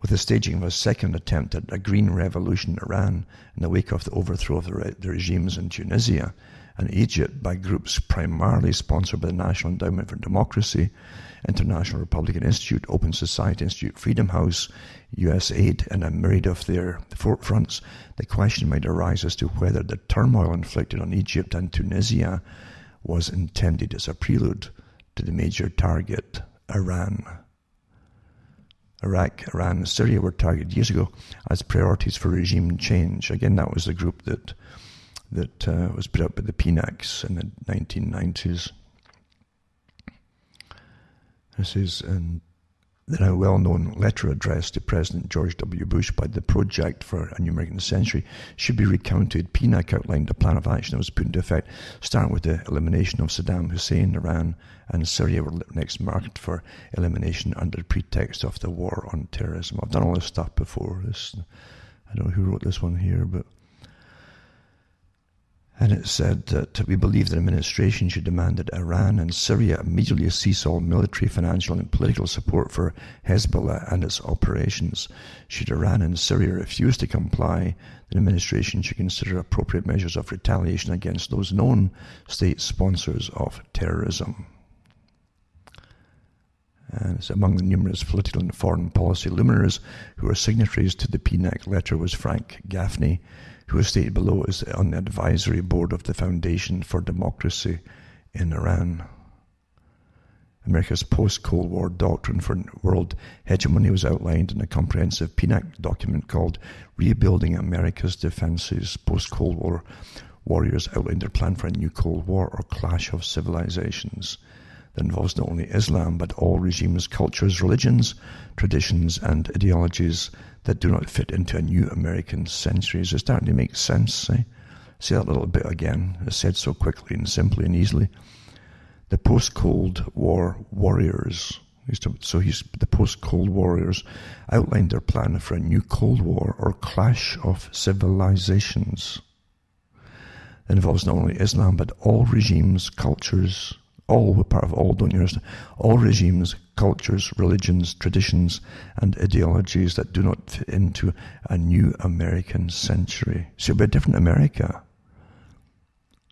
With the staging of a second attempt at a green revolution in Iran in the wake of the overthrow of the regimes in Tunisia and Egypt by groups primarily sponsored by the National Endowment for Democracy, International Republican Institute, Open Society Institute, Freedom House, USAID, and a myriad of their fronts, the question might arise as to whether the turmoil inflicted on Egypt and Tunisia was intended as a prelude to the major target, Iran. Iraq, Iran, and Syria were targeted years ago as priorities for regime change. Again, that was the group that was put up by the PNACs in the 1990s. This is the now well-known letter addressed to President George W. Bush by the Project for a New American Century should be recounted. PNAC outlined a plan of action that was put into effect, starting with the elimination of Saddam Hussein. Iran and Syria were next marked for elimination under the pretext of the war on terrorism. I've done all this stuff before. I don't know who wrote this one here, but... And it said that we believe the administration should demand that Iran and Syria immediately cease all military, financial, and political support for Hezbollah and its operations. Should Iran and Syria refuse to comply, the administration should consider appropriate measures of retaliation against those known state sponsors of terrorism. And it's among the numerous political and foreign policy luminaries who were signatories to the PNAC letter was Frank Gaffney, who is stated below as on the advisory board of the Foundation for Democracy in Iran. America's post-Cold War doctrine for world hegemony was outlined in a comprehensive PNAC document called Rebuilding America's Defenses. Post-Cold War warriors outlined their plan for a new Cold War or clash of civilizations that involves not only Islam but all regimes, cultures, religions, traditions, and ideologies that do not fit into a new American century. Is it starting to make sense? Say that little bit again. It's said so quickly and simply and easily. The post-Cold War warriors, the post-Cold warriors outlined their plan for a new Cold War or clash of civilizations that involves not only Islam but all regimes, cultures, all, we're part of all, don't you understand? All regimes, cultures, religions, traditions, and ideologies that do not fit into a new American century. So it'll be a different America.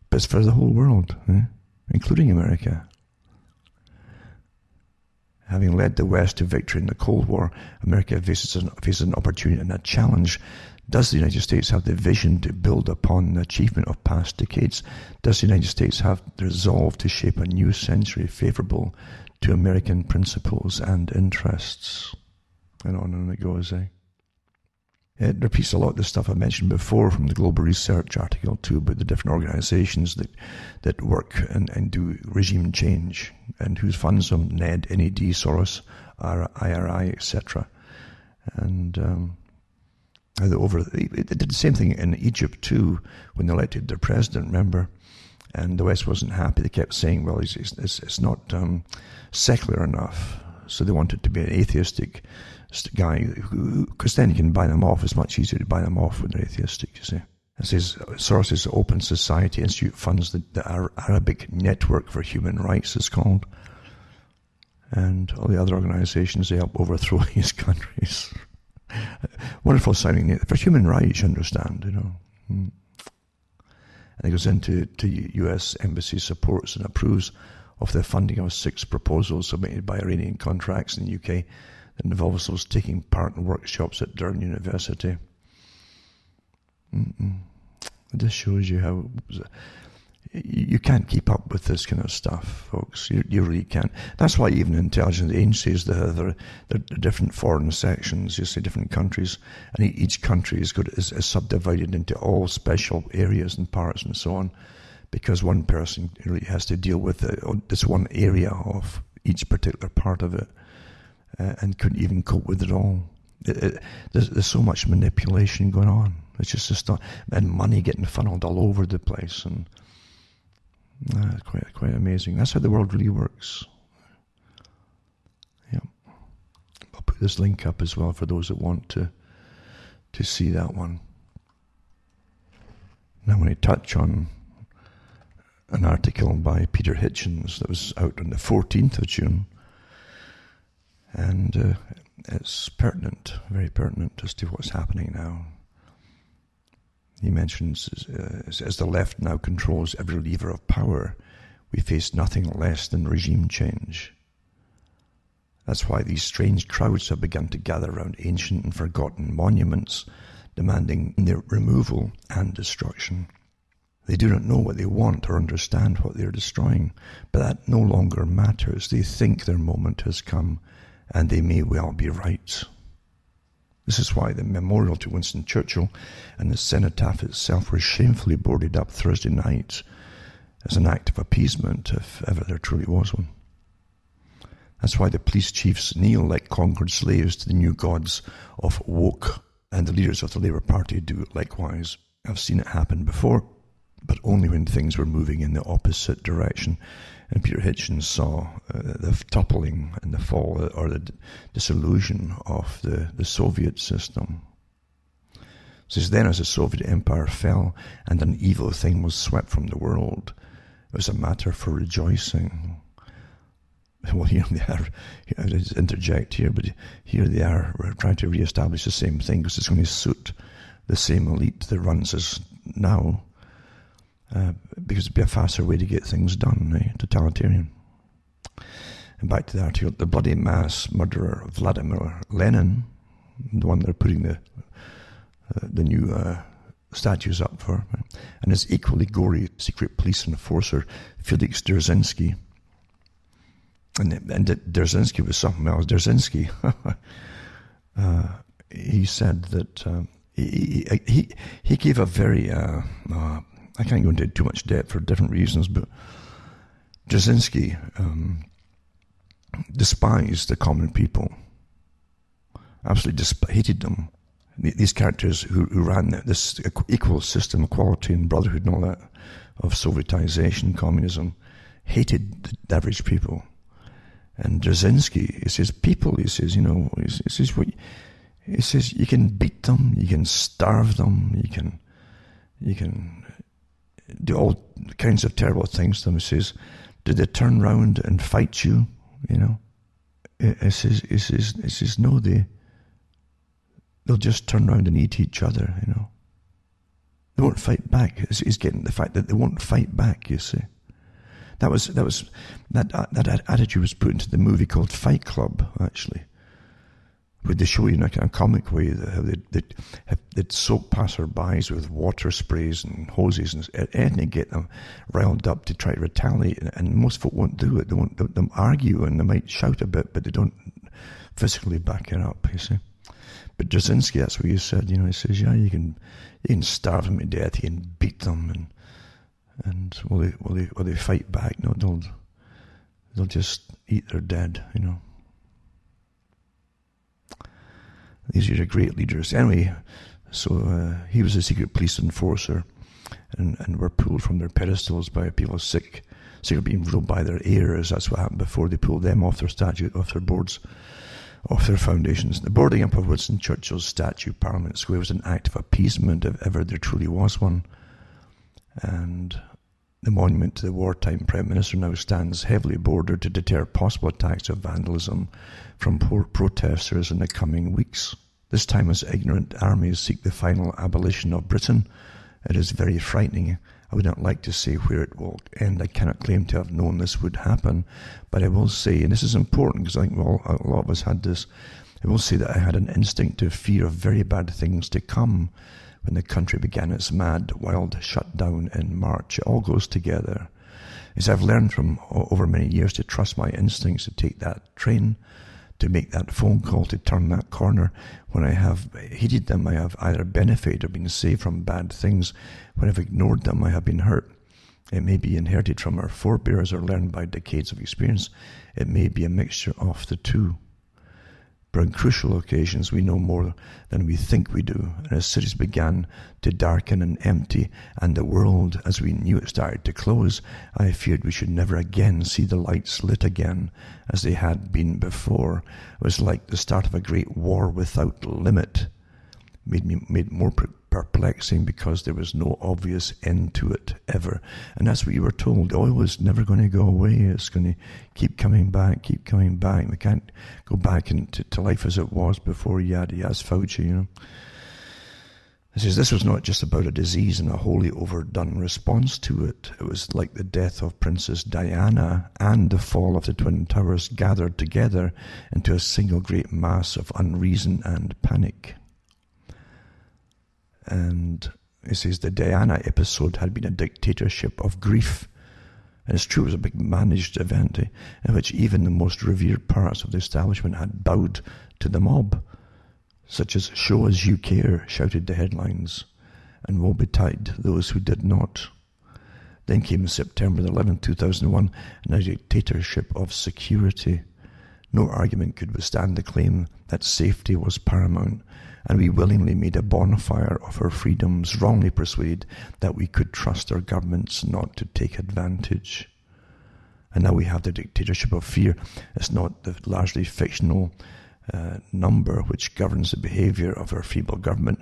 But it's for the whole world, including America. Having led the West to victory in the Cold War, America faces an opportunity and a challenge. Does the United States have the vision to build upon the achievement of past decades? Does the United States have the resolve to shape a new century favorable to American principles and interests? And on it goes, It repeats a lot of the stuff I mentioned before from the Global Research article too, about the different organizations that work and do regime change, and who funds them: NED, Soros, IRI, etc. And they did the same thing in Egypt too when they elected their president, remember? And the West wasn't happy. They kept saying, well, it's not secular enough. So they wanted to be an atheistic guy, because then you can buy them off. It's much easier to buy them off when they're atheistic, you see. It says Soros' Open Society Institute funds the Arabic Network for Human Rights, it's called. And all the other organizations, they help overthrow these countries. Wonderful sounding name. For human rights, you understand, you know. And it goes into U.S. Embassy supports and approves of the funding of 6 proposals submitted by Iranian contracts in the UK that involves those taking part in workshops at Durham University. It just shows you how you can't keep up with this kind of stuff, folks. You really can't. That's why even intelligence agencies, they're different foreign sections, you see, different countries, and each country is subdivided into all special areas and parts and so on, because one person really has to deal with this one area of each particular part of it, and couldn't even cope with it all. There's so much manipulation going on. It's just not, and money getting funneled all over the place, and quite amazing. That's how the world really works. Yeah, I'll put this link up as well for those that want to see that one. Now, I'm going to touch on an article by Peter Hitchens that was out on the 14th of June, and it's pertinent, very pertinent as to what's happening now. He mentions, as the left now controls every lever of power, we face nothing less than regime change. That's why these strange crowds have begun to gather around ancient and forgotten monuments, demanding their removal and destruction. They do not know what they want or understand what they are destroying, but that no longer matters. They think their moment has come, and they may well be right. This is why the memorial to Winston Churchill and the cenotaph itself were shamefully boarded up Thursday night as an act of appeasement, if ever there truly was one. That's why the police chiefs kneel like conquered slaves to the new gods of woke, and the leaders of the Labour Party do likewise. I've seen it happen before, but only when things were moving in the opposite direction. And Peter Hitchens saw the toppling and the fall, or the dissolution of the Soviet system. It says, then as the Soviet Empire fell and an evil thing was swept from the world, it was a matter for rejoicing. Well, here they are, I just interject here, but here they are trying to re-establish the same thing, because it's going to suit the same elite that runs us now. Because it'd be a faster way to get things done, totalitarian. And back to the article, the bloody mass murderer Vladimir Lenin, the one they're putting the new statues up for, and his equally gory secret police enforcer Felix Dzerzhinsky. And Dzerzhinsky was something else. Dzerzhinsky, he said that he gave a very I can't go into too much depth for different reasons, but Dzerzhinsky despised the common people, absolutely hated them. These characters who ran this equal system, equality and brotherhood and all that of Sovietization, communism, hated the average people. And Dzerzhinsky, he says, people, he says, he says you can beat them, you can starve them, you can do all kinds of terrible things to them. He says, did they turn round and fight you? He says, no, they'll just turn round and eat each other, They won't fight back. He's getting the fact that they won't fight back, you see. That attitude was put into the movie called Fight Club, actually, where they show you in a kind of comic way how they'd soak passerbys with water sprays and hoses and anything to get them riled up to try to retaliate. And most folk won't do it. They'll argue and they might shout a bit, but they don't physically back it up, you see. But Jasinski, that's what he said. He says, yeah, you can starve them to death, you can beat them, and will they fight back? No, they'll just eat their dead. These are great leaders. Anyway, so he was a secret police enforcer, and were pulled from their pedestals by people sick of being ruled by their heirs. That's what happened before they pulled them off their statute, off their boards, off their foundations. The boarding up of Winston Churchill's statue, Parliament Square, was an act of appeasement, if ever there truly was one. And the monument to the wartime Prime Minister now stands heavily bordered to deter possible attacks of vandalism from protesters in the coming weeks. This time as ignorant armies seek the final abolition of Britain, it is very frightening. I would not like to say where it will end. I cannot claim to have known this would happen, but I will say, and this is important because I think a lot of us had this, I will say that I had an instinctive fear of very bad things to come when the country began its mad, wild shutdown in March. It all goes together. As I've learned from over many years to trust my instincts, to take that train, to make that phone call, to turn that corner. When I have heeded them, I have either benefited or been saved from bad things. When I've ignored them, I have been hurt. It may be inherited from our forebears or learned by decades of experience. It may be a mixture of the two. But on crucial occasions, we know more than we think we do. And as cities began to darken and empty, and the world, as we knew it, started to close, I feared we should never again see the lights lit again as they had been before. It was like the start of a great war without limit. Made more perplexing because there was no obvious end to it ever. And that's what you were told. Oil is never going to go away. It's going to keep coming back. We can't go back to life as it was before yada yada. Fauci, It says this was not just about a disease and a wholly overdone response to it. It was like the death of Princess Diana and the fall of the Twin Towers gathered together into a single great mass of unreason and panic. And it says the Diana episode had been a dictatorship of grief. And it's true, it was a big managed event in which even the most revered parts of the establishment had bowed to the mob, such as "Show us you care," shouted the headlines, and woe betide those who did not. Then came September 11, 2001, and a dictatorship of security. No argument could withstand the claim that safety was paramount, and we willingly made a bonfire of our freedoms, wrongly persuaded that we could trust our governments not to take advantage. And now we have the dictatorship of fear. It's not the largely fictional number which governs the behaviour of our feeble government,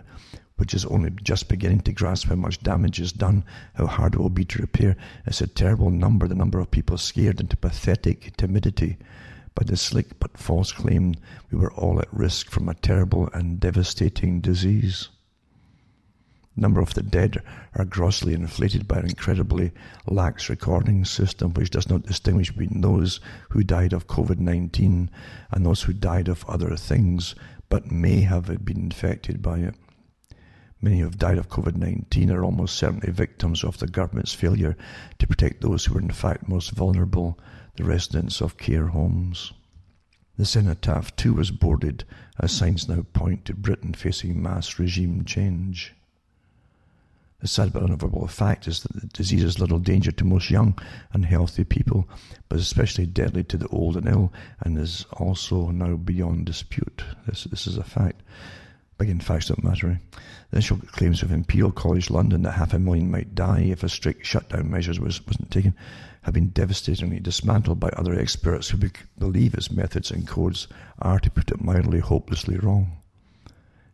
which is only just beginning to grasp how much damage is done, how hard it will be to repair. It's a terrible number, the number of people scared into pathetic timidity by the slick but false claim we were all at risk from a terrible and devastating disease. The number of the dead are grossly inflated by an incredibly lax recording system which does not distinguish between those who died of COVID-19 and those who died of other things but may have been infected by it. Many who have died of COVID-19 are almost certainly victims of the government's failure to protect those who are in fact most vulnerable, the residents of care homes. The cenotaph too was boarded, as signs now point to Britain facing mass regime change. The sad but unavoidable fact is that the disease is little danger to most young and healthy people, but especially deadly to the old and ill, and is also now beyond dispute. This is a fact. Again, facts don't matter. The initial claims of Imperial College London that 500,000 might die if a strict shutdown measures wasn't taken have been devastatingly dismantled by other experts who believe its methods and codes are, to put it mildly, hopelessly wrong.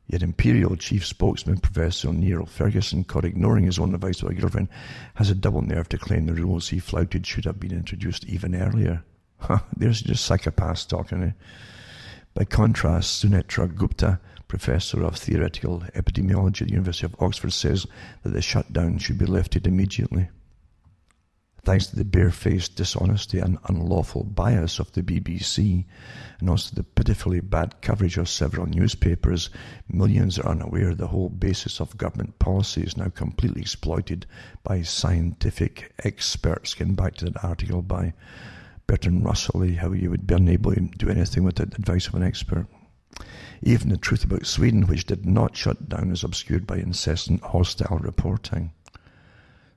Yet Imperial Chief Spokesman Professor Neil Ferguson, caught ignoring his own advice to a girlfriend, has a double nerve to claim the rules he flouted should have been introduced even earlier. There's just psychopaths talking. By contrast, Sunetra Gupta, Professor of Theoretical Epidemiology at the University of Oxford, says that the shutdown should be lifted immediately. Thanks to the barefaced dishonesty and unlawful bias of the BBC, and also the pitifully bad coverage of several newspapers, millions are unaware the whole basis of government policy is now completely exploited by scientific experts. Getting back to that article by Bertrand Russell, how you would be unable to do anything without the advice of an expert. Even the truth about Sweden, which did not shut down, is obscured by incessant hostile reporting.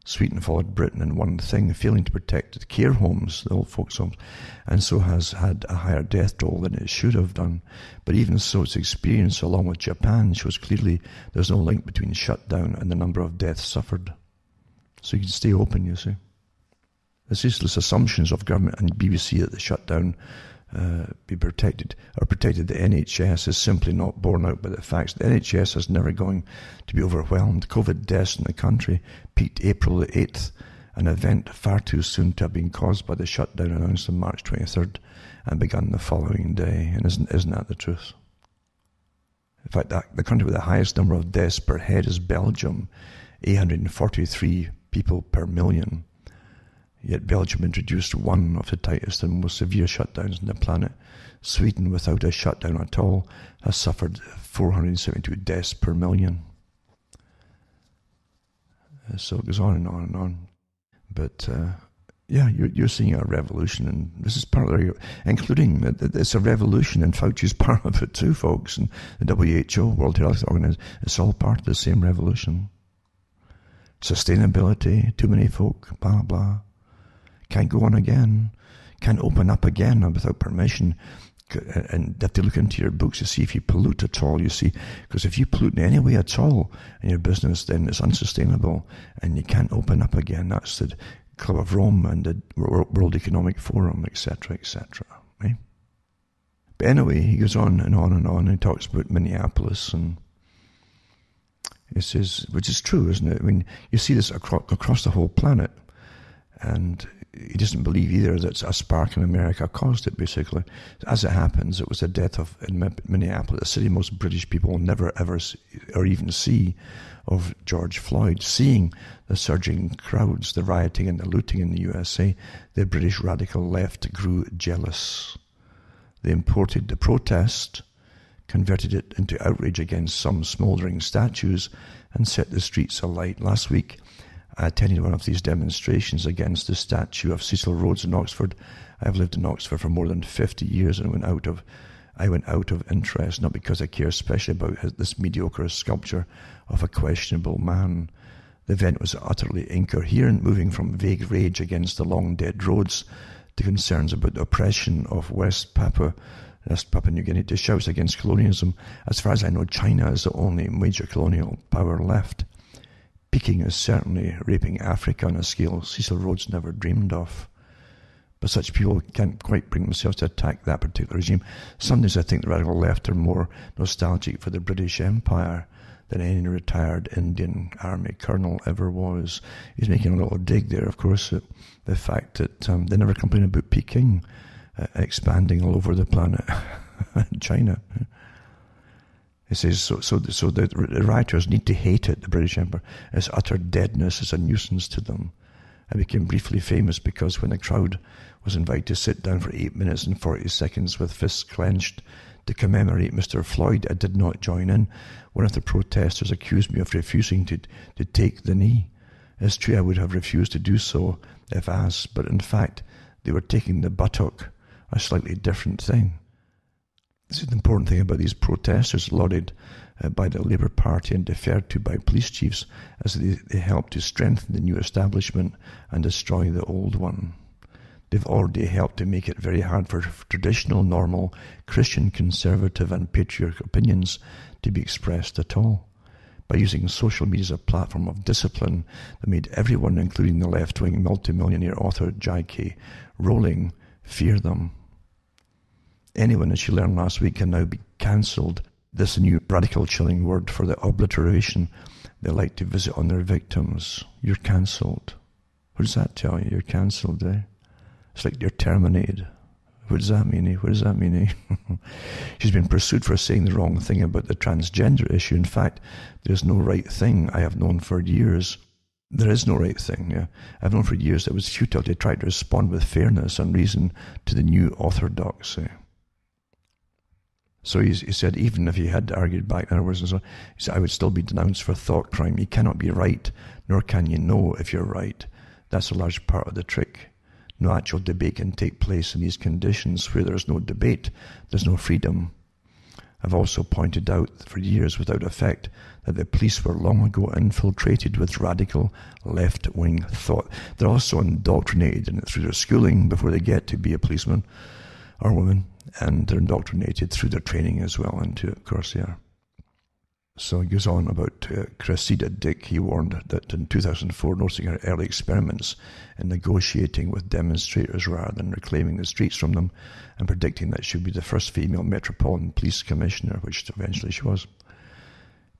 Sweden followed Britain in one thing, failing to protect the care homes, the old folks' homes, and so has had a higher death toll than it should have done. But even so, its experience, along with Japan, shows clearly there's no link between shutdown and the number of deaths suffered. So you can stay open, you see. The ceaseless assumptions of government and BBC that the shutdown be protected the NHS is simply not borne out by the facts. The NHS is never going to be overwhelmed. COVID deaths in the country peaked April the 8th, an event far too soon to have been caused by the shutdown announced on March 23rd and begun the following day. And isn't that the truth? In fact, the country with the highest number of deaths per head is Belgium, 843 people per million. Yet Belgium introduced one of the tightest and most severe shutdowns on the planet. Sweden, without a shutdown at all, has suffered 472 deaths per million. So it goes on and on and on. But yeah, you're seeing a revolution, and this is part of it, including it's a revolution, and Fauci's part of it too, folks, and the WHO, World Health Organization, it's all part of the same revolution. Sustainability, too many folk, blah, blah. Can't go on again, can't open up again without permission, and you have to look into your books to see if you pollute at all, you see, because if you pollute in any way at all in your business, then it's unsustainable, and you can't open up again. That's the Club of Rome and the World Economic Forum, etc., etc. Right? But anyway, he goes on and on and on, and he talks about Minneapolis, and he says, which is true, isn't it? I mean, you see this across the whole planet, and he doesn't believe either that a spark in America caused it, basically. As it happens, it was the death in Minneapolis, the city most British people will never ever see, or even see, of George Floyd. Seeing the surging crowds, the rioting and the looting in the USA, the British radical left grew jealous. They imported the protest, converted it into outrage against some smouldering statues, and set the streets alight. Last week, I attended one of these demonstrations against the statue of Cecil Rhodes in Oxford. I've lived in Oxford for more than 50 years and I went out of interest, not because I care especially about this mediocre sculpture of a questionable man. The event was utterly incoherent, moving from vague rage against the long dead roads to concerns about the oppression of West Papua New Guinea to shouts against colonialism. As far as I know, China is the only major colonial power left. Peking is certainly raping Africa on a scale Cecil Rhodes never dreamed of. But such people can't quite bring themselves to attack that particular regime. Some days I think the radical left are more nostalgic for the British Empire than any retired Indian Army colonel ever was. He's making a little dig there, of course, at the fact that they never complain about Peking expanding all over the planet, China. He says, so the rioters need to hate it, the British Empire. Its utter deadness is a nuisance to them. I became briefly famous because when the crowd was invited to sit down for 8 minutes and 40 seconds with fists clenched to commemorate Mr. Floyd, I did not join in. One of the protesters accused me of refusing to take the knee. It's true I would have refused to do so if asked, but in fact they were taking the buttock, a slightly different thing. This is the important thing about these protesters, lauded by the Labour Party and deferred to by police chiefs, as they help to strengthen the new establishment and destroy the old one. They've already helped to make it very hard for traditional, normal, Christian, conservative and patriotic opinions to be expressed at all. By using social media as a platform of discipline, they made everyone, including the left-wing multimillionaire author J.K. Rowling, fear them. Anyone, as she learned last week, can now be cancelled. This new radical chilling word for the obliteration they like to visit on their victims. You're cancelled. What does that tell you? You're cancelled, eh? It's like you're terminated. What does that mean, eh? What does that mean, eh? She's been pursued for saying the wrong thing about the transgender issue. In fact, there's no right thing. I have known for years. There is no right thing, yeah. I've known for years that it was futile to try to respond with fairness and reason to the new orthodoxy. So he said, even if he had argued back, in other words, he said, I would still be denounced for thought crime. You cannot be right, nor can you know if you're right. That's a large part of the trick. No actual debate can take place in these conditions. Where there's no debate, there's no freedom. have also pointed out for years without effect that the police were long ago infiltrated with radical left-wing thought. They're also indoctrinated in it through their schooling before they get to be a policeman or woman, and they're indoctrinated through their training as well into it, of course they are. So he goes on about Cressida Dick. He warned that in 2004, noticing her early experiments in negotiating with demonstrators rather than reclaiming the streets from them, and predicting that she would be the first female Metropolitan Police Commissioner, which eventually she was,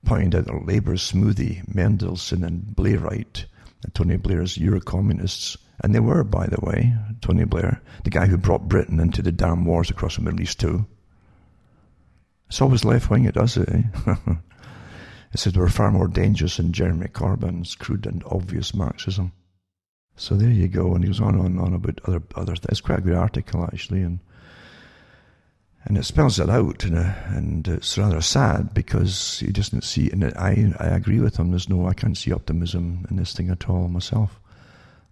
pointing out that Labour's Smoothie, Mendelsohn and Blairite, and Tony Blair's Eurocommunists, and they were, by the way, Tony Blair, the guy who brought Britain into the damn wars across the Middle East too. It's always left-wing, it does it, eh? It said they were far more dangerous than Jeremy Corbyn's crude and obvious Marxism. So there you go, and he goes on about other things. It's quite a good article, actually, and it spells it out, and it's rather sad because he doesn't see, and I agree with him, I can't see optimism in this thing at all myself,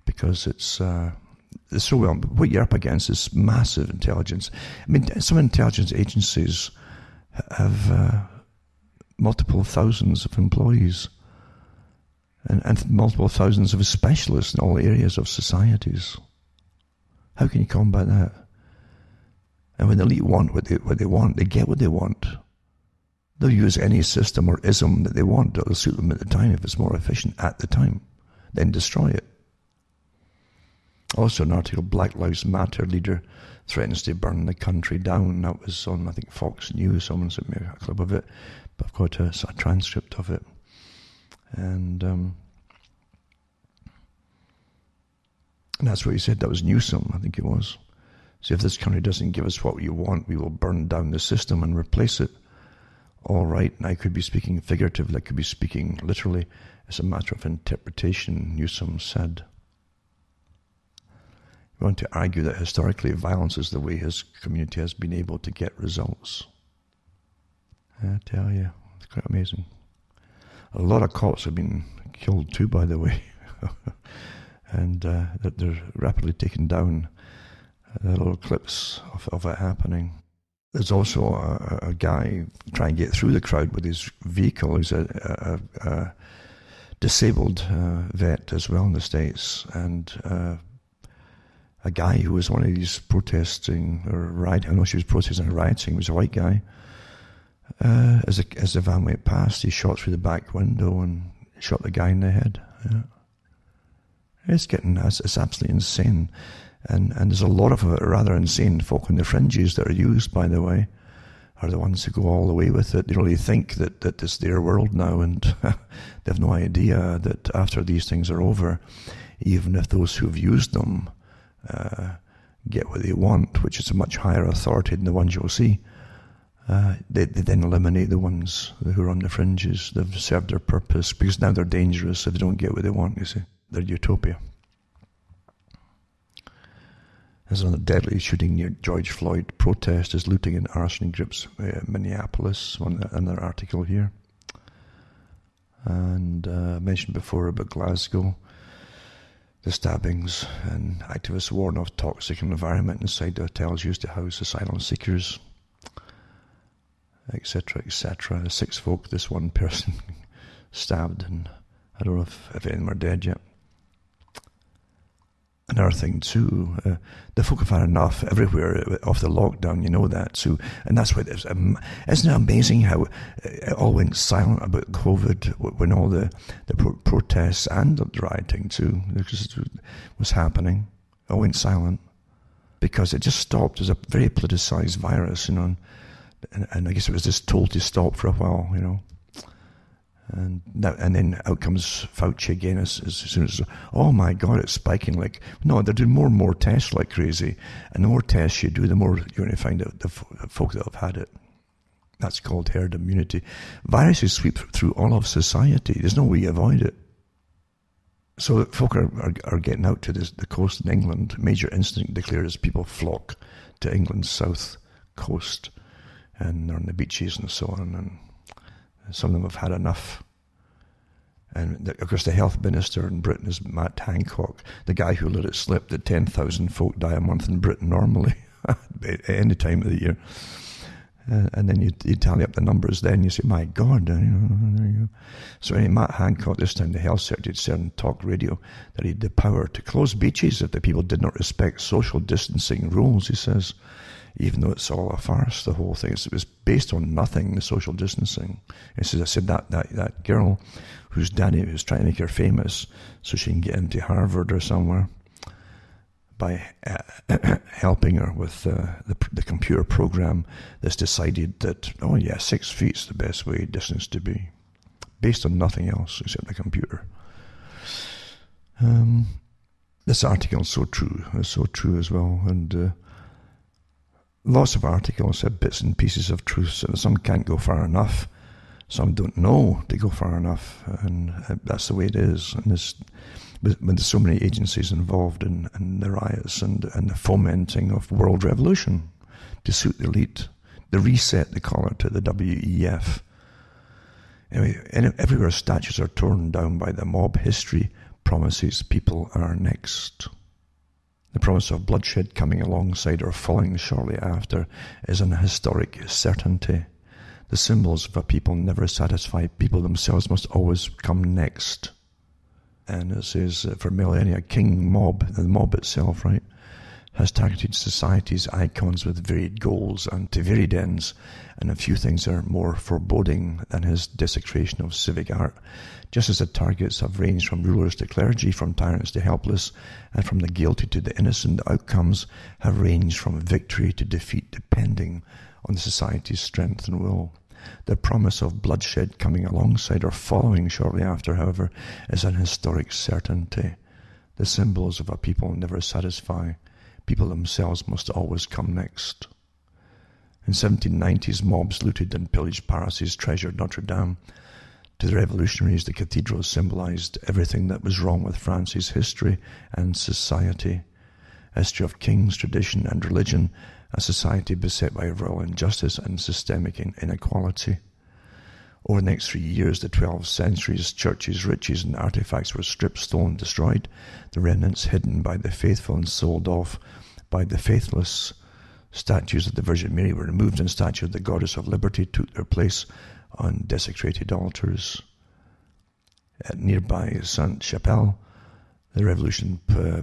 because it's so well, what you're up against is massive intelligence. I mean, some intelligence agencies have multiple thousands of employees and multiple thousands of specialists in all areas of societies. How can you combat that? And when the elite want what they want, they get what they want. They'll use any system or ism that they want that'll suit them at the time if it's more efficient at the time. Then destroy it. Also an article, Black Lives Matter leader threatens to burn the country down. That was on, I think, Fox News. Someone sent me a clip of it. But I've got a transcript of it. And that's what he said. That was Newsom, I think it was. So if this country doesn't give us what we want, we will burn down the system and replace it. All right, and I could be speaking figuratively, I could be speaking literally. It's a matter of interpretation, Newsom said. We want to argue that historically violence is the way his community has been able to get results. I tell you, it's quite amazing. A lot of cops have been killed too, by the way. And that they're rapidly taken down. There are little clips of it happening. There's also a guy trying to get through the crowd with his vehicle. He's a disabled vet as well in the States. And a guy who was one of these protesting or rioting, I know she was protesting or rioting, was a white guy. As the van went past, he shot through the back window and shot the guy in the head. Yeah. It's absolutely insane. And there's a lot of rather insane folk on the fringes that are used, by the way, are the ones who go all the way with it. They really think that it's their world now, and they have no idea that after these things are over, even if those who have used them get what they want, which is a much higher authority than the ones you'll see, they then eliminate the ones who are on the fringes. They've served their purpose, because now they're dangerous if they don't get what they want, you see. They're utopia. There's another deadly shooting near George Floyd protesters, looting and arson groups, Minneapolis, another article here. And I mentioned before about Glasgow, the stabbings, and activists warn of toxic environment inside the hotels used to house asylum seekers, etc., etc. 6 folk, this one person stabbed, and I don't know if any of them are dead yet. Another thing too, the folk have had enough everywhere of the lockdown, you know that. So, and that's why isn't it amazing how it all went silent about COVID when all the protests and the rioting too was happening. It all went silent because it just stopped. It was a very politicized virus, you know, and I guess it was just told to stop for a while, you know. And then out comes Fauci again as soon as, oh my God, it's spiking. Like, no, they're doing more and more tests like crazy. And the more tests you do, the more you're going to find out the folk that have had it. That's called herd immunity. Viruses sweep through all of society. There's no way you avoid it. So folk are getting out to the coast in England. Major incident declared as people flock to England's south coast. And they're on the beaches and so on. And some of them have had enough. And of course the health minister in Britain is Matt Hancock, the guy who let it slip that 10,000 folk die a month in Britain normally at any time of the year. And then you tally up the numbers then, you say, my God, there you go. So anyway, Matt Hancock, this time the health secretary, said on talk radio that he had the power to close beaches if the people did not respect social distancing rules, he says, even though it's all a farce, the whole thing. It was based on nothing, the social distancing. He says, I said that girl whose daddy was trying to make her famous so she can get into Harvard or somewhere, by helping her with the computer program that's decided that, 6 feet's the best way distance to be, based on nothing else except the computer. This article is so true. It's so true as well. And lots of articles have bits and pieces of truth, and some can't go far enough. Some don't know to go far enough, and that's the way it is. And when there's so many agencies involved in the riots and the fomenting of world revolution to suit the elite, the reset, they call it, to the WEF. Anyway, everywhere statues are torn down by the mob, history promises people are next. The promise of bloodshed coming alongside or following shortly after is an historic certainty. The symbols of a people never satisfy. People themselves must always come next. And it says, for millennia, king mob, the mob itself, right, has targeted society's icons with varied goals and to varied ends, and a few things are more foreboding than his desecration of civic art, just as the targets have ranged from rulers to clergy, from tyrants to helpless, and from the guilty to the innocent. The outcomes have ranged from victory to defeat, depending on the society's strength and will. The promise of bloodshed coming alongside or following shortly after, however, is an historic certainty. The symbols of a people never satisfy. People themselves must always come next. In 1790s, mobs looted and pillaged Paris's treasured Notre Dame. To the revolutionaries, the cathedral symbolized everything that was wrong with France's history and society. A history of kings, tradition and religion, a society beset by royal injustice and systemic inequality. Over the next 3 years, the 12th century's churches, riches and artifacts were stripped, stolen, destroyed, the remnants hidden by the faithful and sold off by the faithless. Statues of the Virgin Mary were removed and statues of the Goddess of Liberty took their place on desecrated altars. At nearby Sainte-Chapelle, the revolution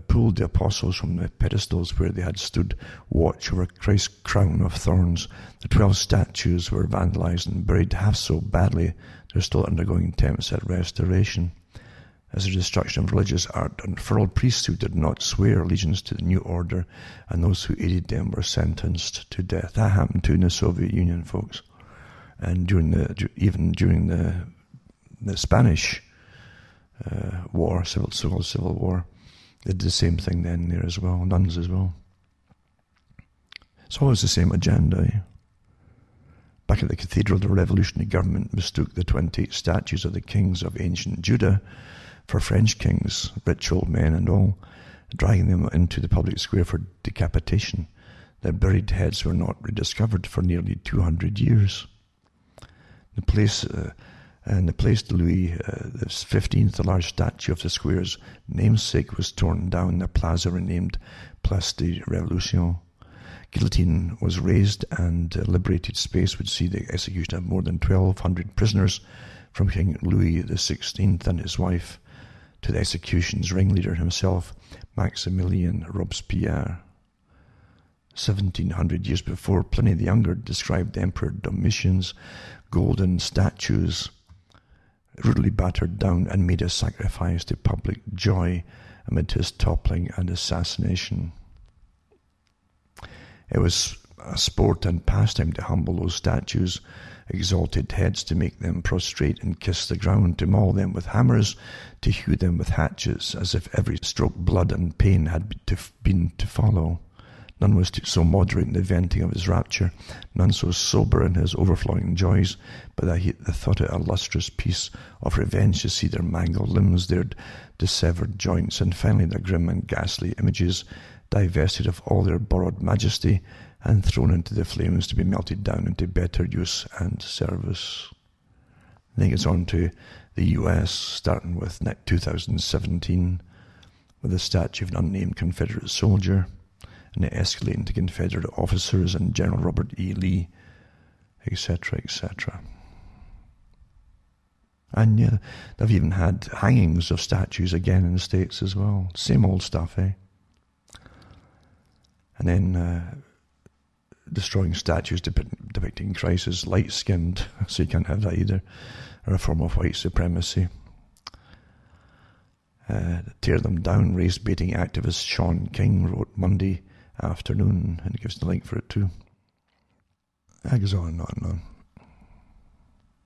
pulled the apostles from the pedestals where they had stood watch over Christ's crown of thorns. The 12 statues were vandalized and buried half so badly they're still undergoing attempts at restoration. As the destruction of religious art unfurled, priests who did not swear allegiance to the new order and those who aided them were sentenced to death. That happened too in the Soviet Union, folks. And even during the Spanish war, so-called civil war, they did the same thing then there as well, nuns as well. It's always the same agenda. Eh? Back at the cathedral, the revolutionary government mistook the 28 statues of the kings of ancient Judah for French kings, rich old men and all, dragging them into the public square for decapitation. Their buried heads were not rediscovered for nearly 200 years. The place de Louis XV, the large statue of the square's namesake, was torn down. The plaza renamed Place de Révolution. Guillotine was raised, and liberated space would see the execution of more than 1,200 prisoners, from King Louis XVI and his wife to the execution's ringleader himself, Maximilien Robespierre. 1,700 years before, Pliny the Younger described Emperor Domitian's golden statues rudely battered down and made a sacrifice to public joy amid his toppling and assassination. It was a sport and pastime to humble those statues, exalted heads, to make them prostrate and kiss the ground, to maul them with hammers, to hew them with hatchets, as if every stroke blood and pain had been to follow. None was so moderate in the venting of his rapture, none so sober in his overflowing joys, but that he thought it a lustrous piece of revenge to see their mangled limbs, their dissevered joints, and finally their grim and ghastly images divested of all their borrowed majesty and thrown into the flames to be melted down into better use and service. Then it goes on to the US, starting with 2017, with a statue of an unnamed Confederate soldier, and it escalating to Confederate officers and General Robert E. Lee, etc., etc. And yeah, they've even had hangings of statues again in the States as well. Same old stuff, eh? And then destroying statues depicting Christ as light-skinned, so you can't have that either, or a form of white supremacy. Tear them down, race-baiting activist Sean King wrote Monday afternoon, and it gives the link for it too. That goes on and on and on.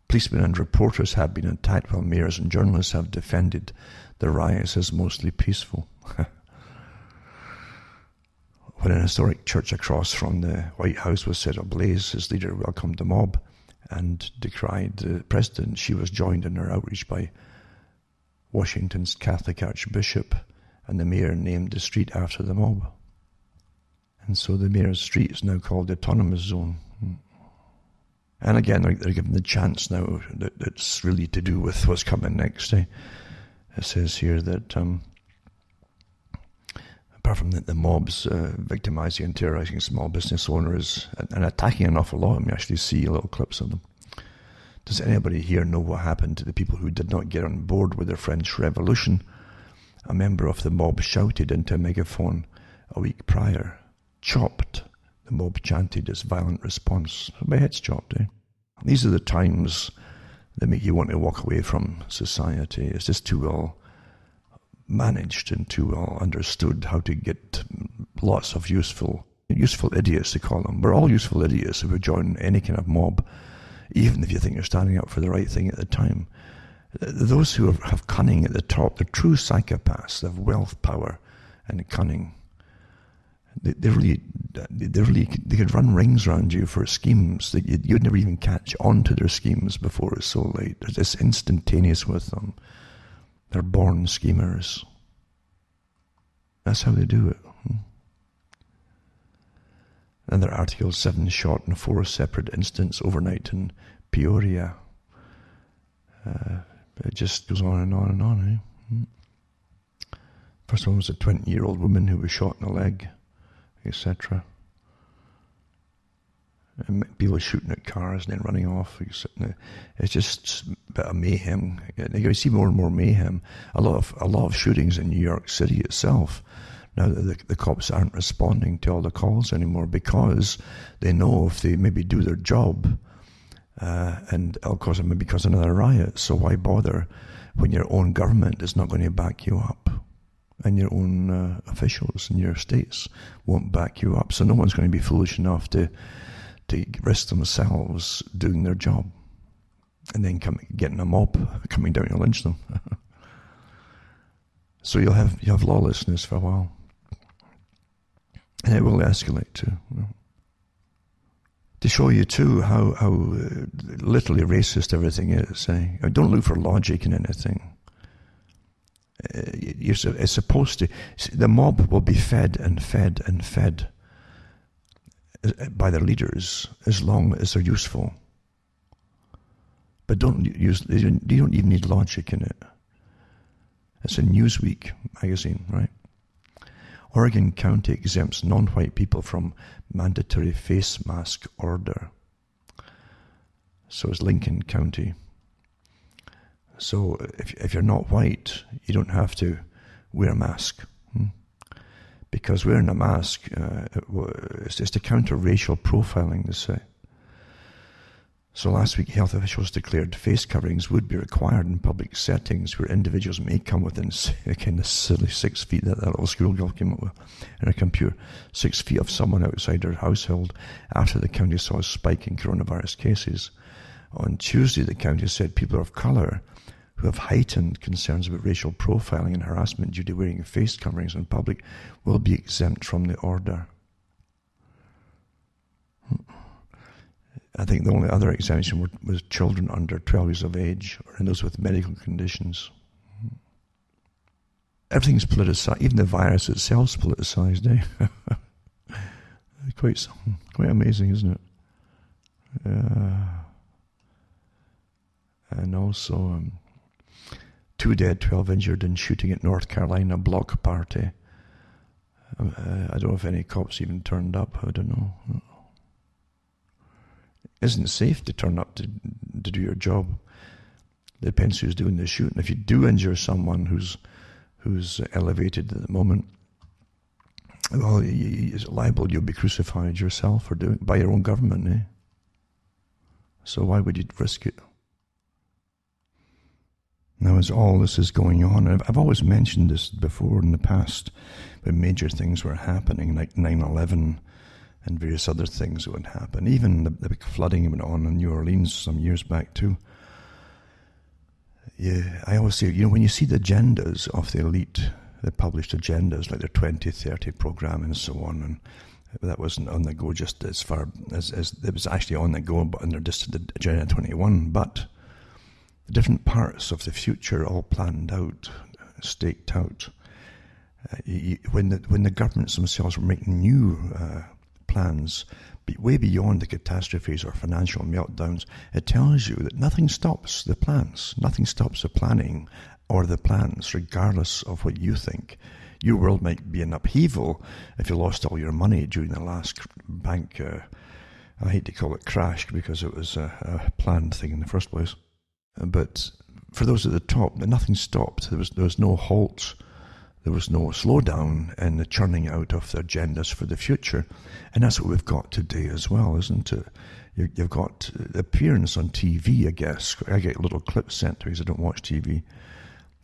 Policemen and reporters have been attacked while mayors and journalists have defended the riots as mostly peaceful. When an historic church across from the White House was set ablaze, his leader welcomed the mob and decried the president. She was joined in her outreach by Washington's Catholic Archbishop, and the mayor named the street after the mob. And so the mayor's street is now called the Autonomous Zone. And again, they're given the chance now that's really to do with what's coming next. It says here that apart from the mobs victimizing and terrorizing small business owners and attacking an awful lot, you actually see little clips of them. Does anybody here know what happened to the people who did not get on board with the French Revolution? A member of the mob shouted into a megaphone a week prior. Chopped, the mob chanted as violent response. My head's chopped, eh? These are the times that make you want to walk away from society. It's just too well managed and too well understood how to get lots of useful idiots, to call them. We're all useful idiots if we join any kind of mob, even if you think you're standing up for the right thing at the time. Those who have cunning at the top, they're true psychopaths. They have wealth, power, and cunning. They could run rings around you for schemes that you'd never even catch on to their schemes before it's so late. They're just instantaneous with them. They're born schemers. That's how they do it. Another article, 7 shot in 4 separate incidents overnight in Peoria. It just goes on and on and on. Eh? First one was a 20-year-old woman who was shot in the leg, etc. And people shooting at cars and then running off. It's just a bit of mayhem. You see more and more mayhem. A lot of shootings in New York City itself. Now that the cops aren't responding to all the calls anymore because they know if they maybe do their job, and it'll maybe cause another riot. So why bother when your own government is not going to back you up? And your own officials in your states won't back you up. So no one's going to be foolish enough to risk themselves doing their job and then getting a mob coming down to lynch them. So you'll have lawlessness for a while. And it will escalate too. To show you too how literally racist everything is. Don't look for logic in anything. It's supposed to. The mob will be fed and fed and fed by their leaders as long as they're useful. But you don't even need logic in it. It's a Newsweek magazine, right? Oregon County exempts non-white people from mandatory face mask order. So is Lincoln County. So if you're not white, you don't have to wear a mask. Because wearing a mask is just to counter racial profiling, they say. So last week, health officials declared face coverings would be required in public settings where individuals may come within kind of silly 6 feet that little schoolgirl came up with in a computer, 6 feet of someone outside their household after the county saw a spike in coronavirus cases. On Tuesday, the county said people of colour who have heightened concerns about racial profiling and harassment due to wearing face coverings in public will be exempt from the order. I think the only other exemption was children under 12 years of age and those with medical conditions. Everything's politicized. Even the virus itself is politicized, eh? Quite amazing, isn't it? And also, 2 dead, 12 injured in shooting at North Carolina block party. I don't know if any cops even turned up. I don't know. isn't safe to turn up to do your job. It depends who's doing the shooting. If you do injure someone who's elevated at the moment, well, it's liable. You'll be crucified yourself or by your own government, eh? So why would you risk it? Now, as all this is going on, I've always mentioned this before in the past, when major things were happening, like 9/11 and various other things that would happen. Even the big flooding that went on in New Orleans some years back too. Yeah, I always say, when you see the agendas of the elite, the published agendas, like their 2030 program and so on, and that wasn't on the go just as far as it was actually on the go, but under just the Agenda 21, but the different parts of the future all planned out, staked out. When the governments themselves were making new plans, way beyond the catastrophes or financial meltdowns, it tells you that nothing stops the plans, nothing stops the planning or the plans, regardless of what you think. Your world might be in upheaval if you lost all your money during the last bank, I hate to call it crash because it was a planned thing in the first place. But for those at the top, nothing stopped. There was no halt. There was no slowdown in the churning out of the agendas for the future. And that's what we've got today as well, isn't it? You've got appearance on TV, I guess. I get little clips sent to me because I don't watch TV.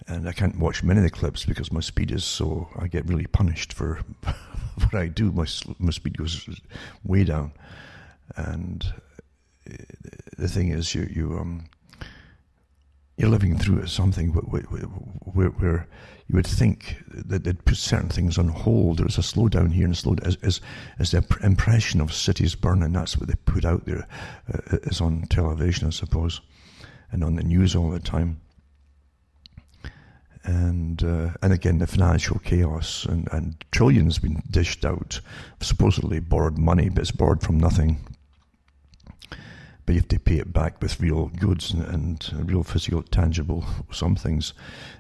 And I can't watch many of the clips because my speed is so... I get really punished for what I do. My speed goes way down. And the thing is, you're living through something where you would think that they'd put certain things on hold. There was a slowdown here and a slowdown as the impression of cities burning. That's what they put out there. Is on television, I suppose, and on the news all the time. And again, the financial chaos and trillions been dished out, supposedly borrowed money, but it's borrowed from nothing. But you have to pay it back with real goods and real physical, tangible some things.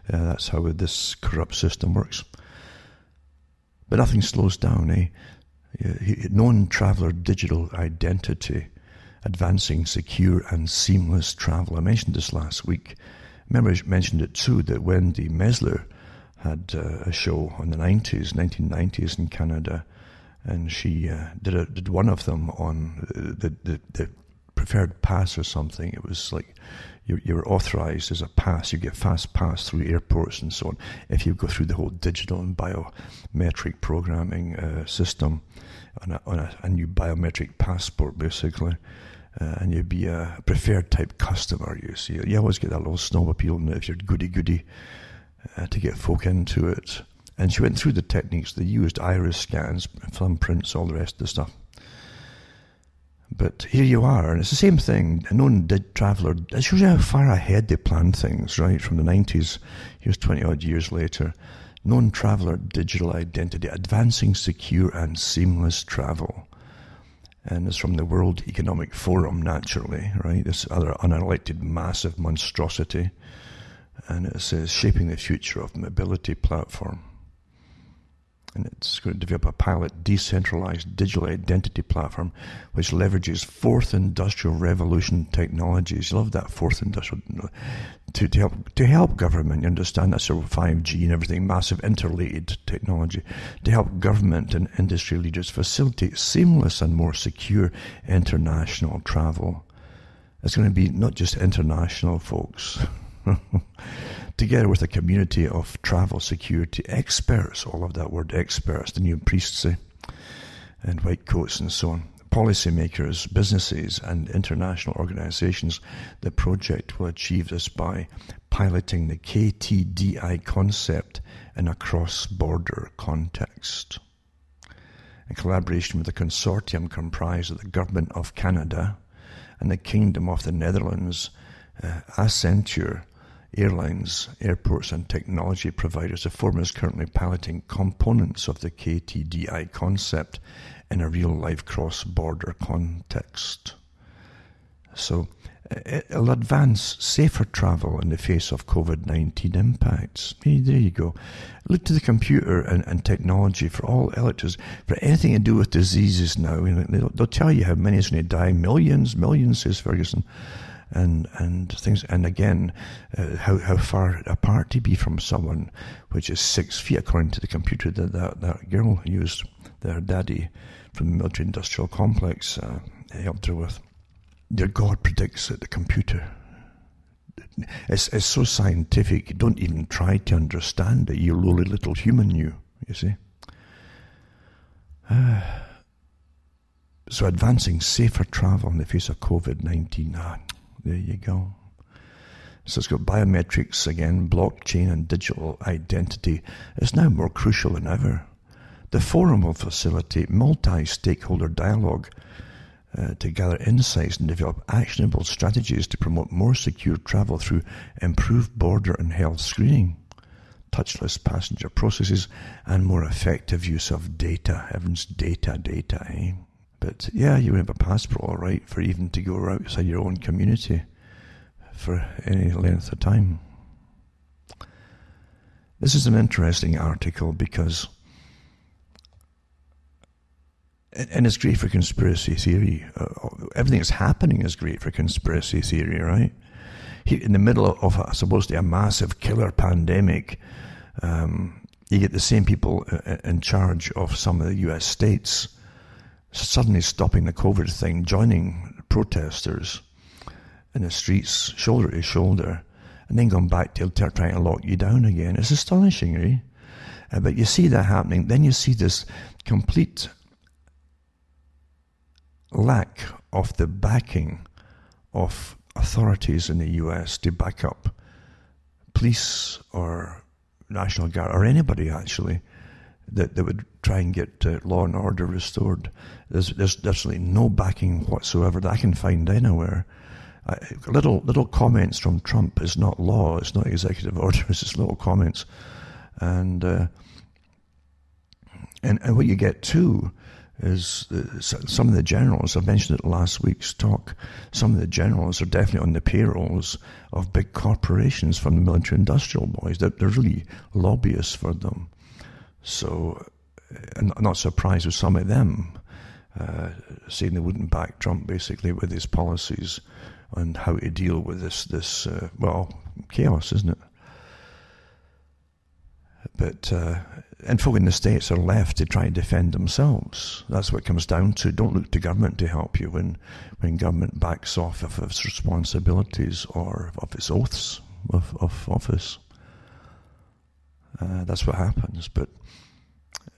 That's how this corrupt system works. But nothing slows down, eh? Non-traveller digital identity, advancing secure and seamless travel. I mentioned this last week. Remember, I mentioned it too, that Wendy Mesler had a show in the 1990s in Canada, and she did one of them on the preferred pass or something. It was like you're authorized as a pass. You get fast pass through airports and so on if you go through the whole digital and biometric programming system on a new biometric passport, basically. And you'd be a preferred type customer, you see. You always get that little snob appeal if you're goody-goody to get folk into it. And she went through the techniques they used, iris scans, thumbprints, all the rest of the stuff. But here you are, and it's the same thing. A known traveller, it shows you how far ahead they planned things, right? From the 90s, here's 20-odd years later. Known traveller digital identity, advancing secure and seamless travel. And it's from the World Economic Forum, naturally, right? This other unelected massive monstrosity. And it says, shaping the future of mobility platform. And it's going to develop a pilot decentralized digital identity platform which leverages fourth industrial revolution technologies. You love that fourth industrial to help government. You understand that's sort of 5G and everything, massive interrelated technology to help government and industry leaders facilitate seamless and more secure international travel. It's going to be not just international, folks. Together with a community of travel security experts, all of that word experts, the new priests say, and white coats and so on, policymakers, businesses and international organizations. The project will achieve this by piloting the KTDI concept in a cross-border context. In collaboration with a consortium comprised of the Government of Canada and the Kingdom of the Netherlands, Accenture, airlines, airports and technology providers, the former is currently piloting components of the KTDI concept in a real-life cross-border context. So It'll advance safer travel in the face of COVID-19 impacts. Hey, there you go. Look to the computer and technology for all electors, for anything to do with diseases now. They'll tell you how many is going to die. Millions, says Ferguson. And things, and again, how far apart to be from someone, which is 6 feet, according to the computer that girl used, their daddy from the military-industrial complex helped her with. Your God predicts that the computer. It's so scientific, you don't even try to understand it, you lowly little human, you see. So advancing safer travel in the face of COVID-19. There you go. So it's got biometrics again, blockchain and digital identity. It's now more crucial than ever. The forum will facilitate multi-stakeholder dialogue to gather insights and develop actionable strategies to promote more secure travel through improved border and health screening, touchless passenger processes, and more effective use of data. Heavens, data, eh? But yeah, you have a passport, all right, for even to go outside your own community for any length of time. This is an interesting article because, and it's great for conspiracy theory. Everything that's happening is great for conspiracy theory, right? In the middle of supposedly a massive killer pandemic, you get the same people in charge of some of the US states suddenly stopping the COVID thing, joining protesters in the streets, shoulder to shoulder, and then going back to trying to lock you down again. It's astonishing, really. But you see that happening. Then you see this complete lack of the backing of authorities in the US to back up police or National Guard, or anybody actually, that would try and get law and order restored. There's absolutely no backing whatsoever that I can find anywhere. Little comments from Trump is not law, it's not executive order, it's just little comments. And what you get too is some of the generals, I mentioned it last week's talk, some of the generals are definitely on the payrolls of big corporations from the military-industrial boys. They're really lobbyists for them. So I'm not surprised with some of them saying they wouldn't back Trump, basically, with his policies on how to deal with this chaos, isn't it? But and folk in the States are left to try and defend themselves. That's what it comes down to. Don't look to government to help you when government backs off of its responsibilities or of its oaths of office. That's what happens. But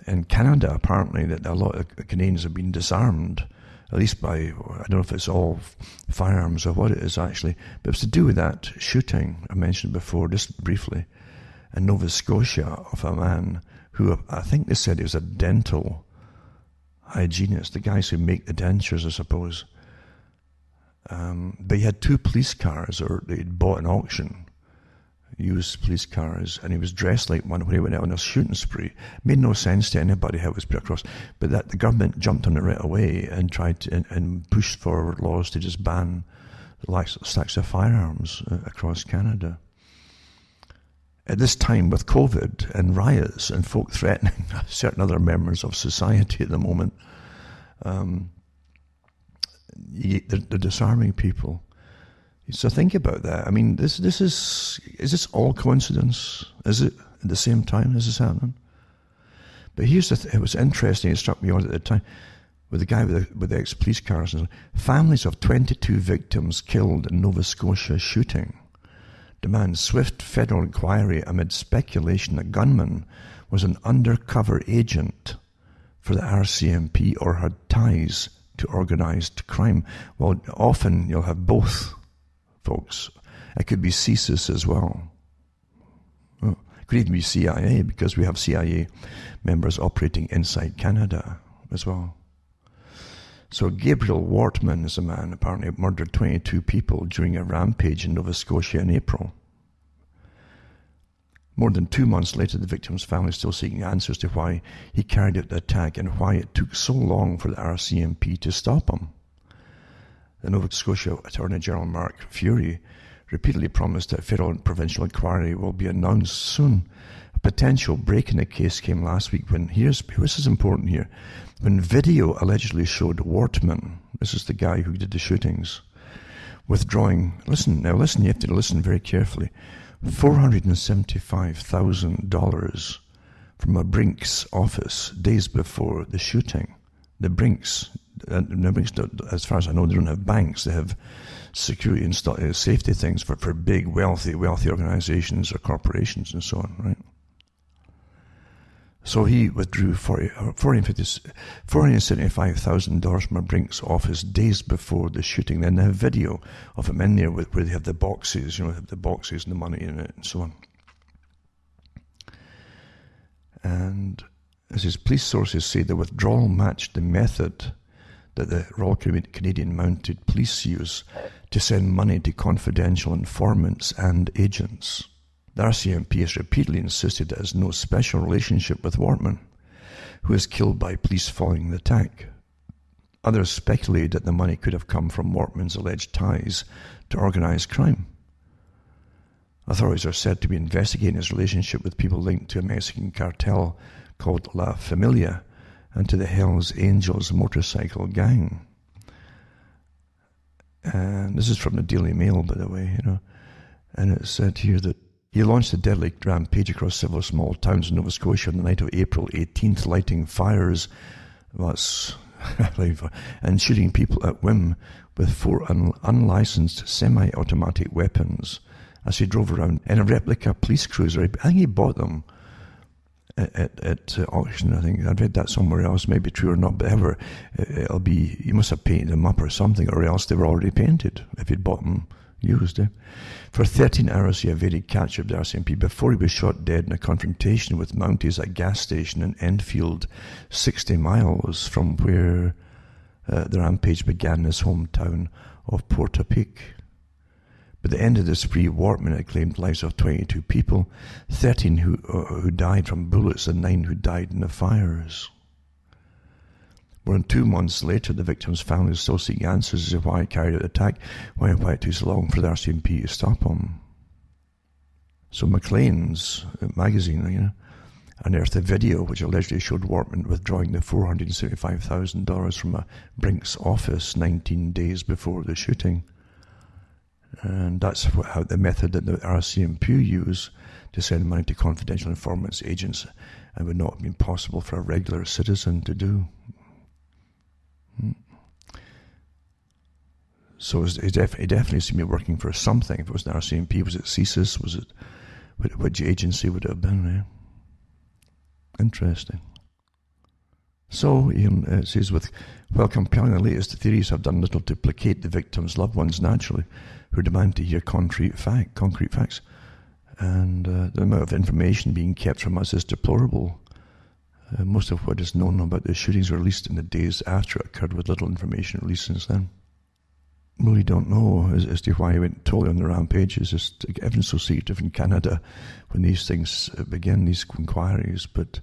in Canada, apparently, that a lot of Canadians have been disarmed, at least by, I don't know if it's all firearms or what it is actually, but it's to do with that shooting I mentioned before, just briefly, in Nova Scotia, of a man who, I think they said he was a dental hygienist, the guys who make the dentures, I suppose. But he had 2 police cars, or they'd bought an auction, used police cars, and he was dressed like one when he went out on a shooting spree. It made no sense to anybody how it was put across, but that the government jumped on it right away and tried to, and pushed for laws to just ban stacks of firearms across Canada. At this time, with COVID and riots and folk threatening certain other members of society at the moment, they're disarming people. So think about that. I mean, is this all coincidence? Is it at the same time as this happening? But here's it was interesting, it struck me out at the time, with the guy with the ex-police cars. Families of 22 victims killed in Nova Scotia shooting demand swift federal inquiry amid speculation that gunman was an undercover agent for the RCMP or had ties to organised crime. Well, often you'll have both, folks. It could be CSIS as well. It could even be C.I.A. because we have C.I.A. members operating inside Canada as well. So Gabriel Wortman is a man apparently murdered 22 people during a rampage in Nova Scotia in April. More than 2 months later, the victim's family is still seeking answers to why he carried out the attack and why it took so long for the RCMP to stop him. The Nova Scotia Attorney General Mark Fury repeatedly promised that federal and provincial inquiry will be announced soon. A potential break in the case came last week when, this is important here, when video allegedly showed Wortman, this is the guy who did the shootings, withdrawing, listen, you have to listen very carefully, $475,000 from a Brinks office days before the shooting. The Brinks, as far as I know, they don't have banks. They have security and safety things for big, wealthy organizations or corporations and so on, right? So he withdrew $475,000 from a Brinks office days before the shooting. Then they have video of him in there where they have the boxes, the boxes and the money in it and so on. And as his police sources say, the withdrawal matched the method that the Royal Canadian Mounted Police use to send money to confidential informants and agents. The RCMP has repeatedly insisted that it has no special relationship with Wortman, who was killed by police following the attack. Others speculated that the money could have come from Wortman's alleged ties to organised crime. Authorities are said to be investigating his relationship with people linked to a Mexican cartel called La Familia and to the Hells Angels motorcycle gang. And this is from the Daily Mail, by the way, and it said here that he launched a deadly rampage across several small towns in Nova Scotia on the night of April 18th, lighting fires and shooting people at whim with 4 unlicensed semi-automatic weapons as he drove around in a replica police cruiser. I think he bought them at auction. I think I'd read that somewhere else, maybe true or not, but ever it'll be, he must have painted them up or something, or else they were already painted if he'd bought them used. For 13 hours he evaded capture of the RCMP before he was shot dead in a confrontation with Mounties at a gas station in Enfield, 60 miles from where the rampage began in his hometown of Portapique. By the end of the spree, Wortman had claimed the lives of 22 people, 13 who died from bullets and 9 who died in the fires. More than 2 months later, the victims' families still seek answers as to why he carried out the attack, why it took so long for the RCMP to stop him. So Maclean's magazine, unearthed a video which allegedly showed Wortman withdrawing the $475,000 from a Brinks office 19 days before the shooting. And that's how the method that the RCMP use to send money to confidential informants, agents, and would not have been possible for a regular citizen to do. So it definitely seemed to be working for something. If it was the RCMP, was it CSIS? Was it which agency would it have been? Interesting. So it says, while compelling, the latest theories have done little to placate the victims' loved ones naturally, who demand to hear concrete facts. And the amount of information being kept from us is deplorable. Most of what is known about the shootings were released in the days after it occurred, with little information released since then. Really don't know as to why he went totally on the rampage. It's just everything's so secretive in Canada when these things begin, these inquiries. But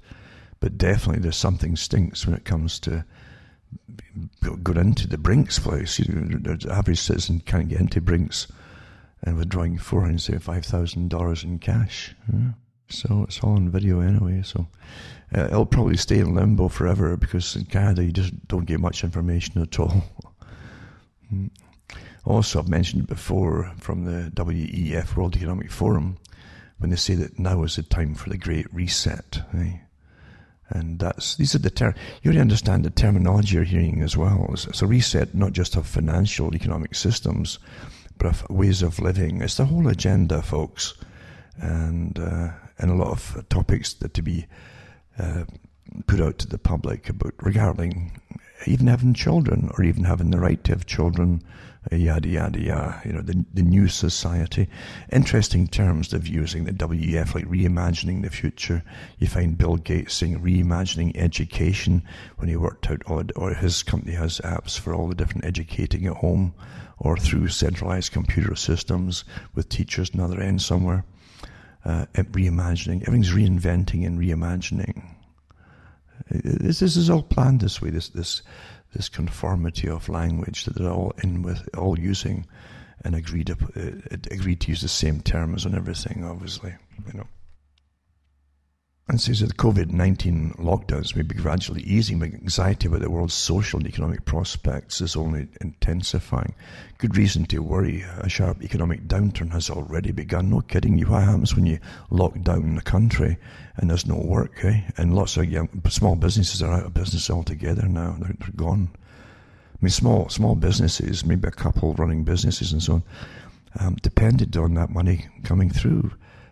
definitely there's something stinks when it comes to going into the Brinks place. The average citizen can't get into Brinks and withdrawing $475,000 in cash. So it's all on video anyway. So it'll probably stay in limbo forever, because in Canada you just don't get much information at all. Also, I've mentioned it before from the WEF, World Economic Forum, when they say that now is the time for the Great Reset. And these are you already understand the terminology you're hearing as well. It's a reset not just of financial economic systems, but of ways of living. It's the whole agenda, folks, and a lot of topics that to be put out to the public about regarding even having children, or even having the right to have children, yada yada yada. The new society. Interesting terms they're using, the WEF, like reimagining the future. You find Bill Gates saying reimagining education when he worked out or his company has apps for all the different educating at home or through centralized computer systems with teachers on the other end somewhere. Reimagining, everything's reinventing and reimagining. This is all planned this way. This this conformity of language that they're all in with, all using, and agreed to use the same terms on everything, obviously, you know. And says that the COVID-19 lockdowns may be gradually easing, but anxiety about the world's social and economic prospects is only intensifying. Good reason to worry. A sharp economic downturn has already begun. No kidding you. What happens when you lock down the country and there's no work, eh? And lots of small businesses are out of business altogether now. They're gone. I mean, small businesses, maybe a couple running businesses and so on, depended on that money coming through.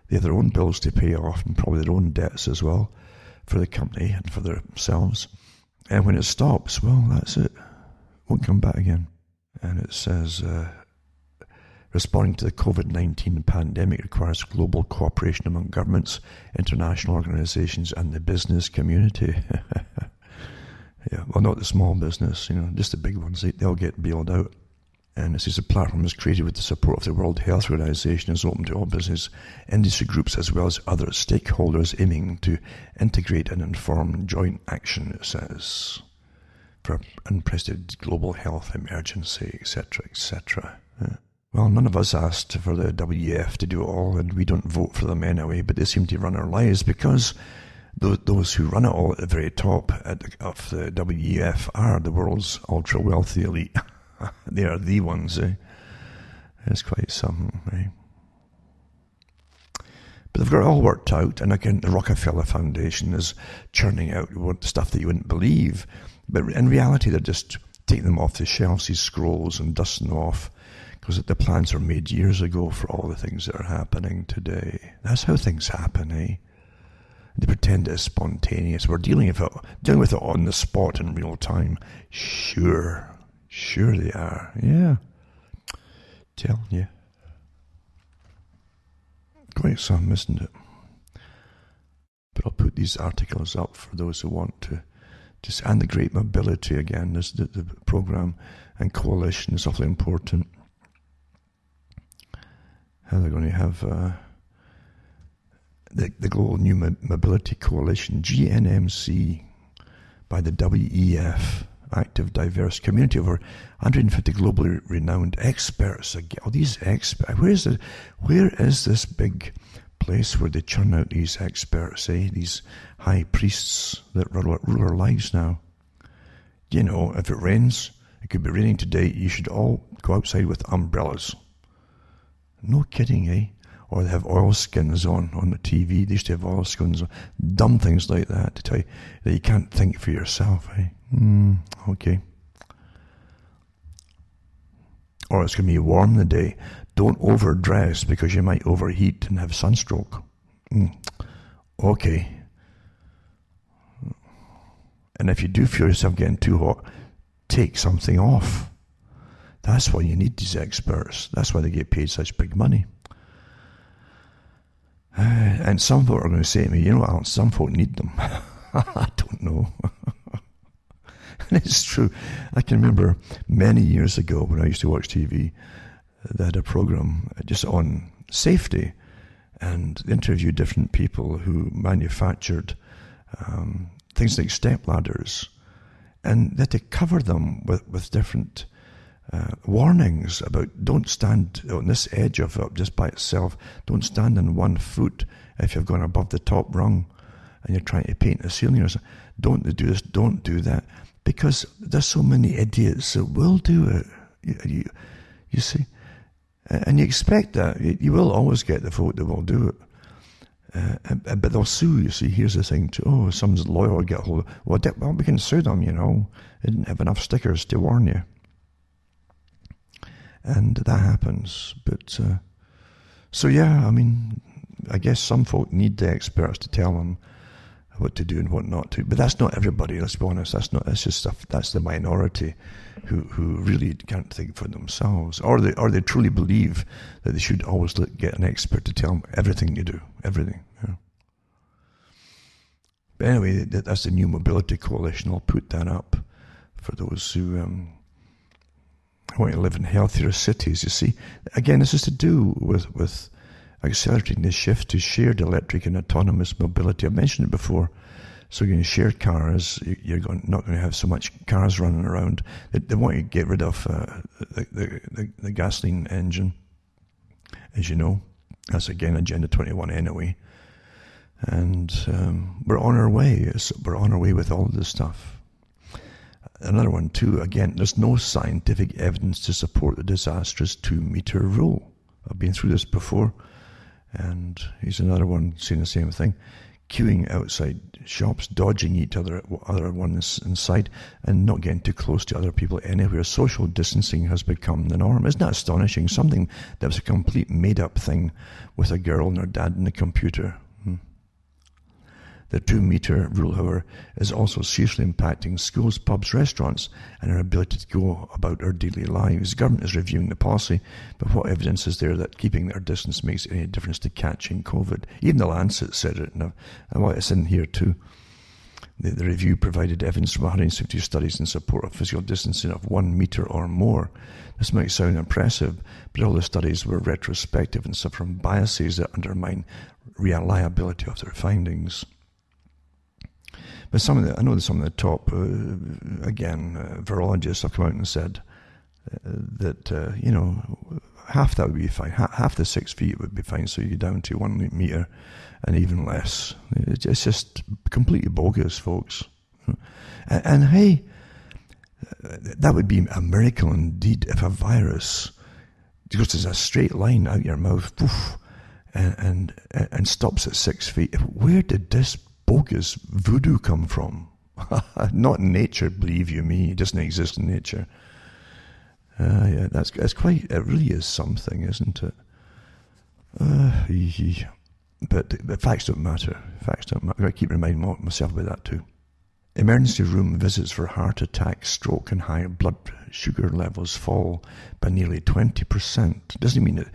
They have their own bills to pay off and probably their own debts as well for the company and for themselves. And when it stops, well, that's it. Won't come back again. And it says, responding to the COVID-19 pandemic requires global cooperation among governments, international organizations, and the business community. Yeah, well, not the small business, you know, just the big ones. They'll get bailed out. And it says the platform is created with the support of the World Health Organization and is open to all business industry groups as well as other stakeholders aiming to integrate and inform joint action, it says, for unprecedented global health emergency, etc., etc. Yeah. Well, none of us asked for the WEF to do it all, and we don't vote for them anyway, but they seem to run our lives because those who run it all at the very top of the WEF are the world's ultra-wealthy elite. They are the ones, eh? It's quite something, eh? But they've got it all worked out, and again, the Rockefeller Foundation is churning out stuff that you wouldn't believe. But in reality, they're just taking them off the shelves, these scrolls, and dusting them off, because the plans were made years ago for all the things that are happening today. That's how things happen, eh? They pretend it's spontaneous. We're dealing with it on the spot in real time. Sure they are, yeah. Tell you. Quite some, isn't it? But I'll put these articles up for those who want to. And the Great Mobility, again, this the program and coalition is awfully important. How they're going to have the Global New Mobility Coalition, GNMC, by the WEF. Active, diverse community of over 150 globally renowned experts. All these experts. Where is this big place where they churn out these experts, eh? These high priests that rule our lives now. You know, if it rains, it could be raining today, you should all go outside with umbrellas. No kidding, eh? Or they have oilskins on the TV. They used to have oilskins on. Dumb things like that to tell you that you can't think for yourself, eh? Okay. Or it's going to be warm the day. Don't overdress because you might overheat and have sunstroke. Okay. And if you do feel yourself getting too hot, take something off. That's why you need these experts. That's why they get paid such big money. And some folk are going to say to me, you know, Alan, some folk need them. I don't know. And it's true. I can remember many years ago when I used to watch TV, they had a program just on safety and interviewed different people who manufactured things like step ladders, and they had to cover them with different warnings about don't stand on this edge of it just by itself. Don't stand on 1 foot if you've gone above the top rung and you're trying to paint a ceiling or something. Don't do this, don't do that. Because there's so many idiots that will do it. You see? And you expect that. You will always get the folk that will do it. But they'll sue, you see. Here's the thing, too. Oh, someone's lawyer will get hold of it. Well, we can sue them, you know. They didn't have enough stickers to warn you. And that happens. But, so yeah, I mean, I guess some folk need the experts to tell them what to do and what not to. But that's not everybody, let's be honest. That's just stuff. That's the minority who really can't think for themselves. Or they truly believe that they should always get an expert to tell them everything you do. Everything. Yeah. But anyway, that's the New Mobility Coalition. I'll put that up for those who want to live in healthier cities, you see. Again, this is to do with accelerating the shift to shared electric and autonomous mobility. I mentioned it before. So you're going to share cars. You're not going to have so much cars running around. They want to get rid of the gasoline engine, as you know. That's again Agenda 21 anyway. And we're on our way. We're on our way with all of this stuff. Another one too, again, there's no scientific evidence to support the disastrous 2-meter rule. I've been through this before. And here's another one saying the same thing. Queuing outside shops, dodging each other ones inside, and not getting too close to other people anywhere. Social distancing has become the norm. Isn't that astonishing? Something that was a complete made-up thing with a girl and her dad in the computer. The 2-meter rule, however, is also seriously impacting schools, pubs, restaurants, and our ability to go about our daily lives. The government is reviewing the policy, but what evidence is there that keeping their distance makes any difference to catching COVID? Even the Lancet said it, and it's in here too. The review provided evidence from 160 studies in support of physical distancing of 1 meter or more. This might sound impressive, but all the studies were retrospective and suffer from biases that undermine reliability of their findings. But I know that some of the top, virologists have come out and said that, half that would be fine. Half the 6 feet would be fine, so you're down to 1 meter and even less. It's just completely bogus, folks. And hey, that would be a miracle indeed if a virus goes as a straight line out your mouth, poof, and stops at 6 feet. Where did this bogus voodoo come from? Not in nature, believe you me. It doesn't exist in nature. That's quite. It really is something, isn't it? But facts don't matter. Facts don't matter. I keep reminding myself about that too. Emergency room visits for heart attack, stroke, and high blood sugar levels fall by nearly 20%. Doesn't mean that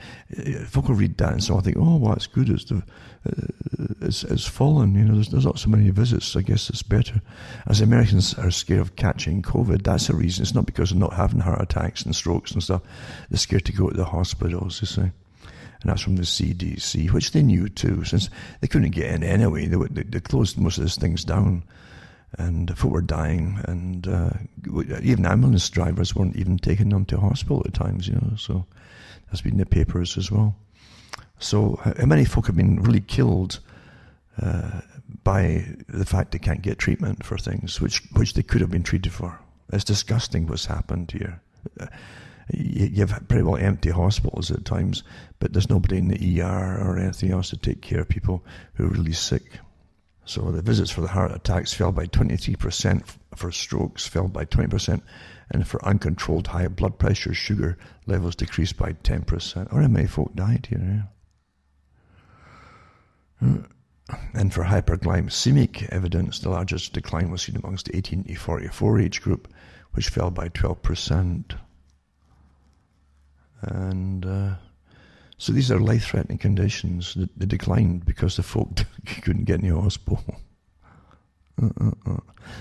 folk will read that and so I think, oh, well, it's good. It's fallen. There's not so many visits. I guess it's better. As Americans are scared of catching COVID, that's a reason. It's not because they're not having heart attacks and strokes and stuff. They're scared to go to the hospitals, you see. And that's from the CDC, which they knew too, since they couldn't get in anyway. They closed most of these things down. And folk were dying, and even ambulance drivers weren't even taking them to hospital at times, so that's been in the papers as well. So how many folk have been really killed by the fact they can't get treatment for things which they could have been treated for? It's disgusting what's happened here. You have pretty well empty hospitals at times, but there's nobody in the ER or anything else to take care of people who are really sick. So the visits for the heart attacks fell by 23%, for strokes fell by 20%, and for uncontrolled high blood pressure, sugar levels decreased by 10%. Or how many folk died here? And for hyperglycemic evidence, the largest decline was seen amongst the 18 to 44 age group, which fell by 12%. And so these are life-threatening conditions that declined because the folk couldn't get in the hospital.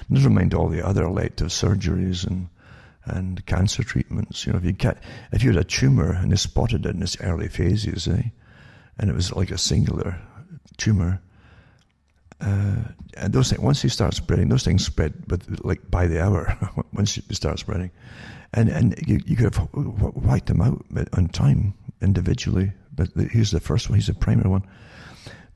Never mind all the other elective surgeries and cancer treatments. If you had a tumour and they spotted it in its early phases, and it was like a singular tumour, and those things, once they start spreading, those things spread by the hour. Once they start spreading, and you could have wiped them out on time individually. But here's the first one. Here's the primary one.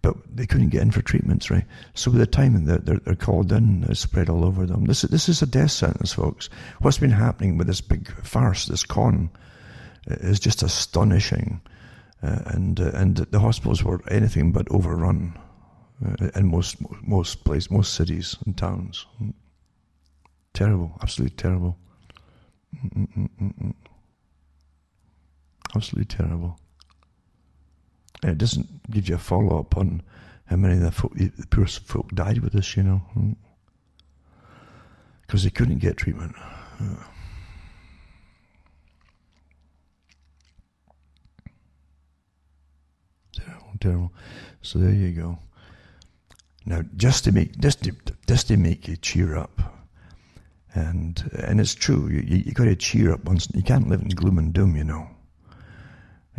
But they couldn't get in for treatments, right? So by the time they're called in, it's spread all over them. This is a death sentence, folks. What's been happening with this big farce, this con, is just astonishing. And the hospitals were anything but overrun in most places, most cities and towns. Terrible, absolutely terrible. Absolutely terrible. And it doesn't give you a follow-up on how many of the poor folk died with this, because they couldn't get treatment. Terrible. So there you go. Now, just to make you cheer up, and it's true, you got to cheer up once. You can't live in gloom and doom,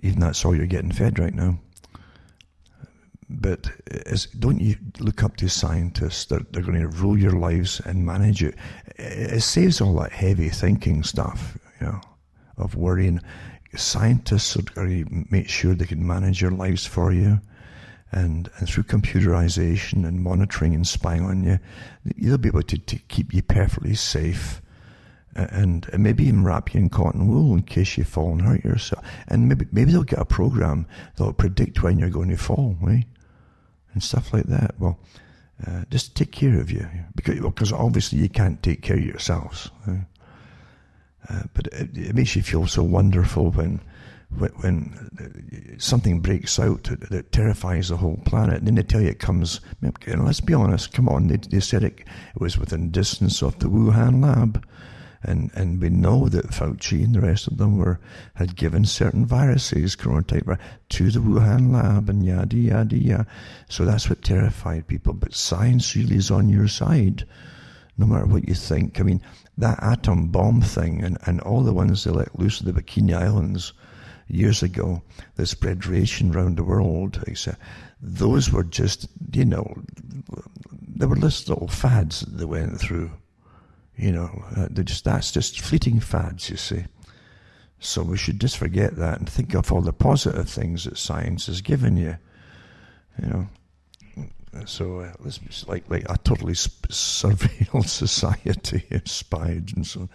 Even that's all you're getting fed right now. But don't you look up to scientists that they're going to rule your lives and manage it? It saves all that heavy thinking stuff, of worrying. Scientists are going to make sure they can manage your lives for you, and through computerization and monitoring and spying on you, they'll be able to keep you perfectly safe, and maybe even wrap you in cotton wool in case you fall and hurt yourself. And maybe they'll get a program that'll predict when you're going to fall, right? And stuff like that. Well, just take care of you, because obviously you can't take care of yourselves. But it makes you feel so wonderful when something breaks out that terrifies the whole planet, and then they tell you it comes. And let's be honest. Come on, they said it was within distance of the Wuhan lab. And we know that Fauci and the rest of them had given certain viruses, corona type, to the Wuhan lab, and yada, yada, yada. So that's what terrified people. But science really is on your side, no matter what you think. I mean, that atom bomb thing and all the ones they let loose in the Bikini Islands years ago that spread radiation around the world, those were just, they were just little fads that they went through. That's just fleeting fads, you see. So we should just forget that and think of all the positive things that science has given you. So let's be like a totally surveilled society, spied and so on.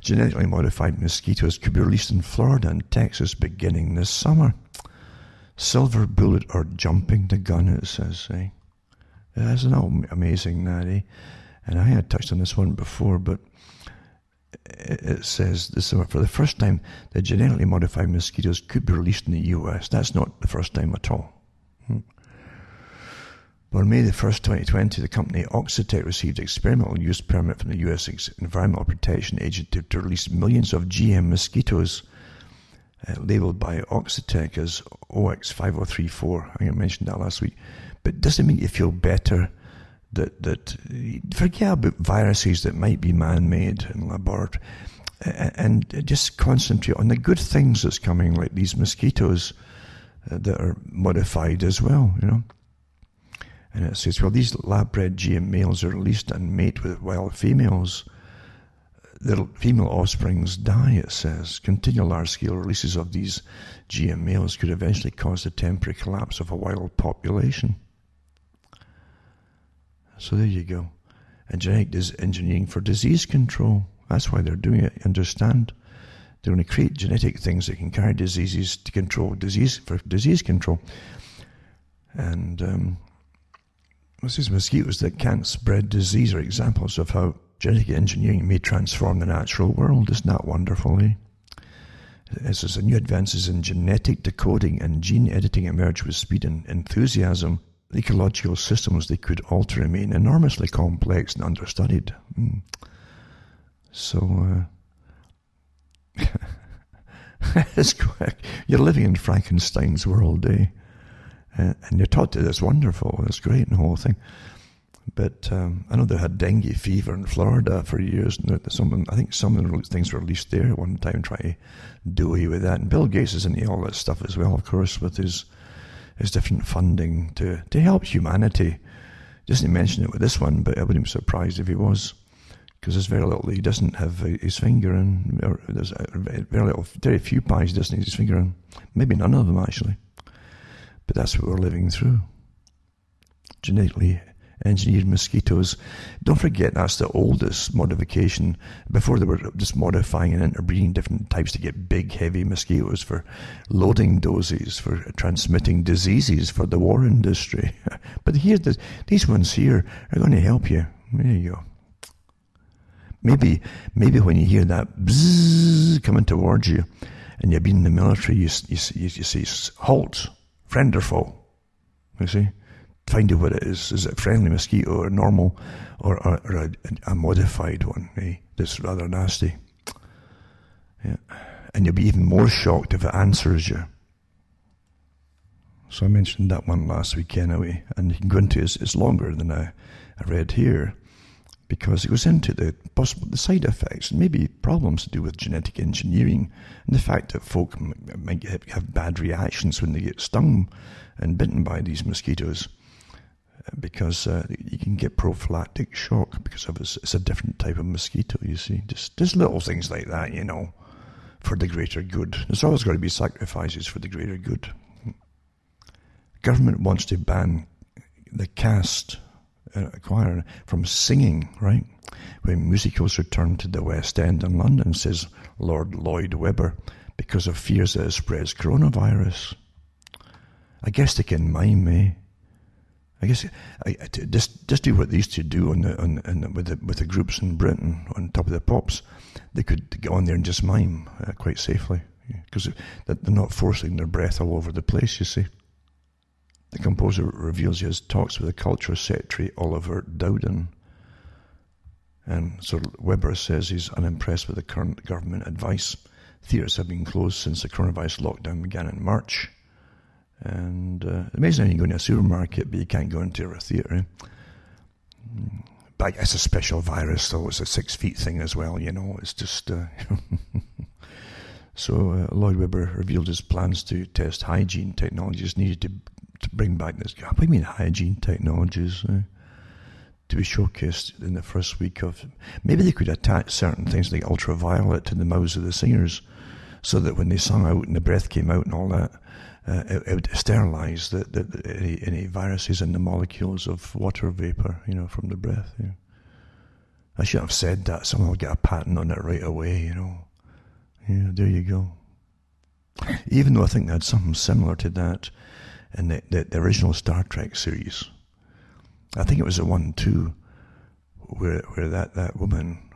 Genetically modified mosquitoes could be released in Florida and Texas beginning this summer. Silver bullet or jumping the gun, it says. Isn't that amazing, that, And I had touched on this one before, but it says this for the first time that genetically modified mosquitoes could be released in the U.S. That's not the first time at all. But on May the 1st, 2020, the company Oxitec received an experimental use permit from the U.S. Environmental Protection Agency to release millions of GM mosquitoes labeled by Oxitec as OX5034. I think I mentioned that last week. But does it make you feel better that forget about viruses that might be man-made in laboratory, and just concentrate on the good things that's coming, like these mosquitoes that are modified as well, And it says, well, these lab-bred GM males are released and mate with wild females. The female offsprings die, it says. Continual large-scale releases of these GM males could eventually cause the temporary collapse of a wild population. So there you go. And genetic engineering for disease control. That's why they're doing it. Understand? They're going to create genetic things that can carry diseases to control disease, for disease control. And these mosquitoes that can't spread disease are examples of how genetic engineering may transform the natural world. Isn't that wonderful, It says, new advances in genetic decoding and gene editing emerge with speed and enthusiasm. The ecological systems they could alter remain enormously complex and understudied. So, it's quick. You're living in Frankenstein's world, and you're taught that it's wonderful, it's great, and the whole thing. But I know they had dengue fever in Florida for years. And I think some of the things were released there at one time, trying to do away with that. And Bill Gates is into all that stuff as well, of course, with his different funding to help humanity. Doesn't mention it with this one, but I wouldn't be surprised if he was, because there's very little he doesn't have his finger in. Or there's very few pies he doesn't have his finger in. Maybe none of them, actually. But that's what we're living through. Genetically engineered mosquitoes. Don't forget, that's the oldest modification. Before they were just modifying and interbreeding different types to get big, heavy mosquitoes for loading doses, for transmitting diseases for the war industry. But here, these ones here are going to help you. There you go. Maybe when you hear that bzzz coming towards you, and you've been in the military, you say, halt, friend or foe. You see? Find out what it is. Is it a friendly mosquito or normal, or a modified one, that's rather nasty? Yeah. And you'll be even more shocked if it answers you. So I mentioned that one last week anyway, and you can go into it's longer than I read here, because it goes into the side effects and maybe problems to do with genetic engineering and the fact that folk might have bad reactions when they get stung and bitten by these mosquitoes, because you can get prophylactic shock because of it's a different type of mosquito, you see. Just little things like that, for the greater good. There's always got to be sacrifices for the greater good. Government wants to ban the cast choir from singing, right? When musicals return to the West End in London, says Lord Lloyd Webber, because of fears that it spreads coronavirus. I guess they can mime, eh? I guess just do what they used to do with the groups in Britain on Top of the Pops. They could get on there and just mime quite safely, because they're not forcing their breath all over the place, you see. The composer reveals he has talks with the Culture Secretary Oliver Dowden. And so Webber says he's unimpressed with the current government advice. Theatres have been closed since the coronavirus lockdown began in March. And amazing how you go into a supermarket, but you can't go into a theatre. But it's a special virus, though. It's a 6 feet thing as well, It's just... So Lloyd Webber revealed his plans to test hygiene technologies needed to bring back this... What do you mean hygiene technologies? To be showcased in the first week of... Maybe they could attach certain things like ultraviolet to the mouths of the singers, so that when they sung out and the breath came out and all that, it would sterilise any viruses in the molecules of water vapour, from the breath. I should have said that. Someone will get a patent on it right away, Yeah, there you go. Even though I think they had something similar to that in the original Star Trek series. I think it was the 1 too, where that woman,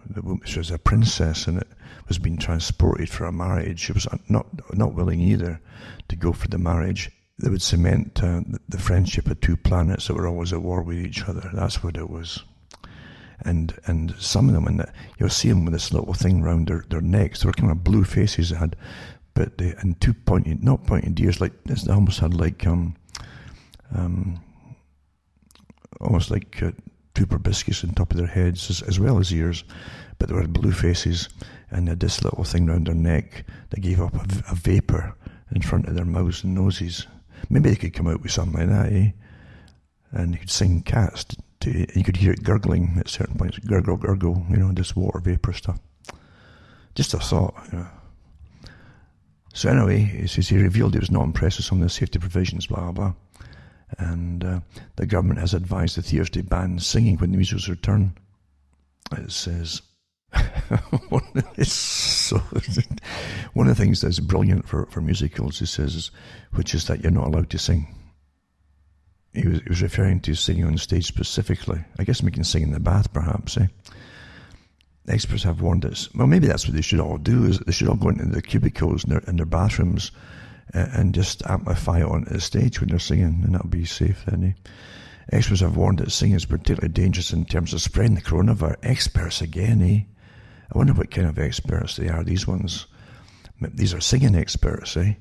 she was a princess, and it was being transported for a marriage. She was not willing either to go for the marriage. They would cement the friendship of two planets that were always at war with each other. That's what it was. And some of them, you'll see them with this little thing round their necks. They were kind of blue faces they had, and two not pointed ears, like they almost had like almost like two proboscis on top of their heads, as well as ears, but they were blue faces, and they had this little thing round their neck that gave up a vapour in front of their mouths and noses. Maybe they could come out with something like that, eh? And you could sing cats, and you could hear it gurgling at certain points, gurgle, gurgle, this water vapour stuff. Just a thought, So anyway, he revealed he was not impressed with some of the safety provisions, blah, blah, blah. And the government has advised the theatres to ban singing when the musicals return. It says... one of the things that's brilliant for musicals, he says, which is that you're not allowed to sing. He was referring to singing on stage specifically. I guess we can sing in the bath, perhaps, eh? Experts have warned us. Well, maybe that's what they should all do, is they should all go into the cubicles in their bathrooms and just amplify it onto the stage when they're singing, and that'll be safe then, eh? Experts have warned that singing is particularly dangerous in terms of spreading the coronavirus. Experts again, eh? I wonder what kind of experts they are, these ones. These are singing experts, eh?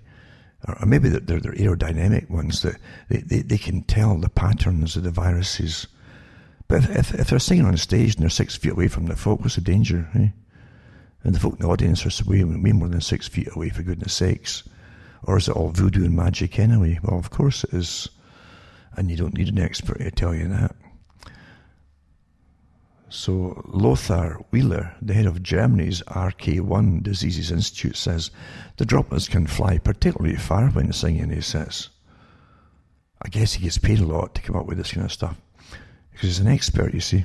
Or maybe they're aerodynamic ones, that they can tell the patterns of the viruses. But if they're singing on stage and they're 6 feet away from the folk, what's the danger, eh? And the folk in the audience are way more than 6 feet away, for goodness sakes. Or is it all voodoo and magic anyway? Well, of course it is. And you don't need an expert to tell you that. So Lothar Wieler, the head of Germany's RK1 Diseases Institute, says the droplets can fly particularly far when singing, he says. I guess he gets paid a lot to come up with this kind of stuff, because he's an expert, you see.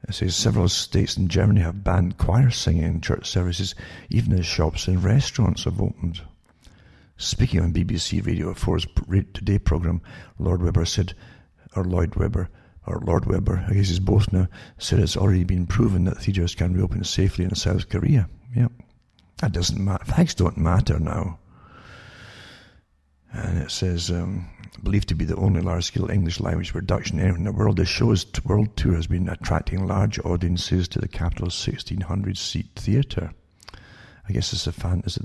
It says several states in Germany have banned choir singing in church services, even as shops and restaurants have opened. Speaking on BBC Radio 4's Today programme, Lord Webber, I guess he's both now, said it's already been proven that theatres can reopen safely in South Korea. Yep. That doesn't matter. Facts don't matter now. And it says, believed to be the only large-scale English language production anywhere in the world, the show's world tour has been attracting large audiences to the capital's 1,600-seat theatre. I guess is it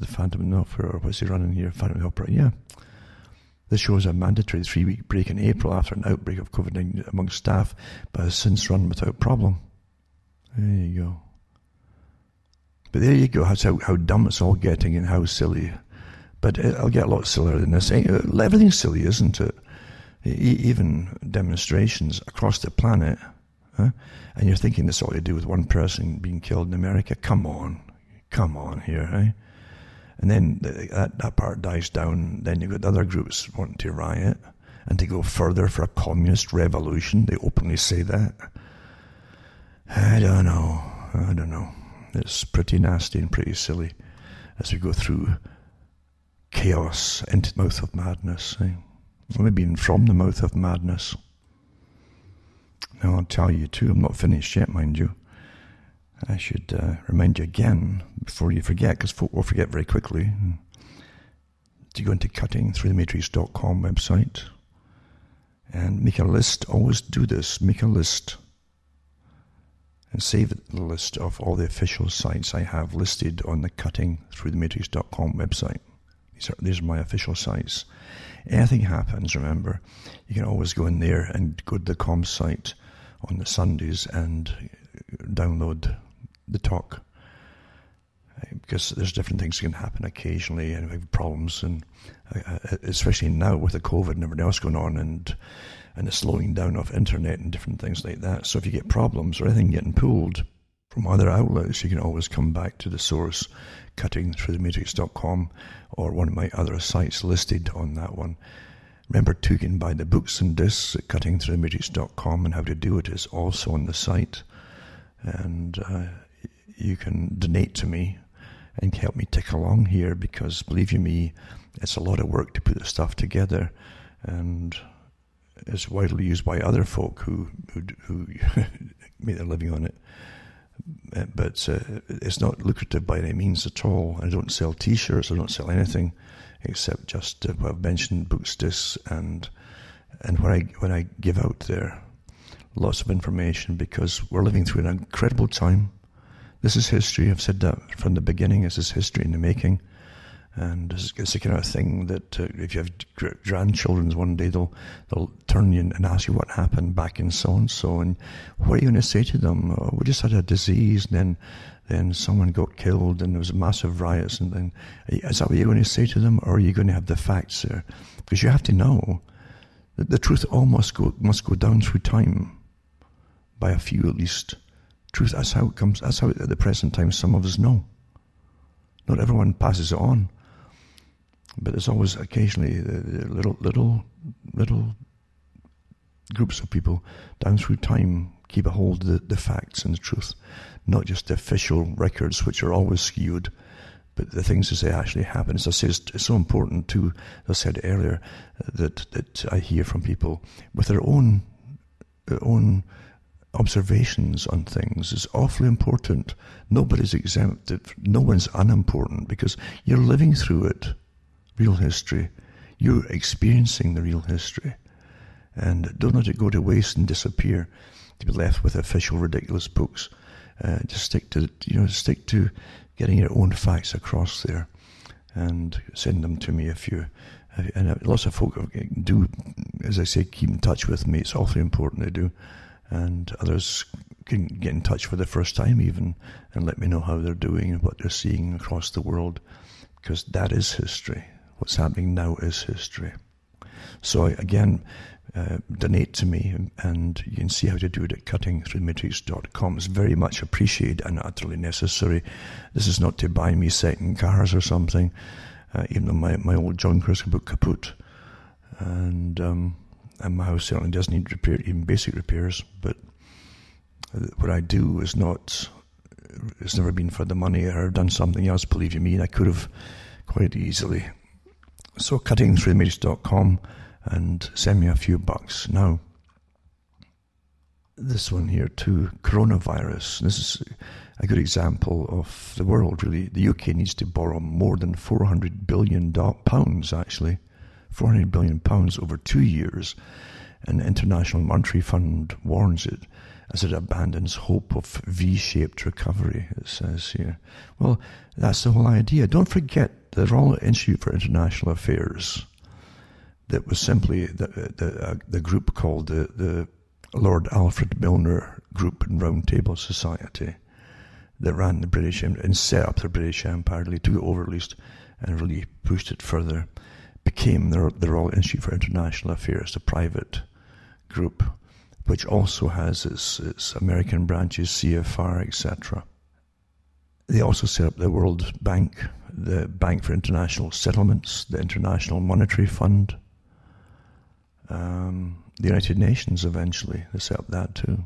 the Phantom Opera, or what's he running here? Phantom Opera, yeah. The show is a mandatory 3-week break in April after an outbreak of COVID-19 among staff, but has since run without problem. There you go. But there you go. That's how dumb it's all getting and how silly. But it'll get a lot sillier than this. Everything's silly, isn't it? Even demonstrations across the planet. Huh? And you're thinking this all to do with one person being killed in America. Come on here, eh? And then that part dies down. Then you've got other groups wanting to riot and to go further for a communist revolution. They openly say that. I don't know. It's pretty nasty and pretty silly as we go through chaos into the mouth of madness. Eh? Or maybe even from the mouth of madness. Now I'll tell you too, I'm not finished yet, mind you. I should remind you again, before you forget, because folk will forget very quickly, to go into cuttingthroughthematrix.com website and make a list. Always do this, make a list. And save the list of all the official sites I have listed on the cuttingthroughthematrix.com website. These are my official sites. Anything happens, remember, you can always go in there and go to the com site on the Sundays and download the talk. Because there's different things that can happen occasionally and we have problems, and especially now with the COVID and everything else going on and the slowing down of internet and different things like that. So if you get problems or anything getting pulled from other outlets, you can always come back to the source, cuttingthroughthematrix.com, or one of my other sites listed on that one. Remember too, you can buy the books and discs at cuttingthroughthematrix.com, and how to do it is also on the site. And you can donate to me and help me tick along here, because believe you me, it's a lot of work to put the stuff together, and it's widely used by other folk who make their living on it. But it's not lucrative by any means at all. I don't sell t-shirts, I don't sell anything except just what I've mentioned, books, discs, and what I give out there. Lots of information, because we're living through an incredible time. This is history. I've said that from the beginning. This is history in the making. And it's the kind of thing that if you have grandchildren one day, they'll turn you and ask you what happened back in so-and-so. And what are you going to say to them? Oh, we just had a disease, and then someone got killed, and there was massive riots. And then, is that what you're going to say to them? Or are you going to have the facts there? Because you have to know that the truth all must go down through time, by a few at least. Truth, that's how it comes. That's how at the present time some of us know. Not everyone passes it on. But there's always occasionally little groups of people down through time keep a hold of the facts and the truth, not just the official records, which are always skewed, but the things as they actually happen. As I say, it's so important too, as I said earlier, that I hear from people with their own observations on things. Is awfully important. Nobody's exempt. No one's unimportant, because you're living through it. Real history. You're experiencing the real history. And don't let it go to waste and disappear to be left with official ridiculous books. Just stick to getting your own facts across there, and send them to me if you. And lots of folk do, as I say, keep in touch with me. It's awfully important they do. And others can get in touch for the first time even and let me know how they're doing and what they're seeing across the world, because that is history. What's happening now is history. So again, donate to me, and you can see how to do it at cuttingthroughthematrix.com. It's very much appreciated and utterly necessary. This is not to buy me second cars or something, even though my old junker is about kaput. And my house certainly does need repair, even basic repairs. But what I do is not, it's never been for the money, or done something else, believe you me, and I could have quite easily. So cuttingthroughthematrix.com, and send me a few bucks. Now, this one here too, coronavirus. This is a good example of the world, really. The UK needs to borrow more than £400 billion, actually. £400 billion over 2 years. And the International Monetary Fund warns it as it abandons hope of V-shaped recovery, it says here. Well, that's the whole idea. Don't forget the Royal Institute for International Affairs, that was simply the group called the Lord Alfred Milner Group and Round Table Society that ran the British and set up the British Empire, really took it over at least and really pushed it further, became the Royal Institute for International Affairs, the private group, which also has its American branches, CFR, etc. They also set up the World Bank, the Bank for International Settlements, the International Monetary Fund, the United Nations eventually. They set up that too.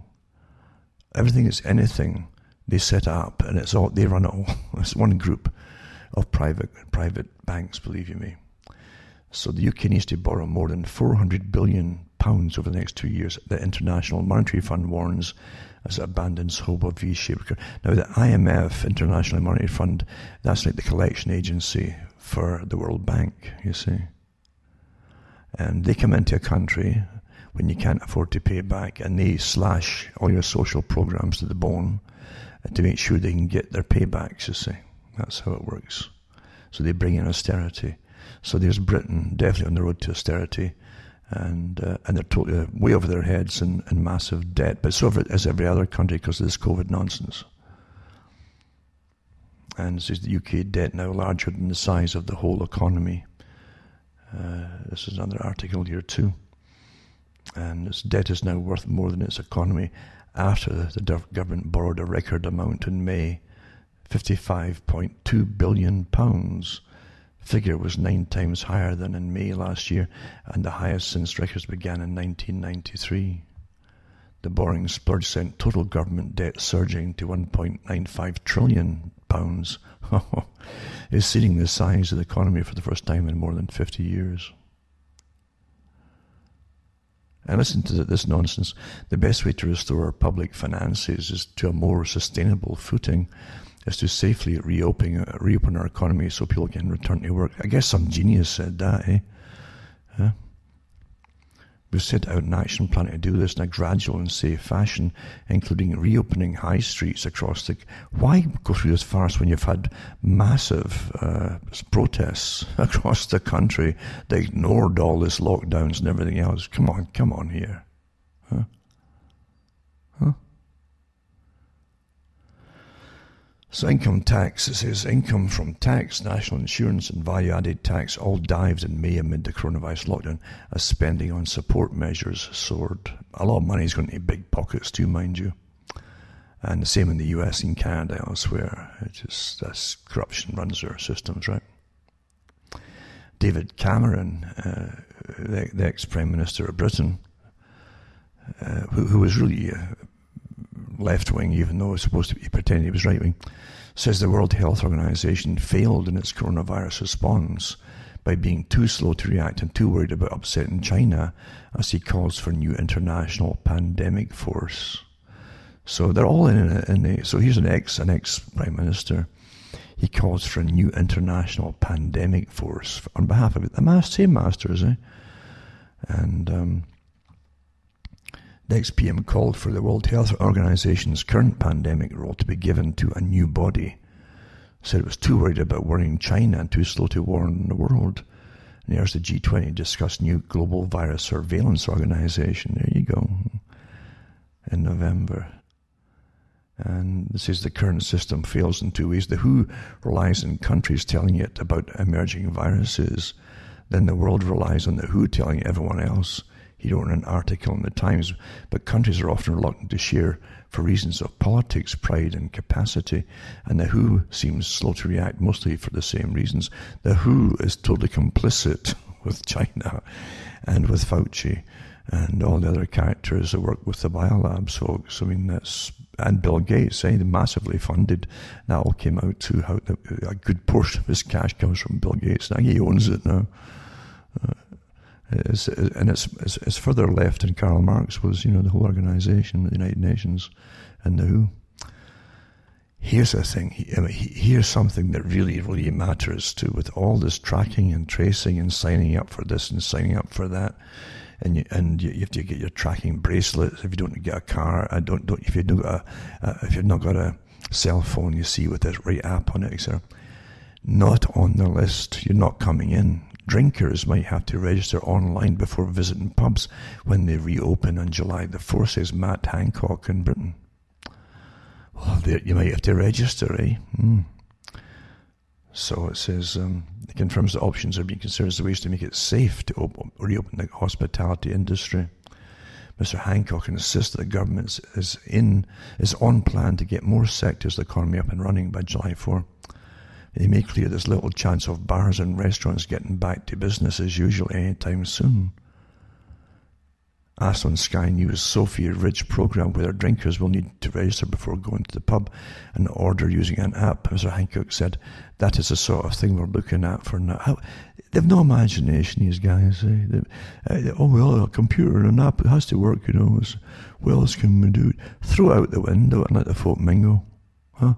Everything is anything they set up, and they run it all. It's one group of private banks, believe you me. So the UK needs to borrow more than £400 billion over the next 2 years. The International Monetary Fund warns as it abandons hope of V-shaped. Now the IMF, International Monetary Fund, that's like the collection agency for the World Bank, you see. And they come into a country when you can't afford to pay back, and they slash all your social programs to the bone to make sure they can get their paybacks, you see. That's how it works. So they bring in austerity. So there's Britain definitely on the road to austerity, and they're totally way over their heads in massive debt. But so is every other country because of this COVID nonsense. And this is the UK debt now larger than the size of the whole economy. This is another article here too. And its debt is now worth more than its economy after the government borrowed a record amount in May, £55.2 billion. Figure was 9 times higher than in May last year, and the highest since records began in 1993. The borrowing splurge sent total government debt surging to £1.95 trillion, exceeding the size of the economy for the first time in more than 50 years. And listen to this nonsense. The best way to restore our public finances is to a more sustainable footing, is to safely reopen our economy so people can return to work. I guess some genius said that, eh? Huh? We've set out an action plan to do this in a gradual and safe fashion, including reopening high streets across the... Why go through this farce when you've had massive protests across the country that ignored all this lockdowns and everything else? Come on here. Huh? So income tax, it says income from tax, national insurance and value-added tax all dived in May amid the coronavirus lockdown as spending on support measures soared. A lot of money is going to big pockets too, mind you. And the same in the US and Canada, elsewhere. That's corruption runs their systems, right? David Cameron, the ex-Prime Minister of Britain, who was really... left-wing, even though it's supposed to be pretending he was right-wing, says the World Health Organization failed in its coronavirus response by being too slow to react and too worried about upsetting China, as he calls for new international pandemic force. So they're all so here's an ex-Prime Minister. He calls for a new international pandemic force on behalf of the same masters, eh? And the ex-PM called for the World Health Organization's current pandemic role to be given to a new body. Said it was too worried about worrying China and too slow to warn the world. And there's the G20 discussed new global virus surveillance organization. There you go. In November. And this is the current system fails in 2 ways. The WHO relies on countries telling it about emerging viruses. Then the world relies on the WHO telling everyone else. He wrote an article in the Times, but countries are often reluctant to share for reasons of politics, pride and capacity, and the WHO seems slow to react mostly for the same reasons. The WHO is totally complicit with China and with Fauci and all the other characters that work with the biolabs folks. I mean, and Bill Gates, they're massively funded. That all came out to how a good portion of his cash comes from Bill Gates. Now he owns it now. It's further left than Karl Marx was, the whole organization, the United Nations and the WHO. Here's the thing, here's something that really, really matters too, with all this tracking and tracing and signing up for this and signing up for that. And you have to get your tracking bracelet if you don't get a car. If you've not got a cell phone, you see with this right app on it, etc. Not on the list. You're not coming in. drinkers might have to register online before visiting pubs when they reopen on July the 4th, says Matt Hancock in Britain. Well, you might have to register, eh? So it says, it confirms that options are being considered as ways to make it safe to reopen the hospitality industry. Mr. Hancock insists that the government is on plan to get more sectors of the economy up and running by July 4. They make clear there's little chance of bars and restaurants getting back to business as usual anytime soon. Asked on Sky News' Sophie Ridge program whether drinkers will need to register before going to the pub and order using an app, Mr. Hancock said, that is the sort of thing we're looking at for now. They've no imagination, these guys. A computer and an app, it has to work, What else can we do? Throw it out the window and let the folk mingle. Huh?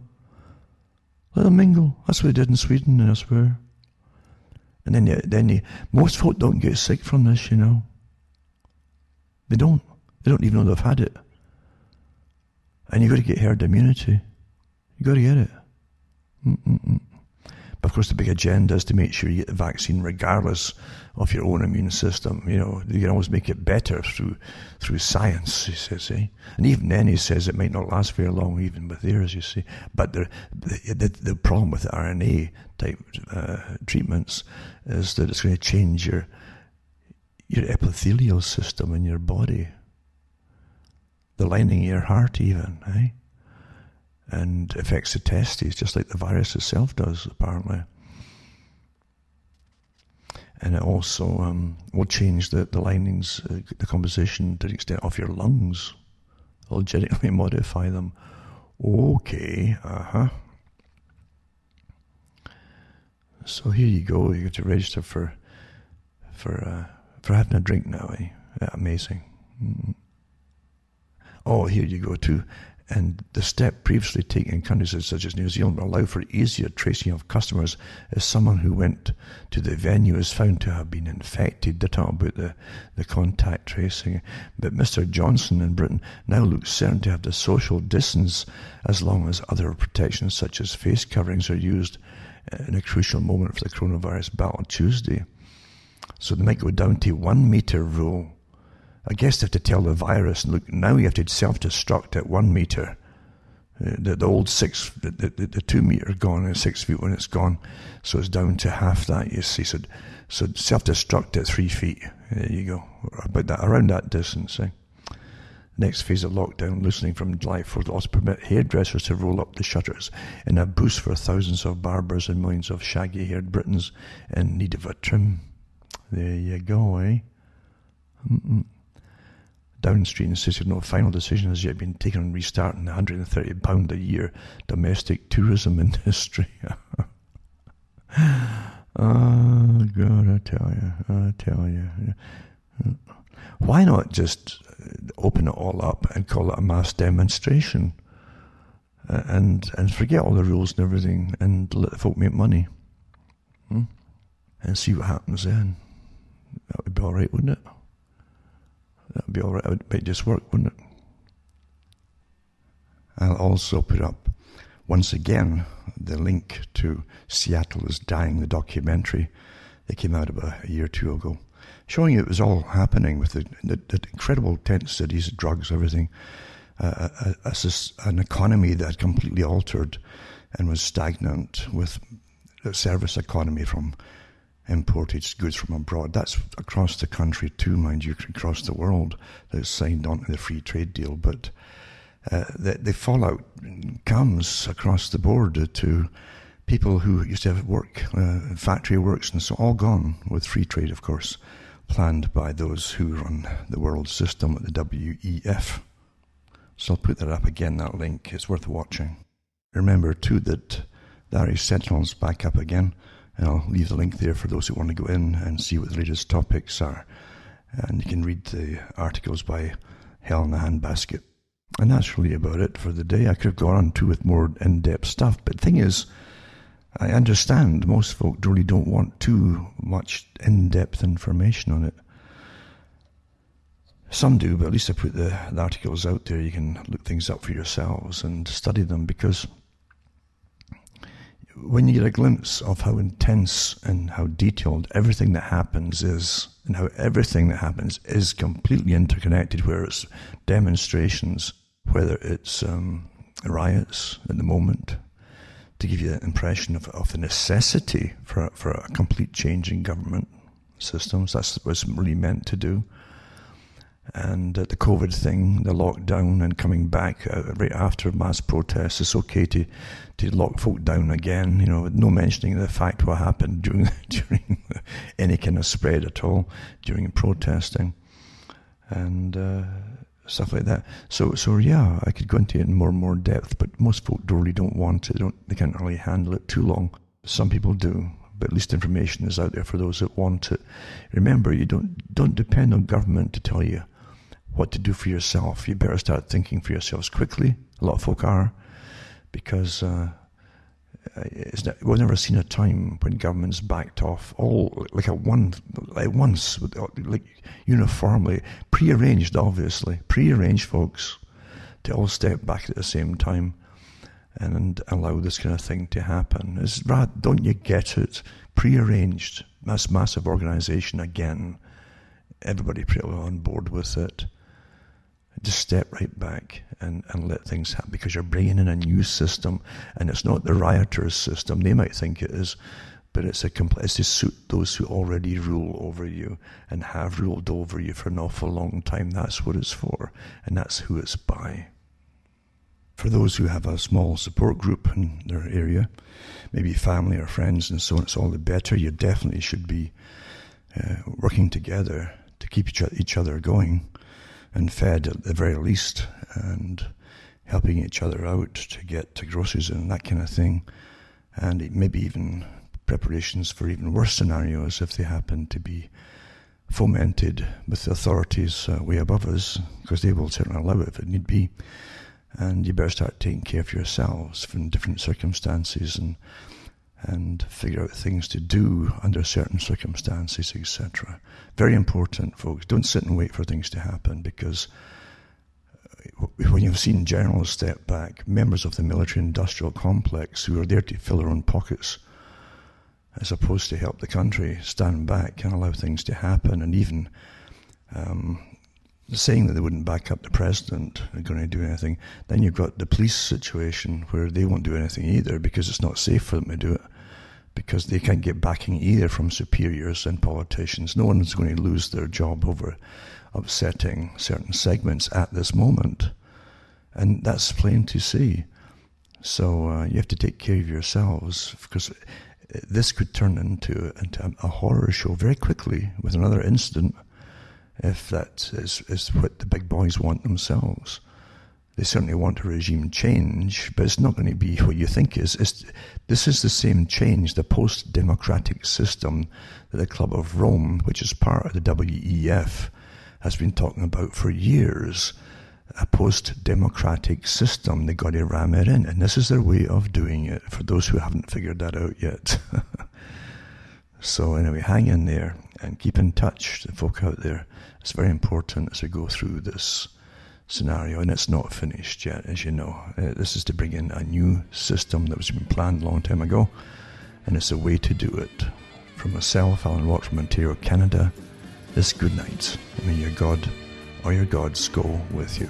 Let them mingle. That's what they did in Sweden and elsewhere. And then most folk don't get sick from this, They don't. They don't even know they've had it. And you've got to get herd immunity. You've got to get it. But of course the big agenda is to make sure you get the vaccine regardless of your own immune system. You can always make it better through science, he says. And even then he says it might not last very long even with theirs, you see. But the problem with the RNA type treatments is that it's going to change your epithelial system in your body, the lining of your heart even, and affects the testes just like the virus itself does, apparently. And it also will change the linings, the composition to the extent of your lungs. It'll genetically modify them. Okay, So here you go. You have to register for having a drink now, Yeah, amazing. Oh, here you go too. And the step previously taken in countries such as New Zealand will allow for easier tracing of customers if someone who went to the venue is found to have been infected. They're talking about the contact tracing. But Mr. Johnson in Britain now looks certain to have the social distance as long as other protections such as face coverings are used in a crucial moment for the coronavirus battle Tuesday. So they might go down to 1 meter rule. I guess they have to tell the virus, look, now you have to self-destruct at 1 meter. The old 2 meter gone and 6 feet when it's gone. So it's down to half that, you see. So self-destruct at 3 feet. There you go. Around that distance. Next phase of lockdown, loosening from July 4th, will also permit hairdressers to roll up the shutters in a boost for thousands of barbers and millions of shaggy-haired Britons in need of a trim. There you go, Downing Street insisted no final decision has yet been taken on restarting the £130 a year domestic tourism industry. Oh, God, I tell you. Why not just open it all up and call it a mass demonstration and forget all the rules and everything and let the folk make money? And see what happens then. That would be all right, wouldn't it? That would be all right. It might just work, wouldn't it? I'll also put up, once again, the link to Seattle is Dying, the documentary that came out about a year or two ago, showing it was all happening with the incredible tent cities, drugs, everything, an economy that had completely altered and was stagnant, with a service economy from imported goods from abroad. That's across the country too, mind you, across the world that's signed on to the free trade deal. But the fallout comes across the board to people who used to have work, factory works, and so all gone with free trade, of course, planned by those who run the world system at the WEF. So I'll put that up again, that link. It's worth watching. Remember too that the Irish Sentinel's back up again. And I'll leave the link there for those who want to go in and see what the latest topics are. And you can read the articles by Hell in a Handbasket. And that's really about it for the day. I could have gone on too with more in-depth stuff. But the thing is, I understand most folk really don't want too much in-depth information on it. Some do, but at least I put the articles out there. You can look things up for yourselves and study them, because when you get a glimpse of how intense and how detailed everything that happens is, and how everything that happens is completely interconnected, where it's demonstrations, whether it's riots at the moment, to give you an impression of the necessity for a complete change in government systems. That's what it's really meant to do. And the COVID thing, the lockdown, and coming back right after mass protests, it's okay to lock folk down again, no mentioning of the fact what happened during any kind of spread at all during protesting and stuff like that. So yeah, I could go into it in more and more depth, but most folk really don't want it. They can't really handle it too long. Some people do, but at least information is out there for those that want it. Remember, you don't depend on government to tell you what to do for yourself. You better start thinking for yourselves quickly. A lot of folk are, because we've never seen a time when governments backed off all at once, uniformly, prearranged, obviously, folks, to all step back at the same time and allow this kind of thing to happen. Don't you get it? Prearranged, massive organisation again. Everybody pretty well on board with it. Just step right back and let things happen, because you're bringing in a new system, and it's not the rioters' system. They might think it is, but it's to suit those who already rule over you and have ruled over you for an awful long time. That's what it's for, and that's who it's by. For those who have a small support group in their area, maybe family or friends and so on, it's all the better. You definitely should be working together to keep each other going and fed at the very least, and helping each other out to get to groceries and that kind of thing, and maybe even preparations for even worse scenarios if they happen to be fomented with the authorities way above us, because they will certainly allow it if it need be. And you better start taking care of yourselves from different circumstances and figure out things to do under certain circumstances, etc. Very important, folks. Don't sit and wait for things to happen, because when you've seen generals step back, members of the military-industrial complex who are there to fill their own pockets, as opposed to help the country, stand back and allow things to happen, and even saying that they wouldn't back up the president or going to do anything, then you've got the police situation where they won't do anything either, because it's not safe for them to do it, because they can't get backing either from superiors and politicians. No one's going to lose their job over upsetting certain segments at this moment, and that's plain to see. So you have to take care of yourselves, because this could turn into a horror show very quickly with another incident, if that is what the big boys want themselves. They certainly want a regime change, but it's not going to be what you think is. This is the same change, the post-democratic system that the Club of Rome, which is part of the WEF, has been talking about for years. A post-democratic system, they got to ram it in, and this is their way of doing it, for those who haven't figured that out yet. So anyway, hang in there and keep in touch, the folk out there. It's very important as we go through this scenario, and it's not finished yet, as you know. This is to bring in a new system that was been planned a long time ago, and it's a way to do it. From myself, Alan Watt from Ontario, Canada, this good night. May your God or your gods go with you.